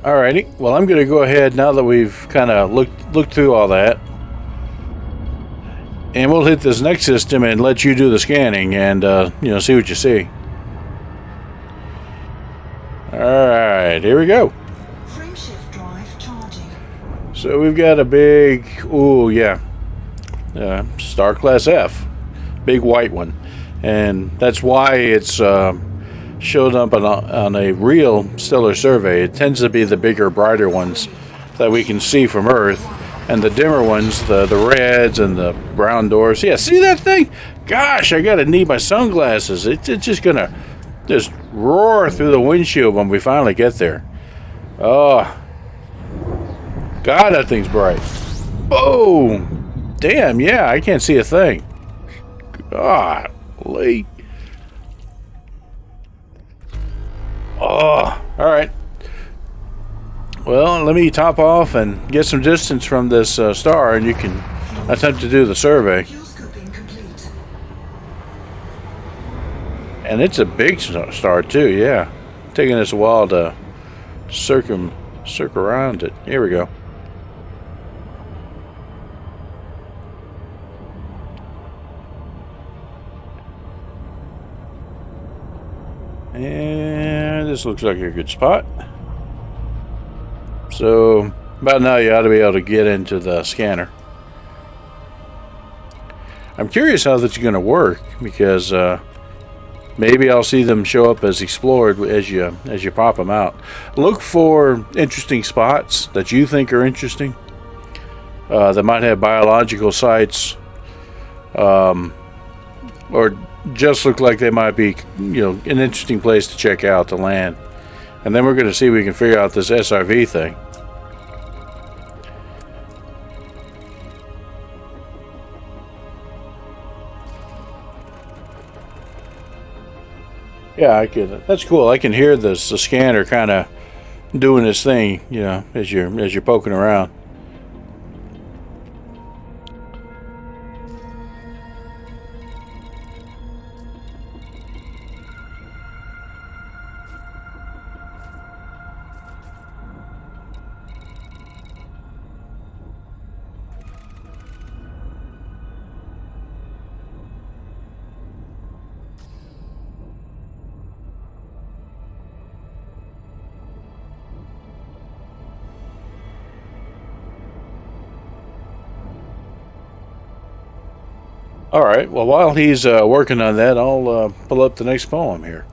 Alrighty, well, I'm going to go ahead now that we've kind of looked through all that. And we'll hit this next system and let you do the scanning and, see what you see. Alright, here we go. Frameshift drive charging. So we've got a big, Star Class F. Big white one. And that's why it's showed up on a real stellar survey. It tends to be the bigger, brighter ones that we can see from Earth. And the dimmer ones, the reds and the brown dwarfs. Yeah, see that thing? Gosh, I gotta need my sunglasses. It's just gonna just roar through the windshield when we finally get there. Oh, God, that thing's bright. Boom! Damn, yeah, I can't see a thing. Golly. Oh, alright. Well, let me top off and get some distance from this star, and you can attempt to do the survey. Fuel scooping complete. And it's a big star too, yeah. Taking us a while to circle around it. Here we go. And this looks like a good spot. So, about now you ought to be able to get into the scanner. I'm curious how that's going to work, because maybe I'll see them show up as explored as you pop them out. Look for interesting spots that you think are interesting, that might have biological sites, or just look like they might be, an interesting place to check out to land. And then we're going to see if we can figure out this SRV thing. Yeah, I can. That's cool. I can hear the scanner kind of doing its thing, as you're poking around. All right. Well, while he's working on that, I'll pull up the next poem here.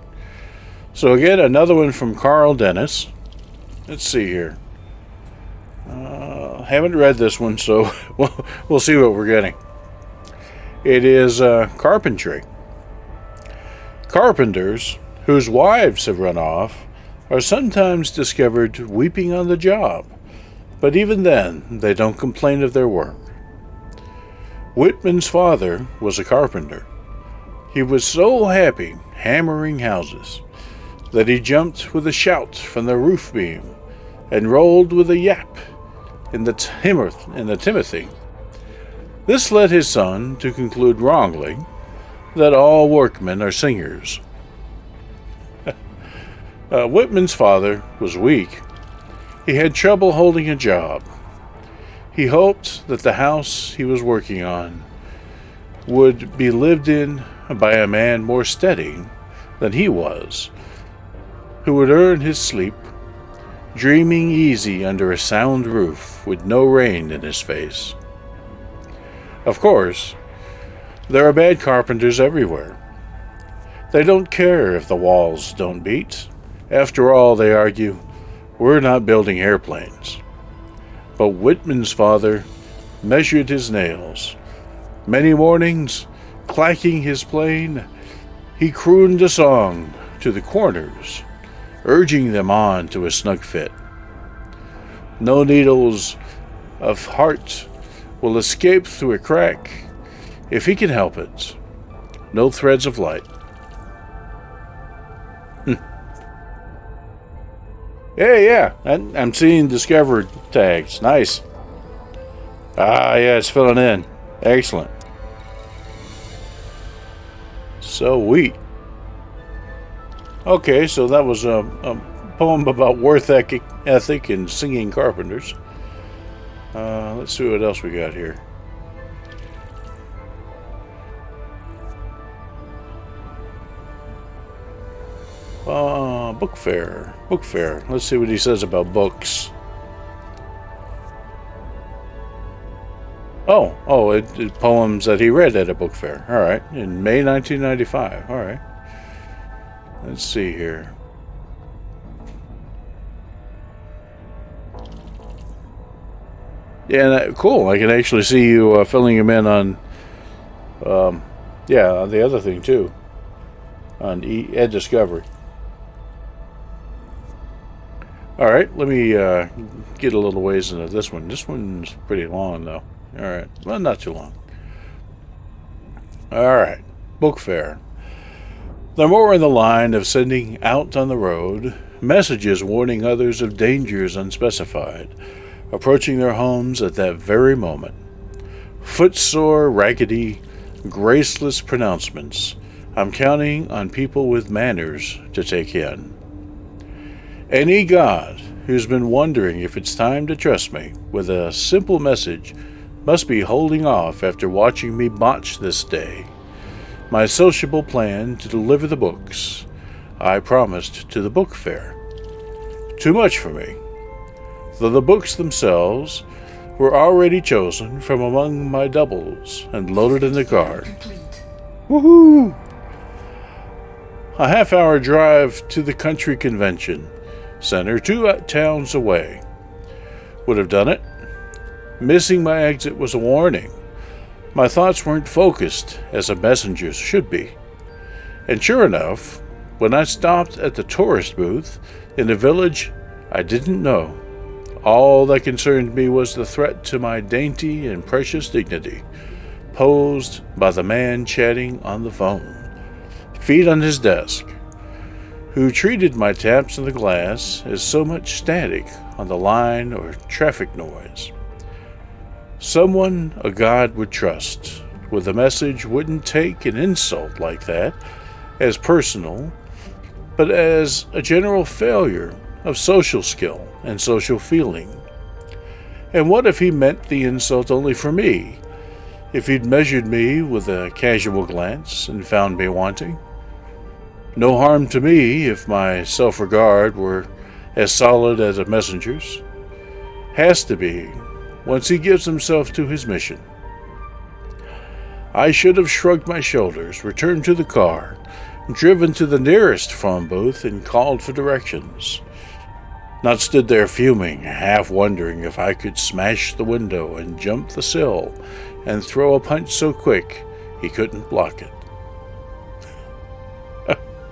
So again, another one from Carl Dennis. Let's see here. Haven't read this one, so we'll see what we're getting. It is carpentry. Carpenters whose wives have run off are sometimes discovered weeping on the job, but even then they don't complain of their work. Whitman's father was a carpenter. He was so happy hammering houses that he jumped with a shout from the roof beam and rolled with a yap in the timothy. This led his son to conclude wrongly that all workmen are singers. Whitman's father was weak. He had trouble holding a job. He hoped that the house he was working on would be lived in by a man more steady than he was, who would earn his sleep, dreaming easy under a sound roof with no rain in his face. Of course, there are bad carpenters everywhere. They don't care if the walls don't beat. After all, they argue, we're not building airplanes. But Whitman's father measured his nails. Many mornings, clacking his plane, he crooned a song to the corners, urging them on to a snug fit. No needles of heart will escape through a crack if he can help it. No threads of light. Yeah, I'm seeing discovered tags. Nice. Yeah, it's filling in. Excellent. Sweet. Okay, so that was a poem about work ethic and singing carpenters. Let's see what else we got here. Book fair. Let's see what he says about books. It's poems that he read at a book fair. All right, in May 1995. All right. Let's see here. Yeah, cool. I can actually see you filling him in on, the other thing too, on Ed Discovery. All right, let me get a little ways into this one. This one's pretty long, though. All right, well, not too long. All right, book fair. They're more in the line of sending out on the road messages warning others of dangers unspecified, approaching their homes at that very moment. Footsore, raggedy, graceless pronouncements I'm counting on people with manners to take in. Any god who's been wondering if it's time to trust me with a simple message must be holding off after watching me botch this day. My sociable plan to deliver the books I promised to the book fair. Too much for me, though the books themselves were already chosen from among my doubles and loaded in the car. Woohoo! A half-hour drive to the country convention center 2 towns away. Would have done it. Missing my exit was a warning. My thoughts weren't focused as a messenger's should be. And sure enough, when I stopped at the tourist booth in a village I didn't know, all that concerned me was the threat to my dainty and precious dignity, posed by the man chatting on the phone, feet on his desk, who treated my taps on the glass as so much static on the line or traffic noise. Someone a god would trust, with a message wouldn't take an insult like that as personal, but as a general failure of social skill and social feeling. And what if he meant the insult only for me? If he'd measured me with a casual glance and found me wanting? No harm to me if my self-regard were as solid as a messenger's. Has to be, once he gives himself to his mission. I should have shrugged my shoulders, returned to the car, driven to the nearest phone booth, and called for directions. Not stood there fuming, half wondering if I could smash the window and jump the sill and throw a punch so quick he couldn't block it.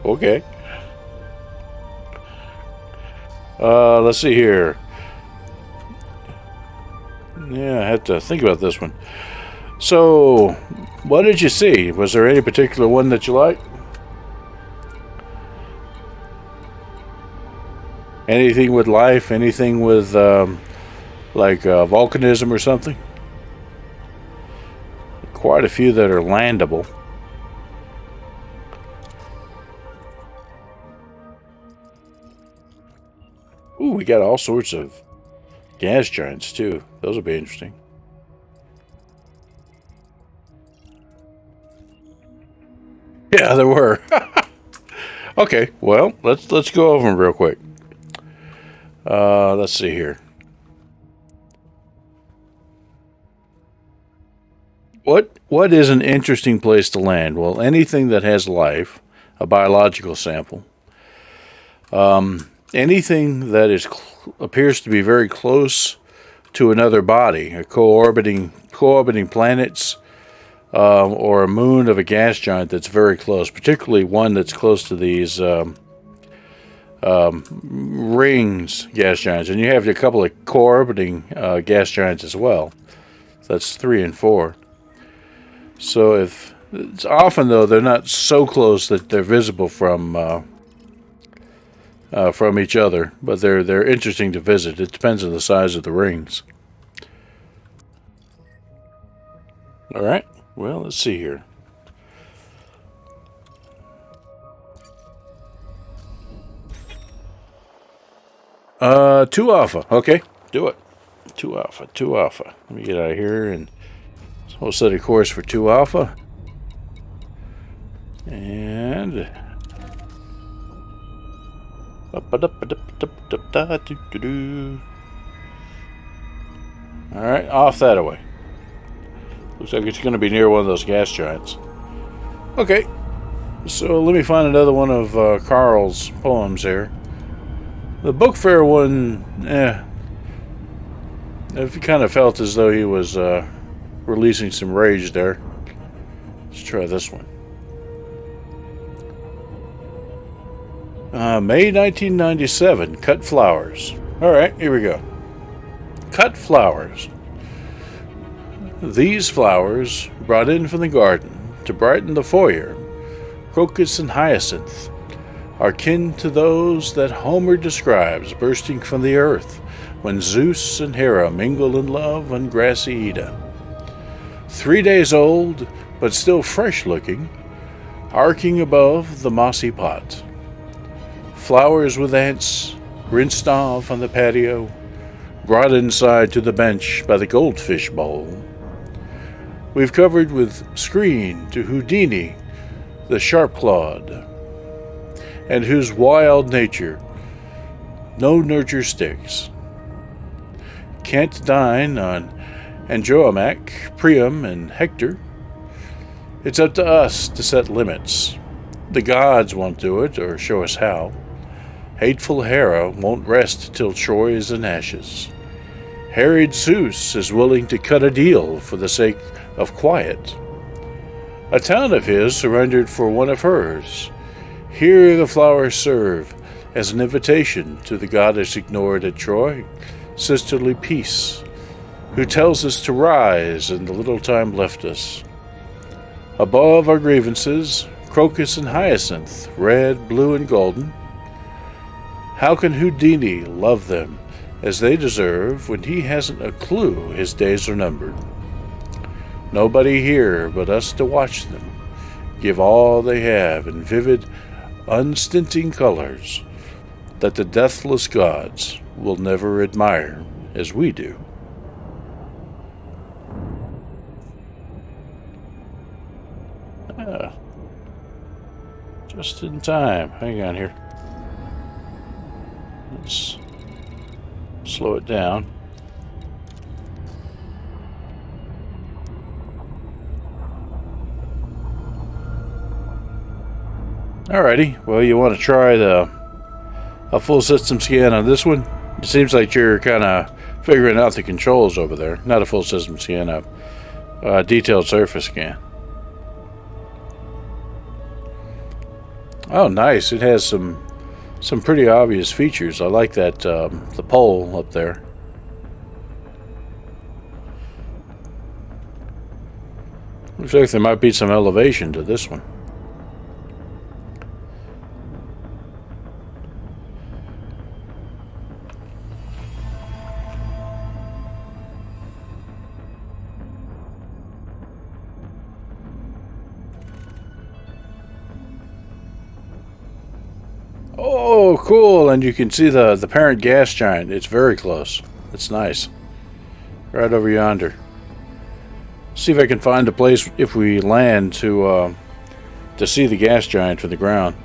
Okay. Let's see here. Yeah, I had to think about this one. So, what did you see? Was there any particular one that you liked? Anything with life? Anything with, volcanism or something? Quite a few that are landable. Ooh, we got all sorts of gas giants, too. Those will be interesting. Yeah, there were. Okay, well, let's go over them real quick. Let's see here. What is an interesting place to land? Well, anything that has life, a biological sample. Anything that appears to be very close to another body, a co-orbiting planets, or a moon of a gas giant that's very close, particularly one that's close to these rings gas giants. And you have a couple of co-orbiting gas giants as well. That's 3 and 4. So if it's often, though, they're not so close that they're visible from each other, but they're interesting to visit. It depends on the size of the rings. All right. Well, let's see here. Two alpha. Okay, do it. Two alpha. Let me get out of here and we'll set a course for 2 alpha. And alright, off that away. Looks like it's going to be near one of those gas giants. Okay, so let me find another one of Carl's poems here. The book fair one, if kind of felt as though he was releasing some rage there. Let's try this one. May 1997, Cut Flowers. Alright, here we go. Cut flowers. These flowers, brought in from the garden to brighten the foyer, crocus and hyacinth, are kin to those that Homer describes bursting from the earth when Zeus and Hera mingle in love on grassy Ida. 3 days old, but still fresh-looking, arcing above the mossy pot. Flowers with ants, rinsed off on the patio, brought inside to the bench by the goldfish bowl. We've covered with screen to Houdini, the sharp-clawed, and whose wild nature no nurture sticks. Can't dine on Andromache, Priam, and Hector. It's up to us to set limits. The gods won't do it or show us how. Hateful Hera won't rest till Troy is in ashes. Harried Zeus is willing to cut a deal for the sake of quiet. A town of his surrendered for one of hers. Here the flowers serve as an invitation to the goddess ignored at Troy, sisterly peace, who tells us to rise in the little time left us. Above our grievances, crocus and hyacinth, red, blue, and golden, How can Houdini love them as they deserve when he hasn't a clue his days are numbered? Nobody here but us to watch them give all they have in vivid, unstinting colors that the deathless gods will never admire as we do. Ah, just in time. Hang on here. Let's slow it down. Alrighty, well, you want to try a full system scan on this one? It seems like you're kind of figuring out the controls over there. Not a full system scan, a detailed surface scan. Oh, nice. It has some pretty obvious features. I like that, the pole up there. Looks like there might be some elevation to this one. Oh, cool. And you can see the parent gas giant. It's very close. It's nice. Right over yonder. See if I can find a place if we land to see the gas giant from the ground.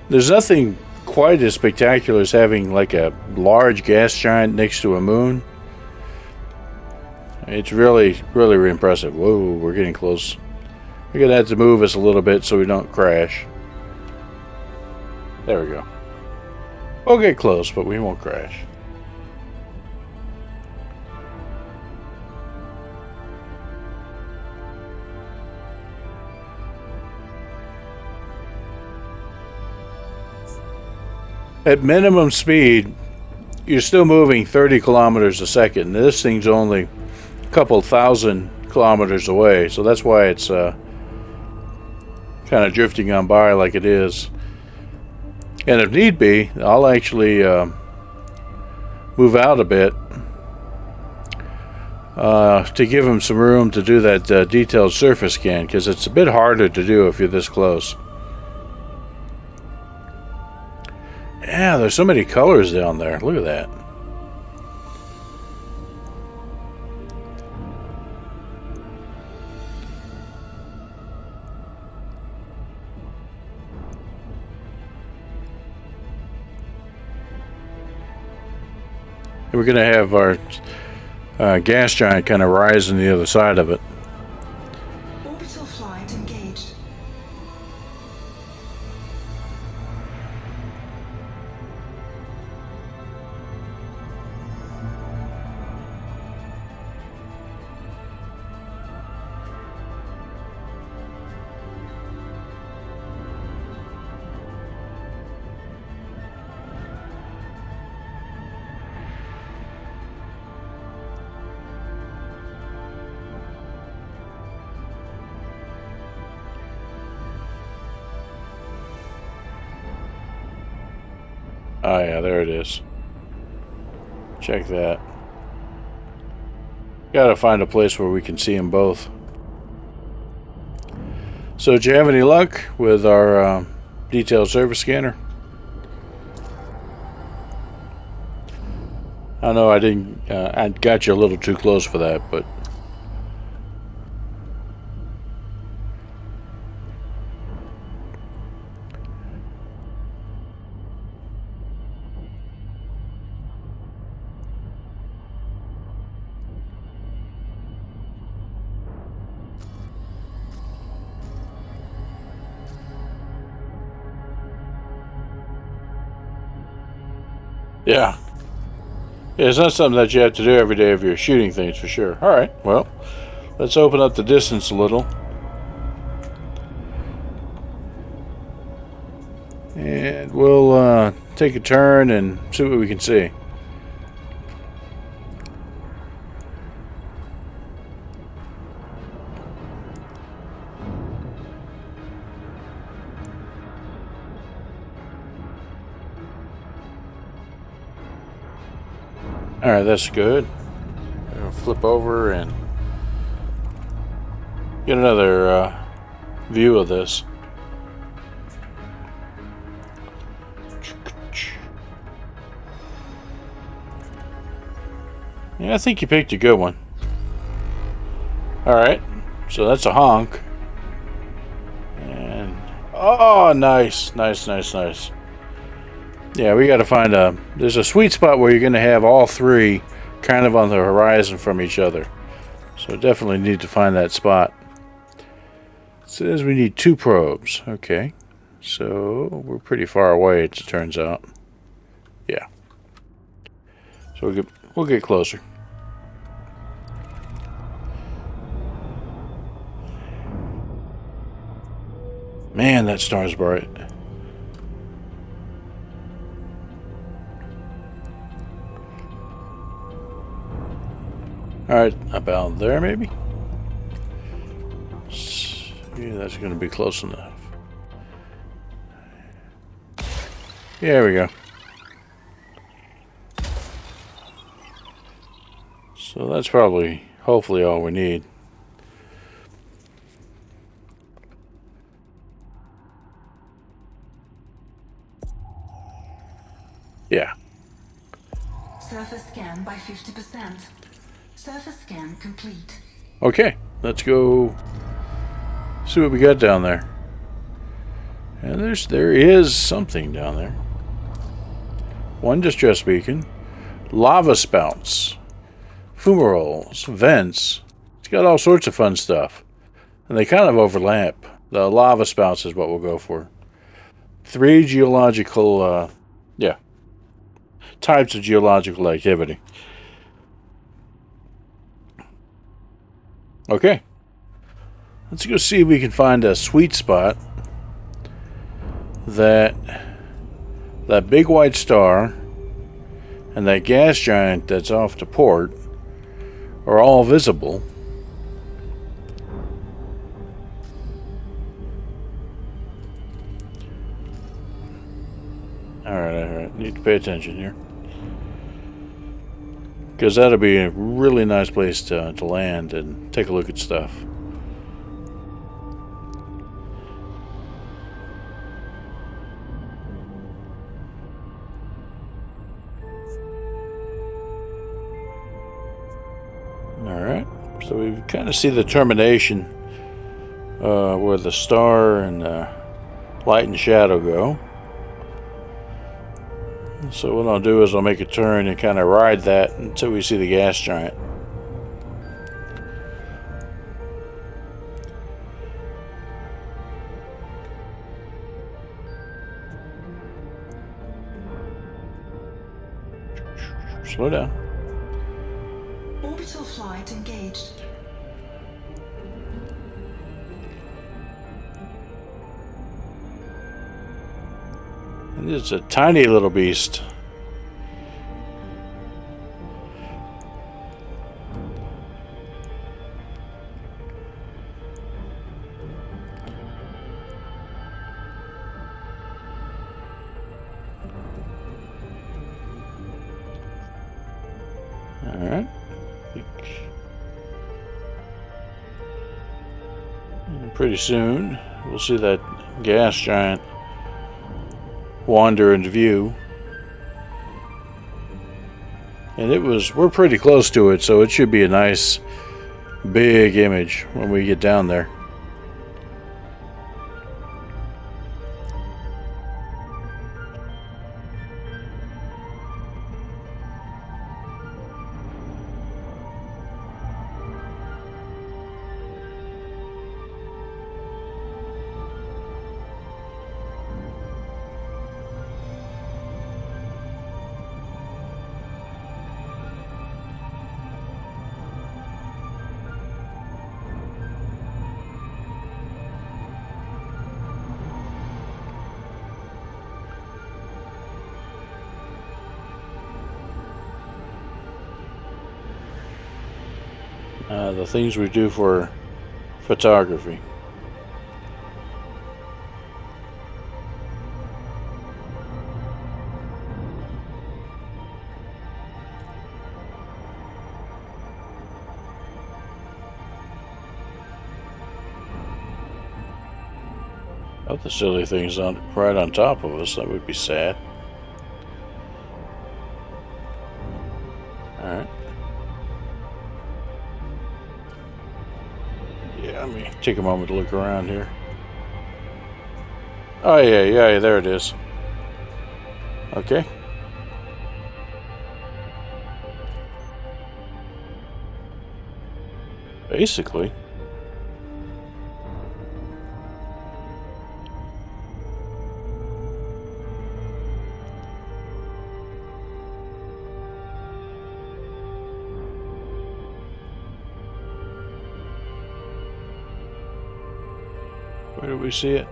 There's nothing quite as spectacular as having like a large gas giant next to a moon. It's really, really impressive. Whoa, we're getting close. We're going to have to move us a little bit so we don't crash. There we go. We'll get close, but we won't crash. At minimum speed, you're still moving 30 kilometers a second. This thing's only a couple thousand kilometers away, so that's why it's kind of drifting on by like it is. And if need be, I'll actually move out a bit to give him some room to do that detailed surface scan, because it's a bit harder to do if you're this close. Yeah, there's so many colors down there. Look at that. We're going to have our gas giant kind of rise on the other side of it. Orbital flight engaged. Oh yeah, there it is. Check that. Gotta find a place where we can see them both. So, did you have any luck with our detailed surface scanner? I know I didn't. I got you a little too close for that, but. Yeah. It's not something that you have to do every day if you're shooting things, for sure. Alright, well, let's open up the distance a little. And we'll take a turn and see what we can see. Alright, that's good. I'll flip over and get another view of this. Yeah, I think you picked a good one. Alright, so that's a honk. And oh, nice. Yeah, we got to find there's a sweet spot where you're going to have all three kind of on the horizon from each other. So definitely need to find that spot. It says we need 2 probes. Okay, so we're pretty far away, it turns out. Yeah. So we'll get closer. Man, that star's bright. Alright, about there maybe? Yeah, that's going to be close enough. There we go. So that's probably, hopefully, all we need. Yeah. Surface scan by 50%. Surface scan complete. Okay, let's go see what we got down there. And there is something down there. One distress beacon, lava spouts, fumaroles, vents. It's got all sorts of fun stuff. And they kind of overlap. The lava spouts is what we'll go for. 3 geological, types of geological activity. Okay. Let's go see if we can find a sweet spot that big white star and that gas giant that's off to port are all visible. Alright. Need to pay attention here. Because that'll be a really nice place to land and take a look at stuff. Alright, so we kind of see the termination where the star and light and shadow go. So what I'll do is I'll make a turn and kind of ride that until we see the gas giant. Slow down. Orbital flight engaged. And it's a tiny little beast. Alright. And pretty soon we'll see that gas giant wander into view. And we're pretty close to it, so it should be a nice big image when we get down there. The things we do for photography. Oh, the silly thing's right on top of us. That would be sad. Alright. Yeah, let me take a moment to look around here. Oh, yeah, there it is. Okay. Basically. Where did we see it?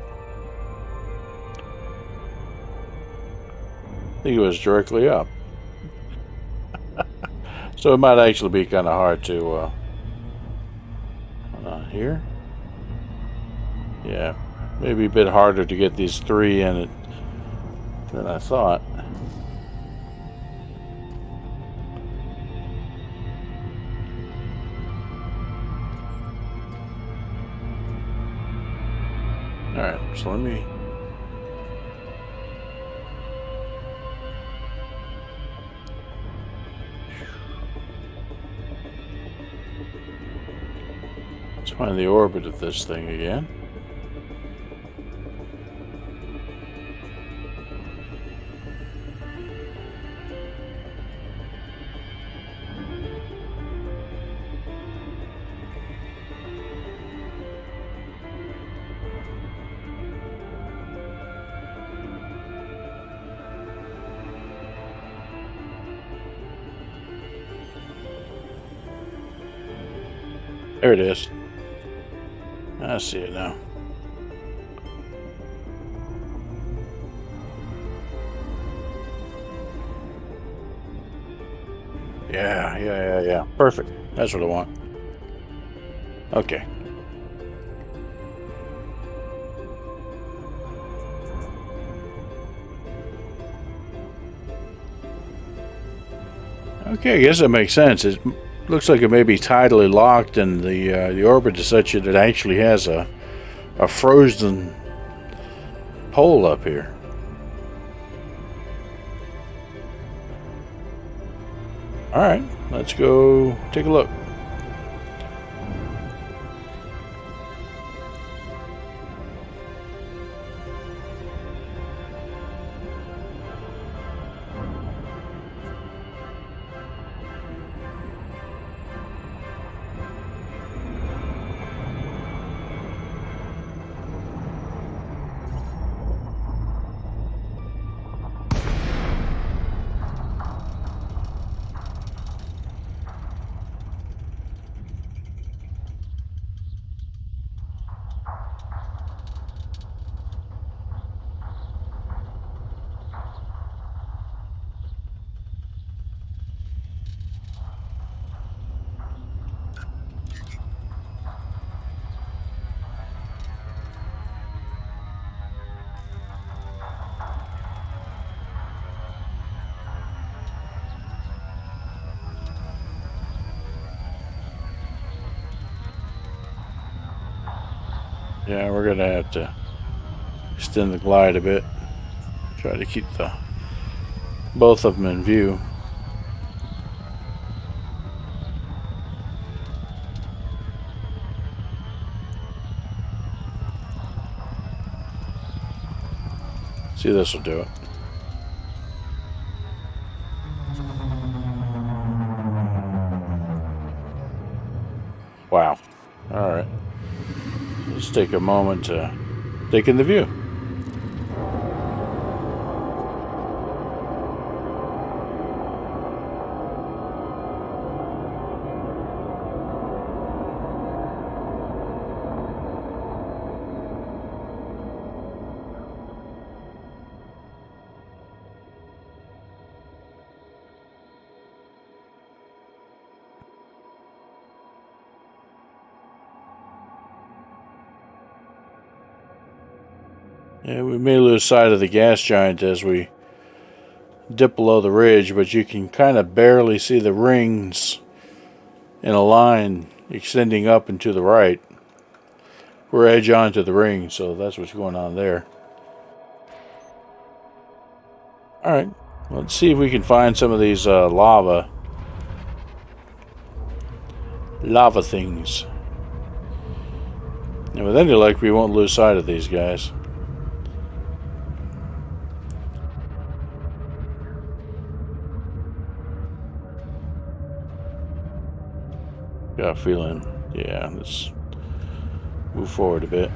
I think it was directly up. So it might actually be kind of hard to, here? Yeah, maybe a bit harder to get these three in it than I thought. Alright, so let me... Let's find the orbit of this thing again. There it is. I see it now. Yeah. Perfect. That's what I want. Okay. Okay, I guess that makes sense. It looks like it may be tidally locked, and the orbit is such that it actually has a frozen pole up here. All right, let's go take a look. Yeah, we're gonna have to extend the glide a bit. Try to keep both of them in view. See, this will do it. Wow. All right. Let's take a moment to take in the view. Yeah, we may lose sight of the gas giant as we dip below the ridge, but you can kind of barely see the rings in a line extending up and to the right. we're edge on to the ring, so that's what's going on there. Alright, let's see if we can find some of these lava things. And with any luck, we won't lose sight of these guys. Got a feeling, yeah, let's move forward a bit.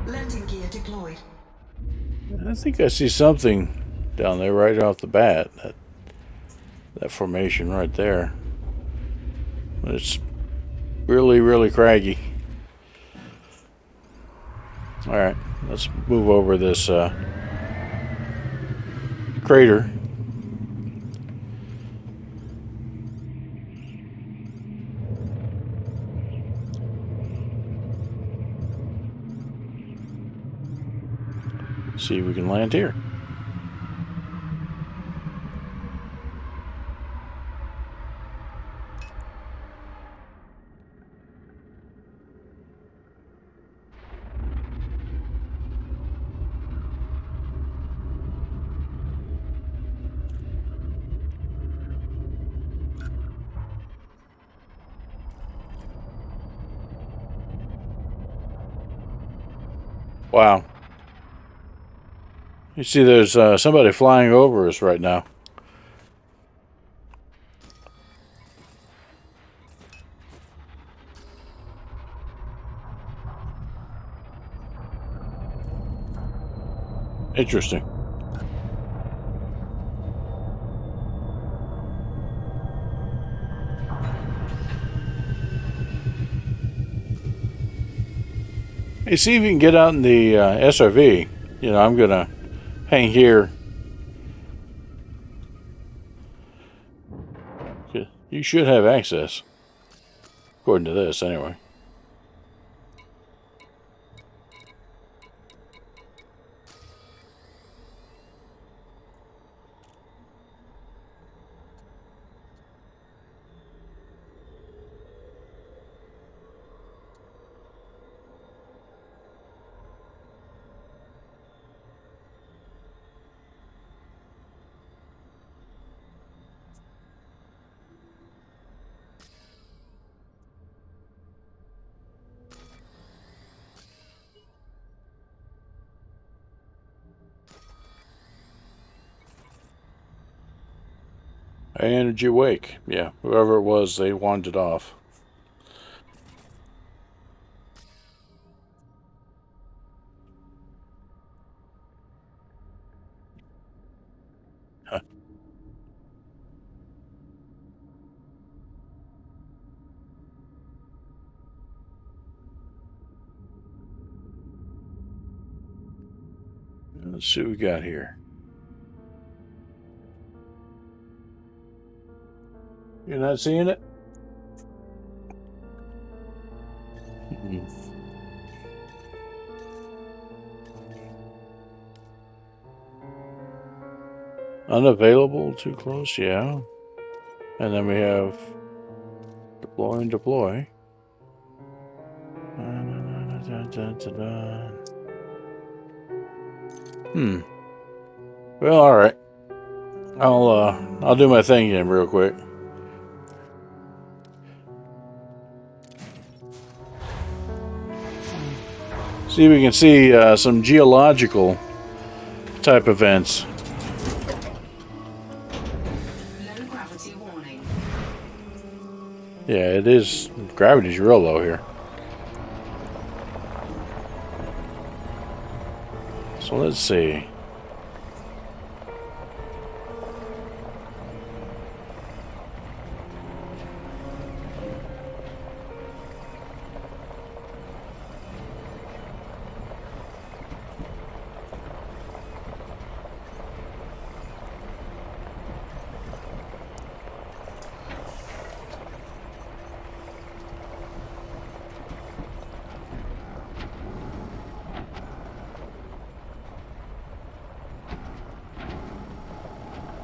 Landing gear deployed. I think I see something down there right off the bat. That formation right there. It's really, really craggy. Alright, let's move over this crater. See if we can land here. Wow. You see there's somebody flying over us right now. Interesting. Hey, see if you can get out in the SRV. You know, I'm gonna hang here. You should have access, according to this, anyway. Energy wake. Yeah, whoever it was, they wandered off. Huh. Let's see what we got here. You're not seeing it? Unavailable, too close, yeah. And then we have deploy and deploy. Well, all right. I'll do my thing again real quick. See if we can see some geological type events. it is. Gravity's real low here. So let's see.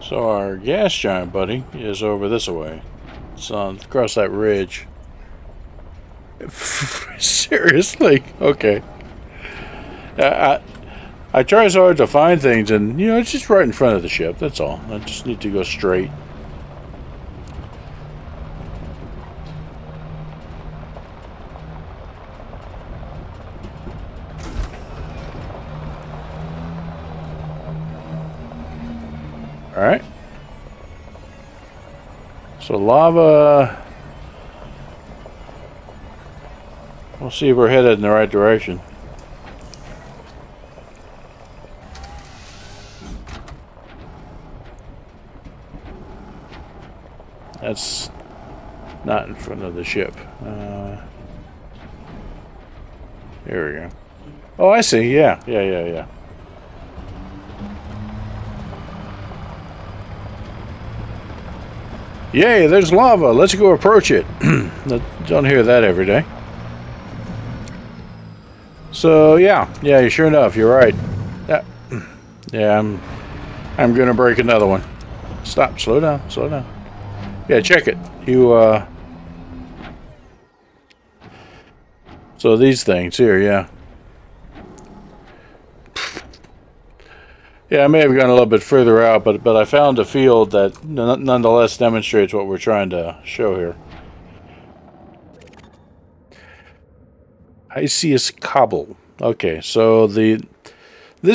So our gas giant buddy is over this way. It's on across that ridge. Seriously? Okay. I try so hard to find things, and you know, it's just right in front of the ship. That's all. I just need to go straight. All right. So lava. We'll see if we're headed in the right direction. That's not in front of the ship. Here we go. Oh, I see. Yeah. Yay, there's lava. Let's go approach it. Don't hear that every day. So, yeah, sure enough, you're right. Yeah, I'm going to break another one. Stop, slow down. Yeah, check it. So these things here, yeah. Yeah, I may have gone a little bit further out, but I found a field that nonetheless demonstrates what we're trying to show here. Iceus cobble. Okay, so these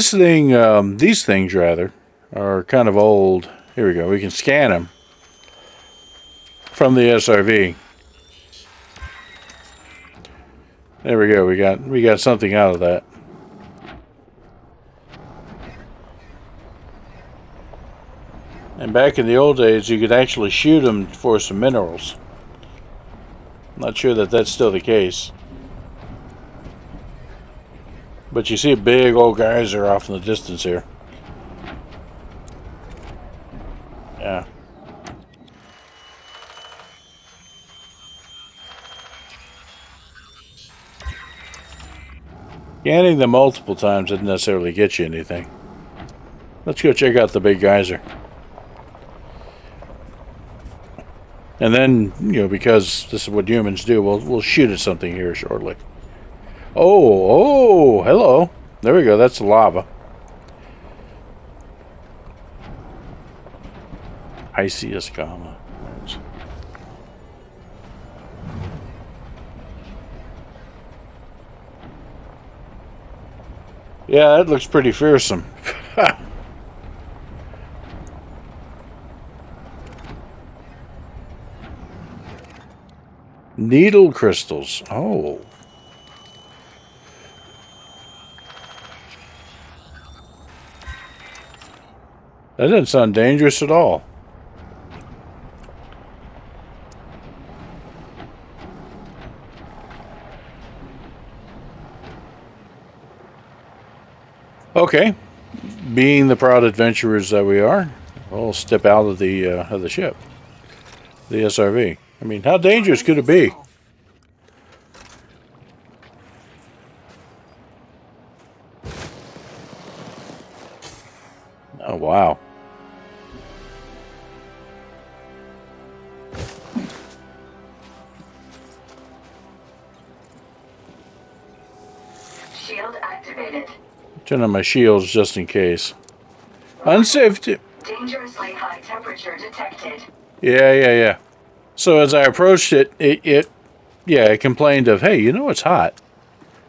things rather, are kind of old. Here we go. We can scan them from the SRV. There we go. We got something out of that. And back in the old days, you could actually shoot them for some minerals. Not sure that that's still the case. But you see a big old geyser off in the distance here. Yeah. Scanning them multiple times doesn't necessarily get you anything. Let's go check out the big geyser. And then, you know, because this is what humans do, we'll shoot at something here shortly. Oh, hello. There we go. That's the lava. Iceus gamma. Yeah, that looks pretty fearsome. Needle crystals. Oh. That doesn't sound dangerous at all. Okay. Being the proud adventurers that we are, we'll step out of the ship. The SRV. I mean, how dangerous could it be? Oh, wow. Shield activated. Turn on my shields just in case. Unsafe. Dangerously high temperature detected. Yeah. So as I approached it complained of, hey, you know it's hot.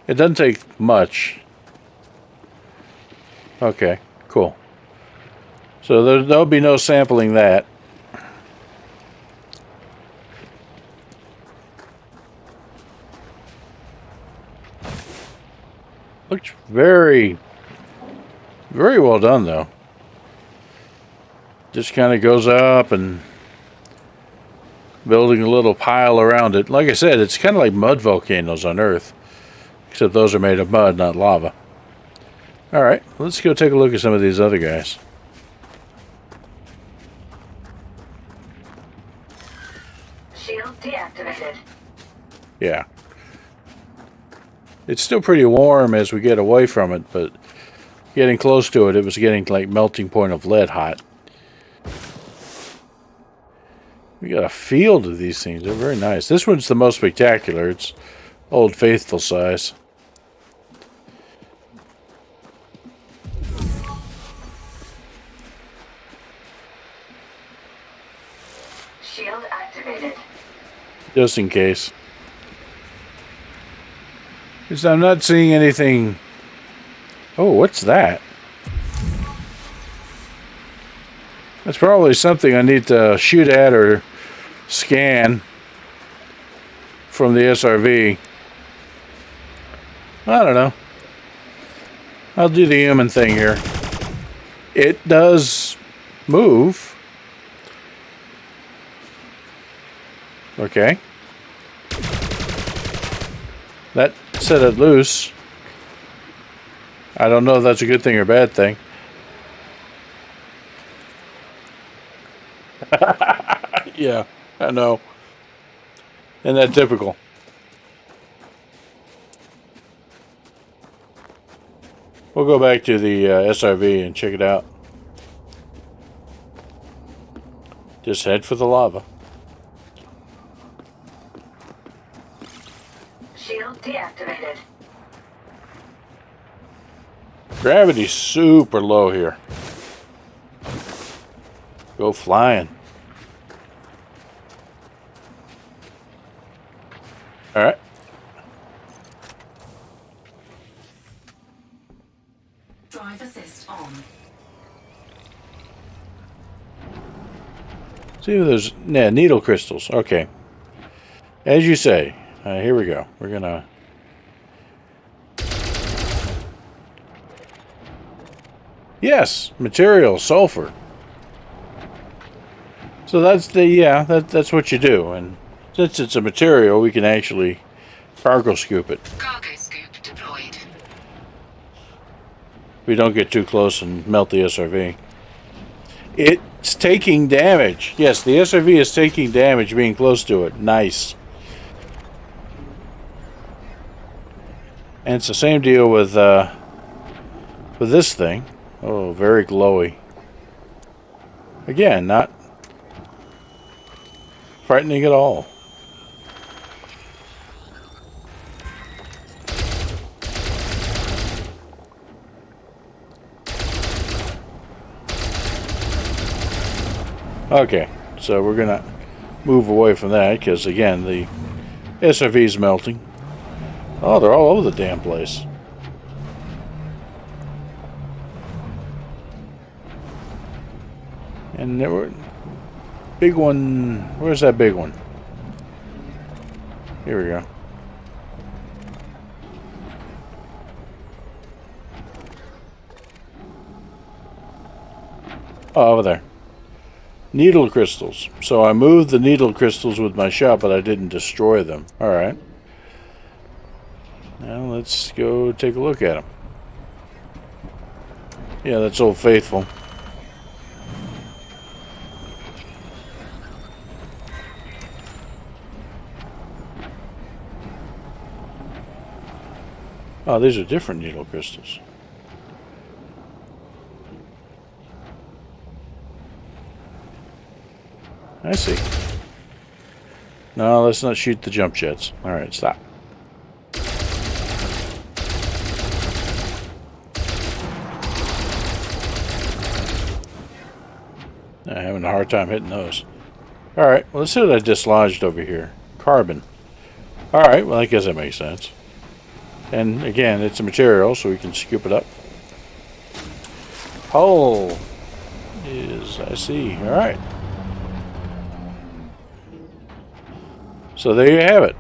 It doesn't take much. Okay, cool. So there'll be no sampling that. Looks very, very well done, though. Just kind of goes up and building a little pile around it. Like I said, it's kind of like mud volcanoes on Earth, except those are made of mud, not lava. All right, let's go take a look at some of these other guys. Shield deactivated. Yeah. It's still pretty warm as we get away from it, but getting close to it, it was getting like melting point of lead hot. We got a field of these things. They're very nice. This one's the most spectacular. It's Old Faithful size. Shield activated. Just in case. Because I'm not seeing anything. Oh, what's that? That's probably something I need to shoot at or scan from the SRV. I don't know. I'll do the human thing here. It does move. Okay. That set it loose. I don't know if that's a good thing or bad thing. Yeah, I know. Isn't that typical? We'll go back to the SRV and check it out. Just head for the lava. Shield deactivated. Gravity's super low here. Go flying. All right. Drive assist on. See if there's needle crystals. Okay. As you say. Here we go. We're gonna. Yes, material sulfur. So that's that's what you do, and since it's a material, we can actually cargo scoop it. Cargo scoop deployed. We don't get too close and melt the SRV. It's taking damage. Yes, the SRV is taking damage being close to it. Nice. And it's the same deal with this thing. Oh, very glowy. Again, not frightening at all. Okay, so we're gonna move away from that because again the SRV's melting. Oh, they're all over the damn place. And there were big one. Where's that big one? Here we go. Oh, over there. Needle crystals. So I moved the needle crystals with my shot, but I didn't destroy them. All right. Now let's go take a look at them. Yeah, that's Old Faithful. Oh, these are different needle crystals. I see. No, let's not shoot the jump jets. All right, stop. I'm having a hard time hitting those. All right, well, let's see what I dislodged over here. Carbon. All right, well, I guess that makes sense. And again, it's a material, so we can scoop it up. Hull is, I see. All right. So there you have it.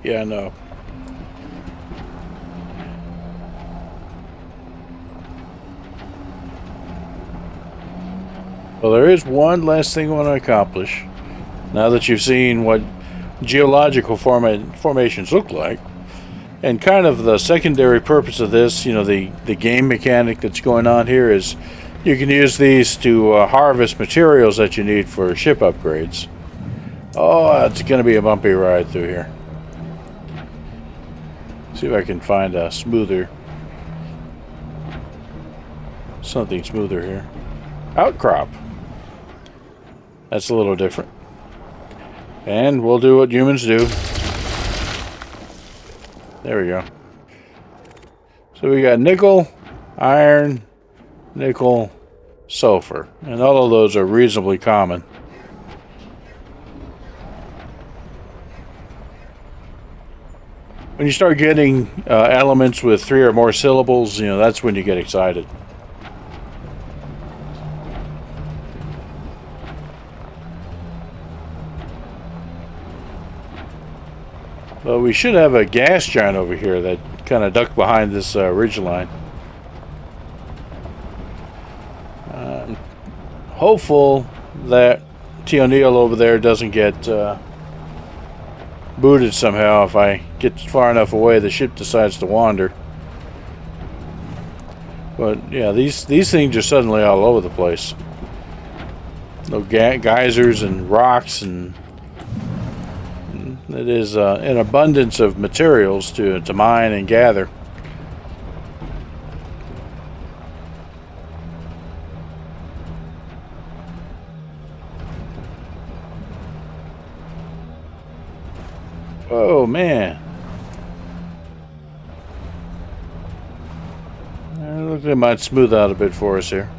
Yeah, I know. Well, there is one last thing I want to accomplish. Now that you've seen what geological formations look like, and kind of the secondary purpose of this, you know, the game mechanic that's going on here is you can use these to harvest materials that you need for ship upgrades. Oh, it's going to be a bumpy ride through here. See if I can find a smoother, something smoother here. Outcrop. That's a little different. And we'll do what humans do. There we go. So we got nickel, iron, nickel, sulfur. And all of those are reasonably common. When you start getting elements with 3 or more syllables, you know, that's when you get excited. Well, we should have a gas giant over here that kind of ducked behind this ridge line. Hopeful that T. O'Neill over there doesn't get booted somehow. If I get far enough away, the ship decides to wander. But yeah, these things are suddenly all over the place. No geysers and rocks, and it is an abundance of materials to mine and gather. Oh man. Looks like it might smooth out a bit for us here.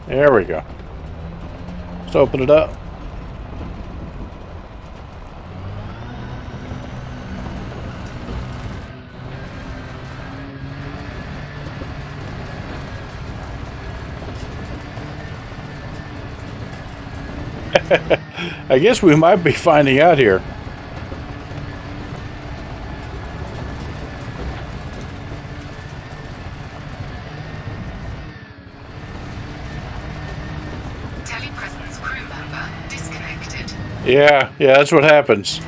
There we go. Let's open it up. I guess we might be finding out here. Telepresence crew member disconnected. Yeah, that's what happens.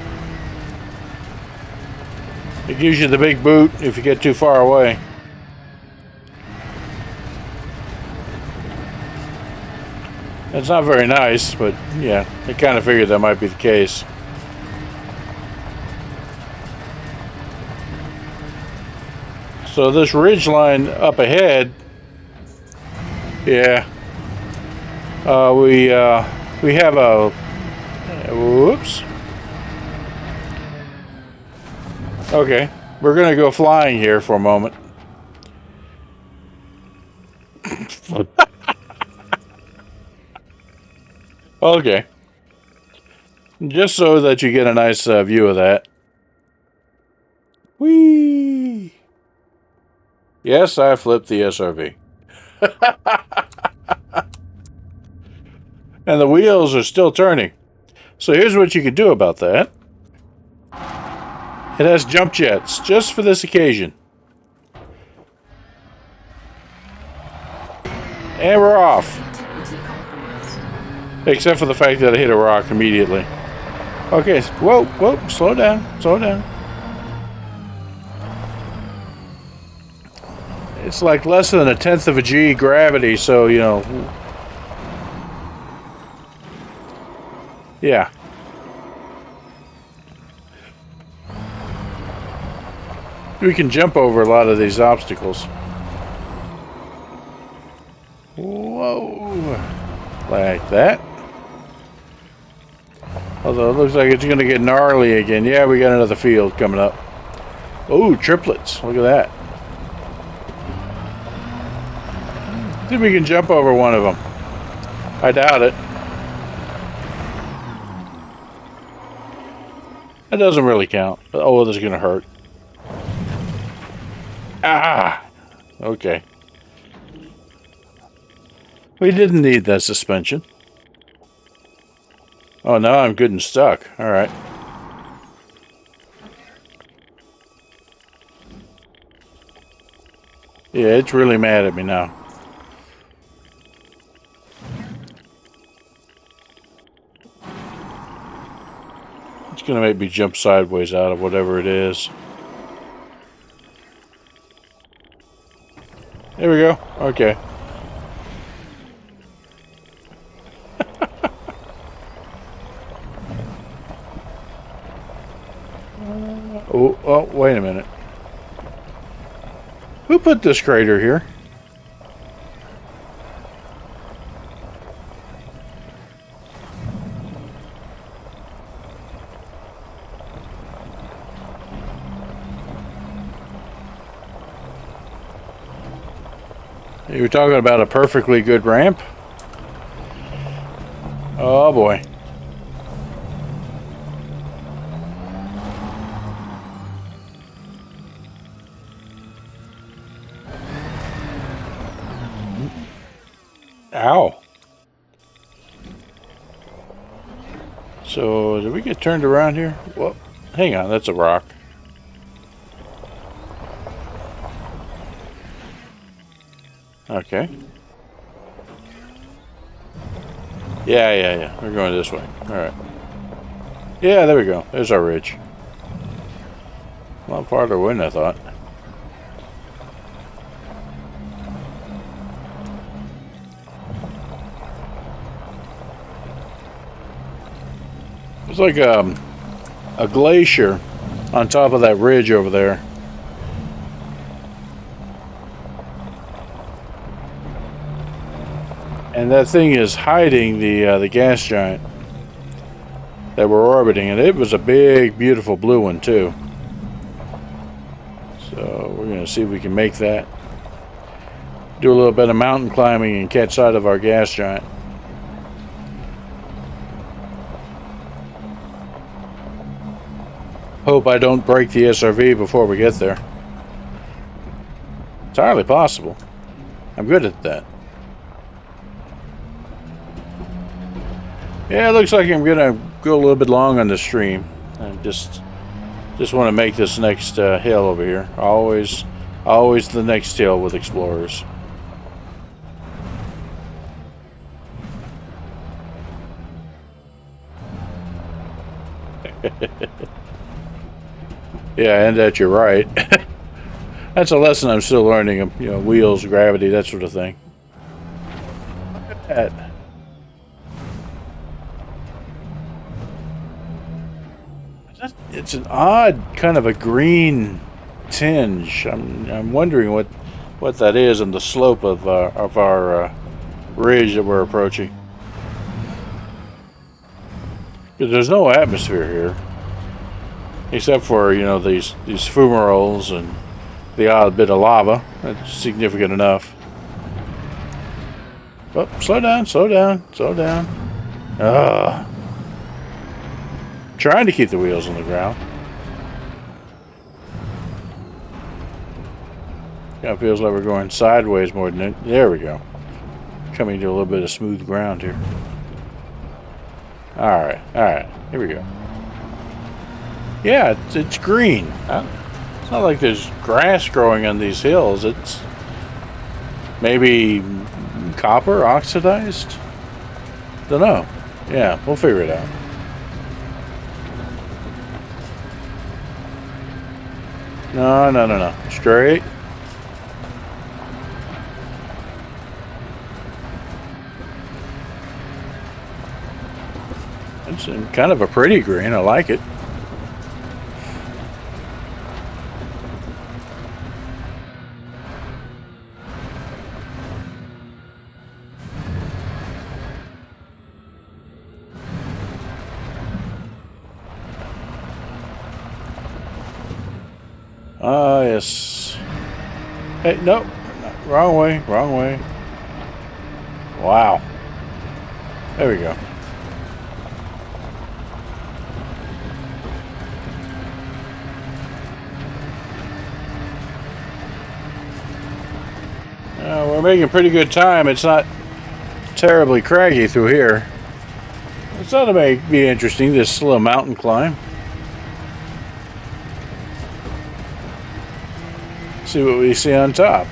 It gives you the big boot if you get too far away. It's not very nice, but yeah, I kind of figured that might be the case. So this ridge line up ahead, yeah, we have a whoops. Okay, we're gonna go flying here for a moment. Okay. Just so that you get a nice view of that. Whee! Yes, I flipped the SRV. And the wheels are still turning. So here's what you could do about that. It has jump jets, just for this occasion. And we're off. Except for the fact that I hit a rock immediately. Okay, whoa, slow down. It's like less than 1/10 of a G gravity, so, you know. Yeah. We can jump over a lot of these obstacles. Whoa. Like that. Although it looks like it's going to get gnarly again. Yeah, we got another field coming up. Oh, triplets. Look at that. See if we can jump over one of them. I doubt it. That doesn't really count. Oh, this is going to hurt. Ah! Okay. We didn't need that suspension. Oh, now I'm getting stuck. All right. Yeah, it's really mad at me now. It's going to make me jump sideways out of whatever it is. There we go. Okay. Oh, wait a minute. Who put this crater here? You were talking about a perfectly good ramp? Oh boy. Ow. So, did we get turned around here? Well, hang on, that's a rock. Okay. Yeah. We're going this way. Alright. Yeah, there we go. There's our ridge. A lot farther away than I thought. It's like a glacier on top of that ridge over there. And that thing is hiding the gas giant that we're orbiting, and it was a big, beautiful blue one too. So we're going to see if we can make that. Do a little bit of mountain climbing and catch sight of our gas giant. Hope I don't break the SRV before we get there. Entirely possible. I'm good at that. Yeah, it looks like I'm gonna go a little bit long on the stream. I just want to make this next hill over here. Always the next hill with explorers. Yeah, and that you're right. That's a lesson I'm still learning. You know, wheels, gravity, that sort of thing. Look at that. It's an odd kind of a green tinge. I'm wondering what that is on the slope of our ridge that we're approaching. Because there's no atmosphere here, except for, you know, these fumaroles and the odd bit of lava. That's significant enough. Oh, slow down. Trying to keep the wheels on the ground. Kind of feels like we're going sideways more than it. There we go. Coming to a little bit of smooth ground here. Alright. Here we go. Yeah, it's green. It's not like there's grass growing on these hills. It's maybe copper oxidized? Don't know. Yeah, we'll figure it out. No. Straight. It's kind of a pretty green. I like it. Yes. Hey, nope. Wrong way. Wow. There we go. We're making pretty good time. It's not terribly craggy through here. It's ought to be interesting, this little mountain climb. See what we see on top.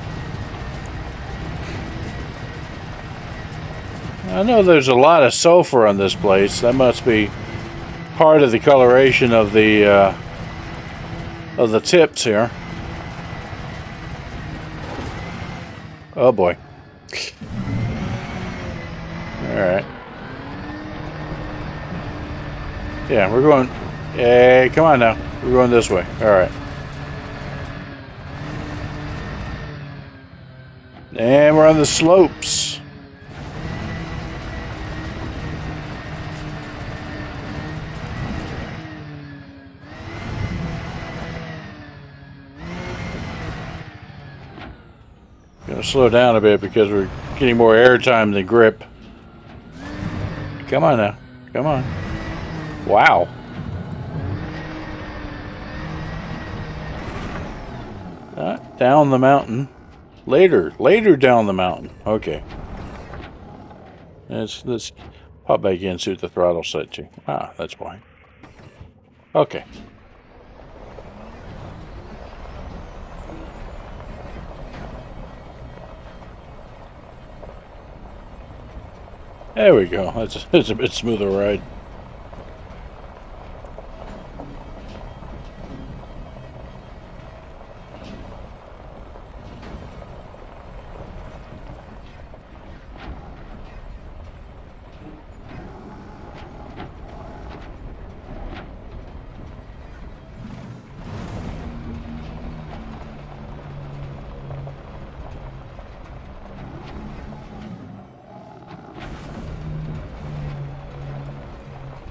I know there's a lot of sulfur on this place. That must be part of the coloration of the tips here. Oh boy. Alright. Yeah, we're going... Hey, come on now. We're going this way. Alright. And we're on the slopes. Gonna slow down a bit because we're getting more airtime than grip. Come on now. Come on. Wow. Down the mountain. Later down the mountain. Okay. Let's pop back in, see what the throttle set to. Ah, that's why. Okay. There we go. It's a bit smoother ride.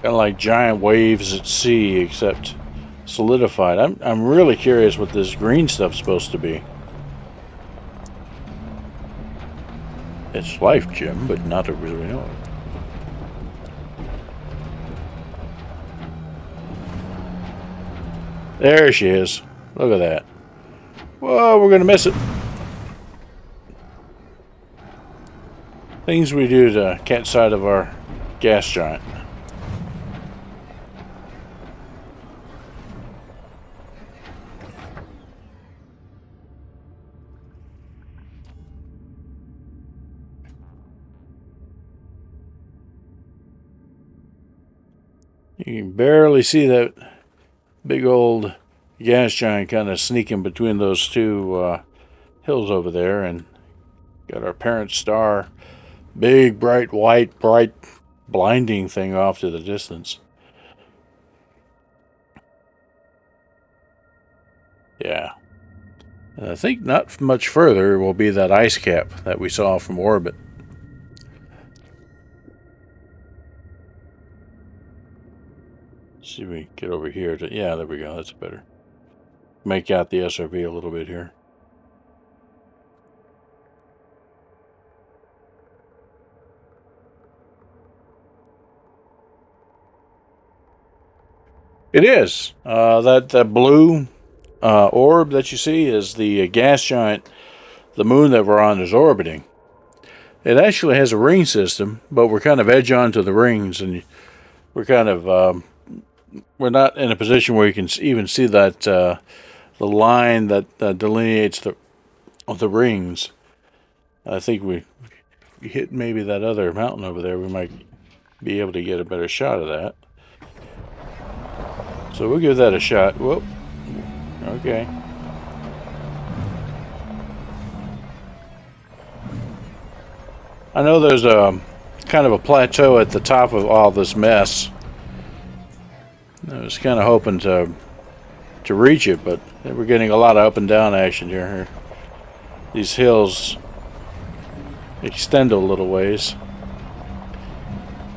Kind of like giant waves at sea, except solidified. I'm really curious what this green stuff's supposed to be. It's life, Jim, but not to really know it. There she is. Look at that. Whoa, we're gonna miss it. Things we do to catch sight of our gas giant. You can barely see that big old gas giant kind of sneaking between those two hills over there, and got our parent star, big bright white, bright blinding thing off to the distance. Yeah. And I think not much further will be that ice cap that we saw from orbit. See if we get over here to, yeah, there we go. That's better. Make out the SRV a little bit here. It is. That blue orb that you see is the gas giant. The moon that we're on is orbiting. It actually has a ring system, but we're kind of edge on to the rings, and we're kind of we're not in a position where you can even see that the line that delineates the rings. I think we hit maybe that other mountain over there. We might be able to get a better shot of that. So we'll give that a shot. Whoop. Okay. I know there's a kind of a plateau at the top of all this mess. I was kind of hoping to reach it, but we're getting a lot of up and down action here. These hills extend a little ways.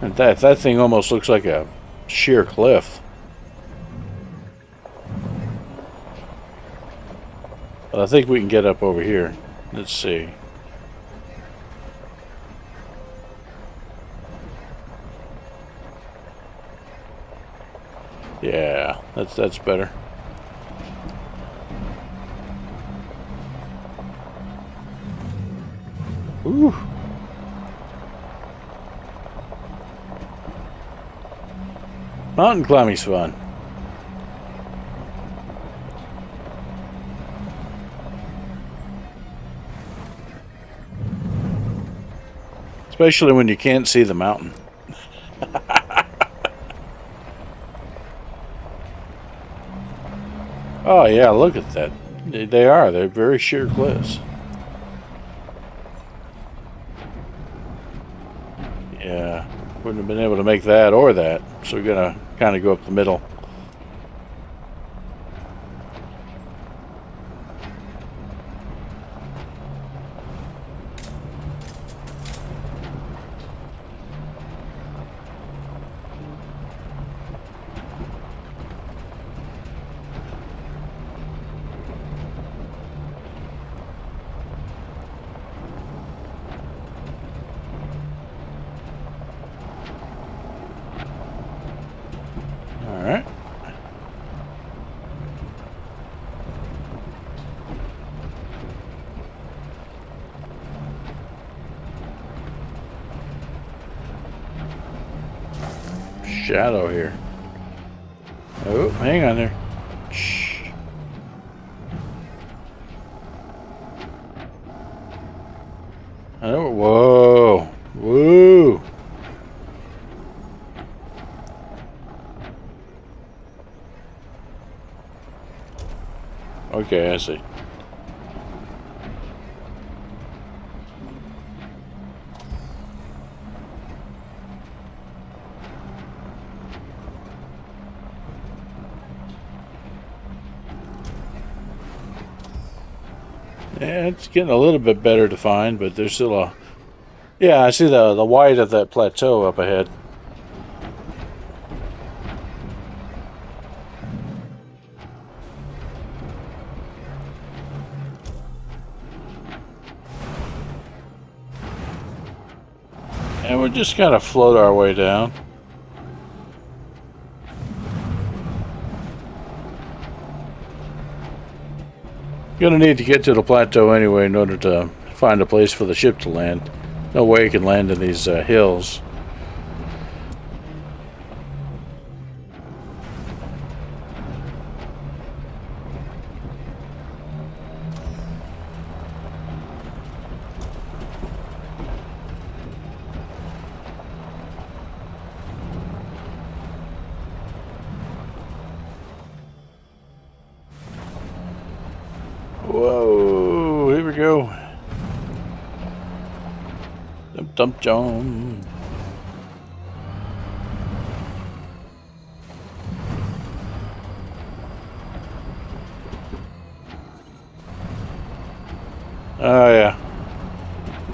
And that thing almost looks like a sheer cliff. But I think we can get up over here. Let's see. Yeah, that's better. Ooh. Mountain climbing's fun. Especially when you can't see the mountain. Oh yeah, look at that. They're very sheer cliffs. Yeah, wouldn't have been able to make that or that. So we're gonna kind of go up the middle. All right. Shadow here. Oh, hang on there. Shh. Oh, whoa. Woo. Okay, I see. Yeah, it's getting a little bit better to find, but there's still a... Yeah, I see the white of that plateau up ahead. And we'll just kind of float our way down. Gonna need to get to the plateau anyway in order to find a place for the ship to land. No way it can land in these hills. Whoa, here we go. Dump, dump, jump. Oh yeah.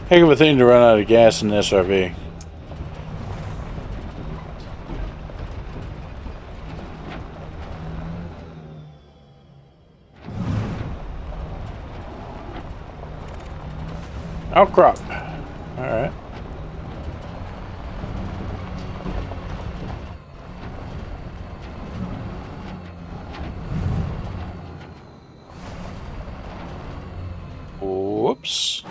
Heck of a thing to run out of gas in an SRV. Outcrop. Alright. Whoops.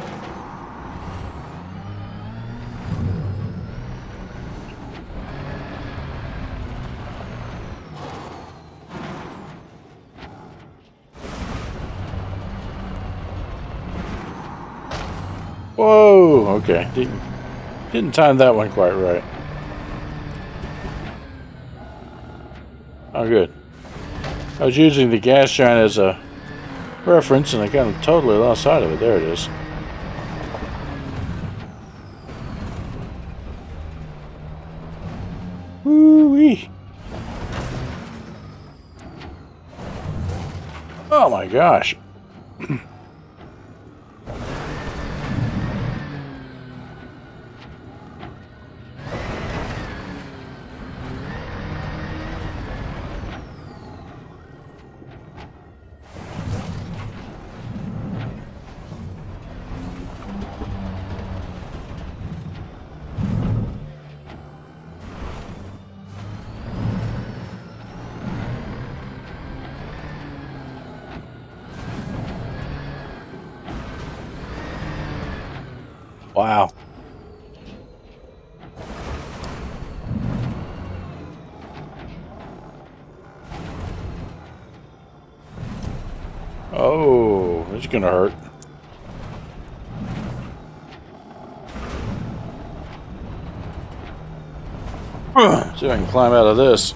Whoa, okay. Didn't time that one quite right. Oh, good. I was using the gas giant as a reference and I kind of totally lost sight of it. There it is. Woo-wee. Oh my gosh. Wow. Oh, it's gonna hurt. See if I can climb out of this.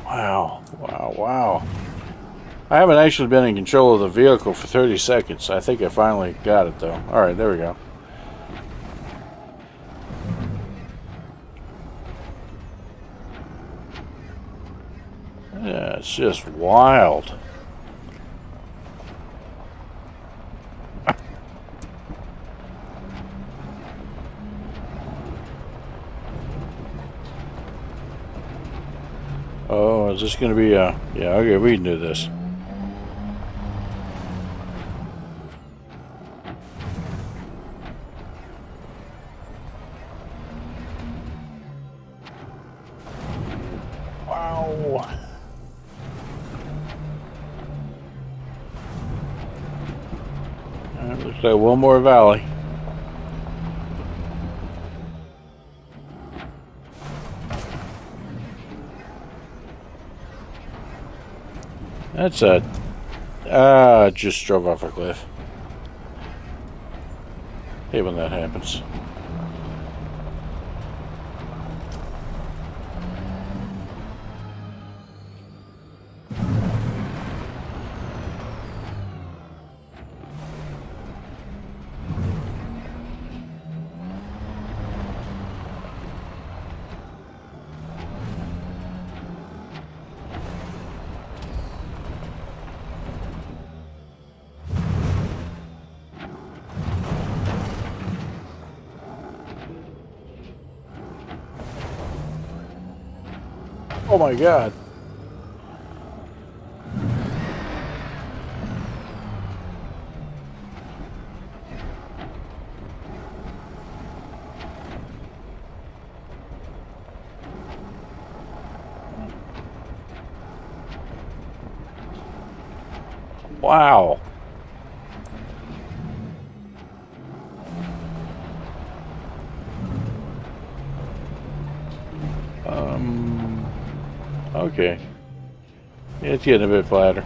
Wow, wow, wow. I haven't actually been in control of the vehicle for 30 seconds. I think I finally got it, though. Alright, there we go. Yeah, it's just wild. Oh, is this going to be a... Yeah, okay, we can do this. Wow. Looks like one more valley. That's a... just drove off a cliff. Hate when that happens. Oh my god. Wow. Okay. It's getting a bit flatter.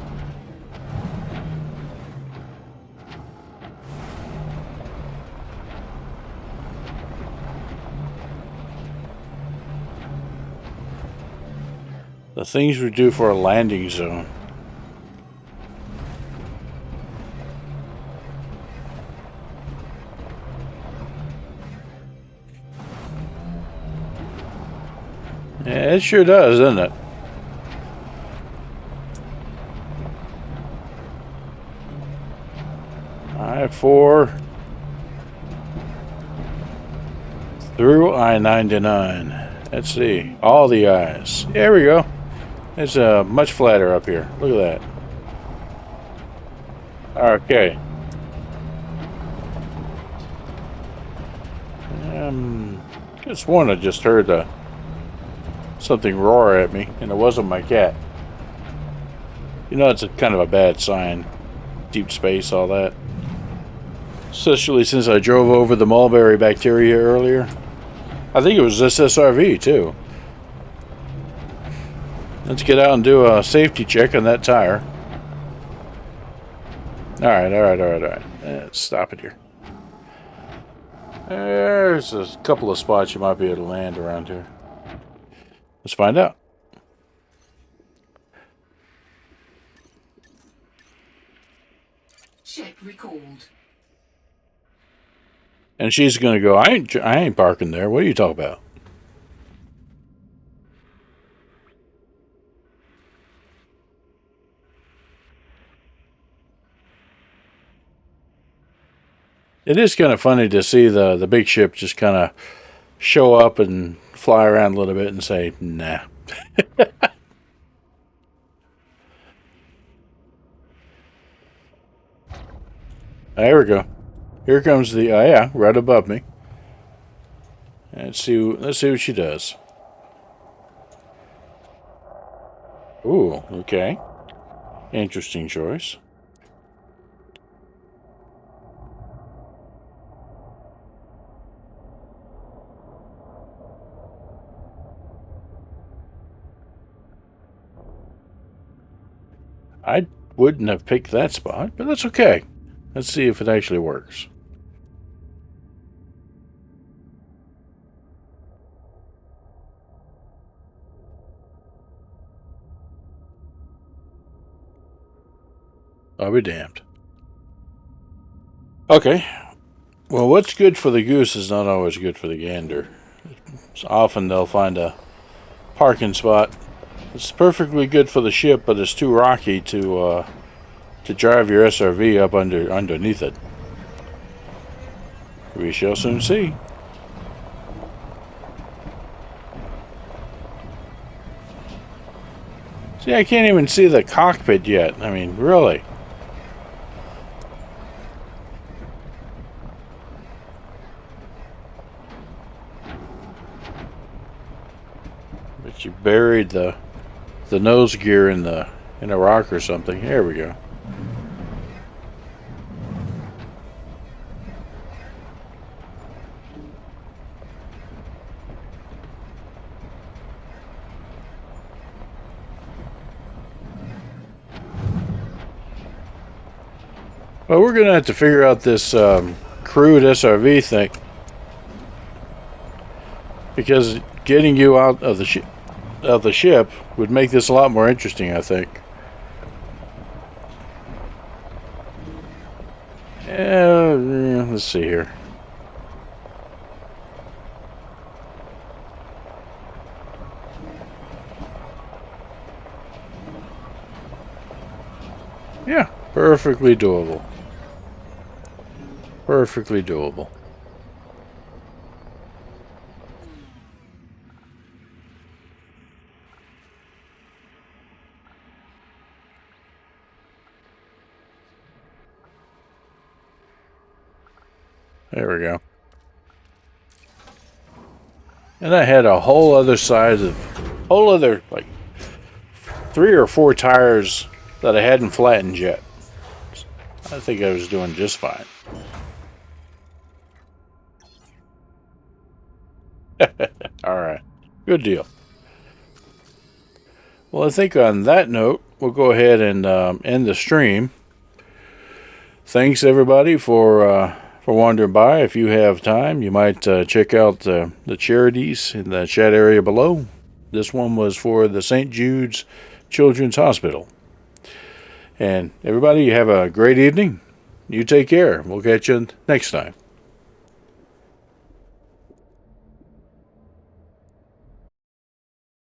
The things we do for a landing zone. Yeah, it sure does, doesn't it? I-4 through I-99. Let's see. All the eyes. There we go. It's much flatter up here. Look at that. Okay. Just one I just heard something roar at me, and it wasn't my cat. You know, it's a kind of a bad sign. Deep space, all that. Especially since I drove over the mulberry bacteria earlier. I think it was this SRV, too. Let's get out and do a safety check on that tire. Alright. Let's stop it here. There's a couple of spots you might be able to land around here. Let's find out. Ship recalled. And she's gonna go, I ain't parking there. What are you talking about? It is kind of funny to see the big ship just kind of show up and fly around a little bit and say, nah. There we go. Here comes the, yeah, right above me. Let's see what she does. Ooh, okay. Interesting choice. I wouldn't have picked that spot, but that's okay. Let's see if it actually works. I'll be damned. Okay. Well, what's good for the goose is not always good for the gander. So often they'll find a parking spot. It's perfectly good for the ship, but it's too rocky to drive your SRV up underneath it. We shall soon see. See, I can't even see the cockpit yet. I mean, really. But you buried the nose gear in a rock or something. There we go. Well, we're gonna have to figure out this crude SRV thing, because getting you out of the ship would make this a lot more interesting, I think. Let's see here. Yeah, perfectly doable. Perfectly doable. There we go. And I had a whole other like 3 or 4 tires that I hadn't flattened yet. I think I was doing just fine. Alright, good deal. Well, I think on that note, we'll go ahead and end the stream. Thanks everybody for wandering by. If you have time, you might check out the charities in the chat area below. This one was for the St. Jude's Children's Hospital. And everybody, you have a great evening. You take care. We'll catch you next time.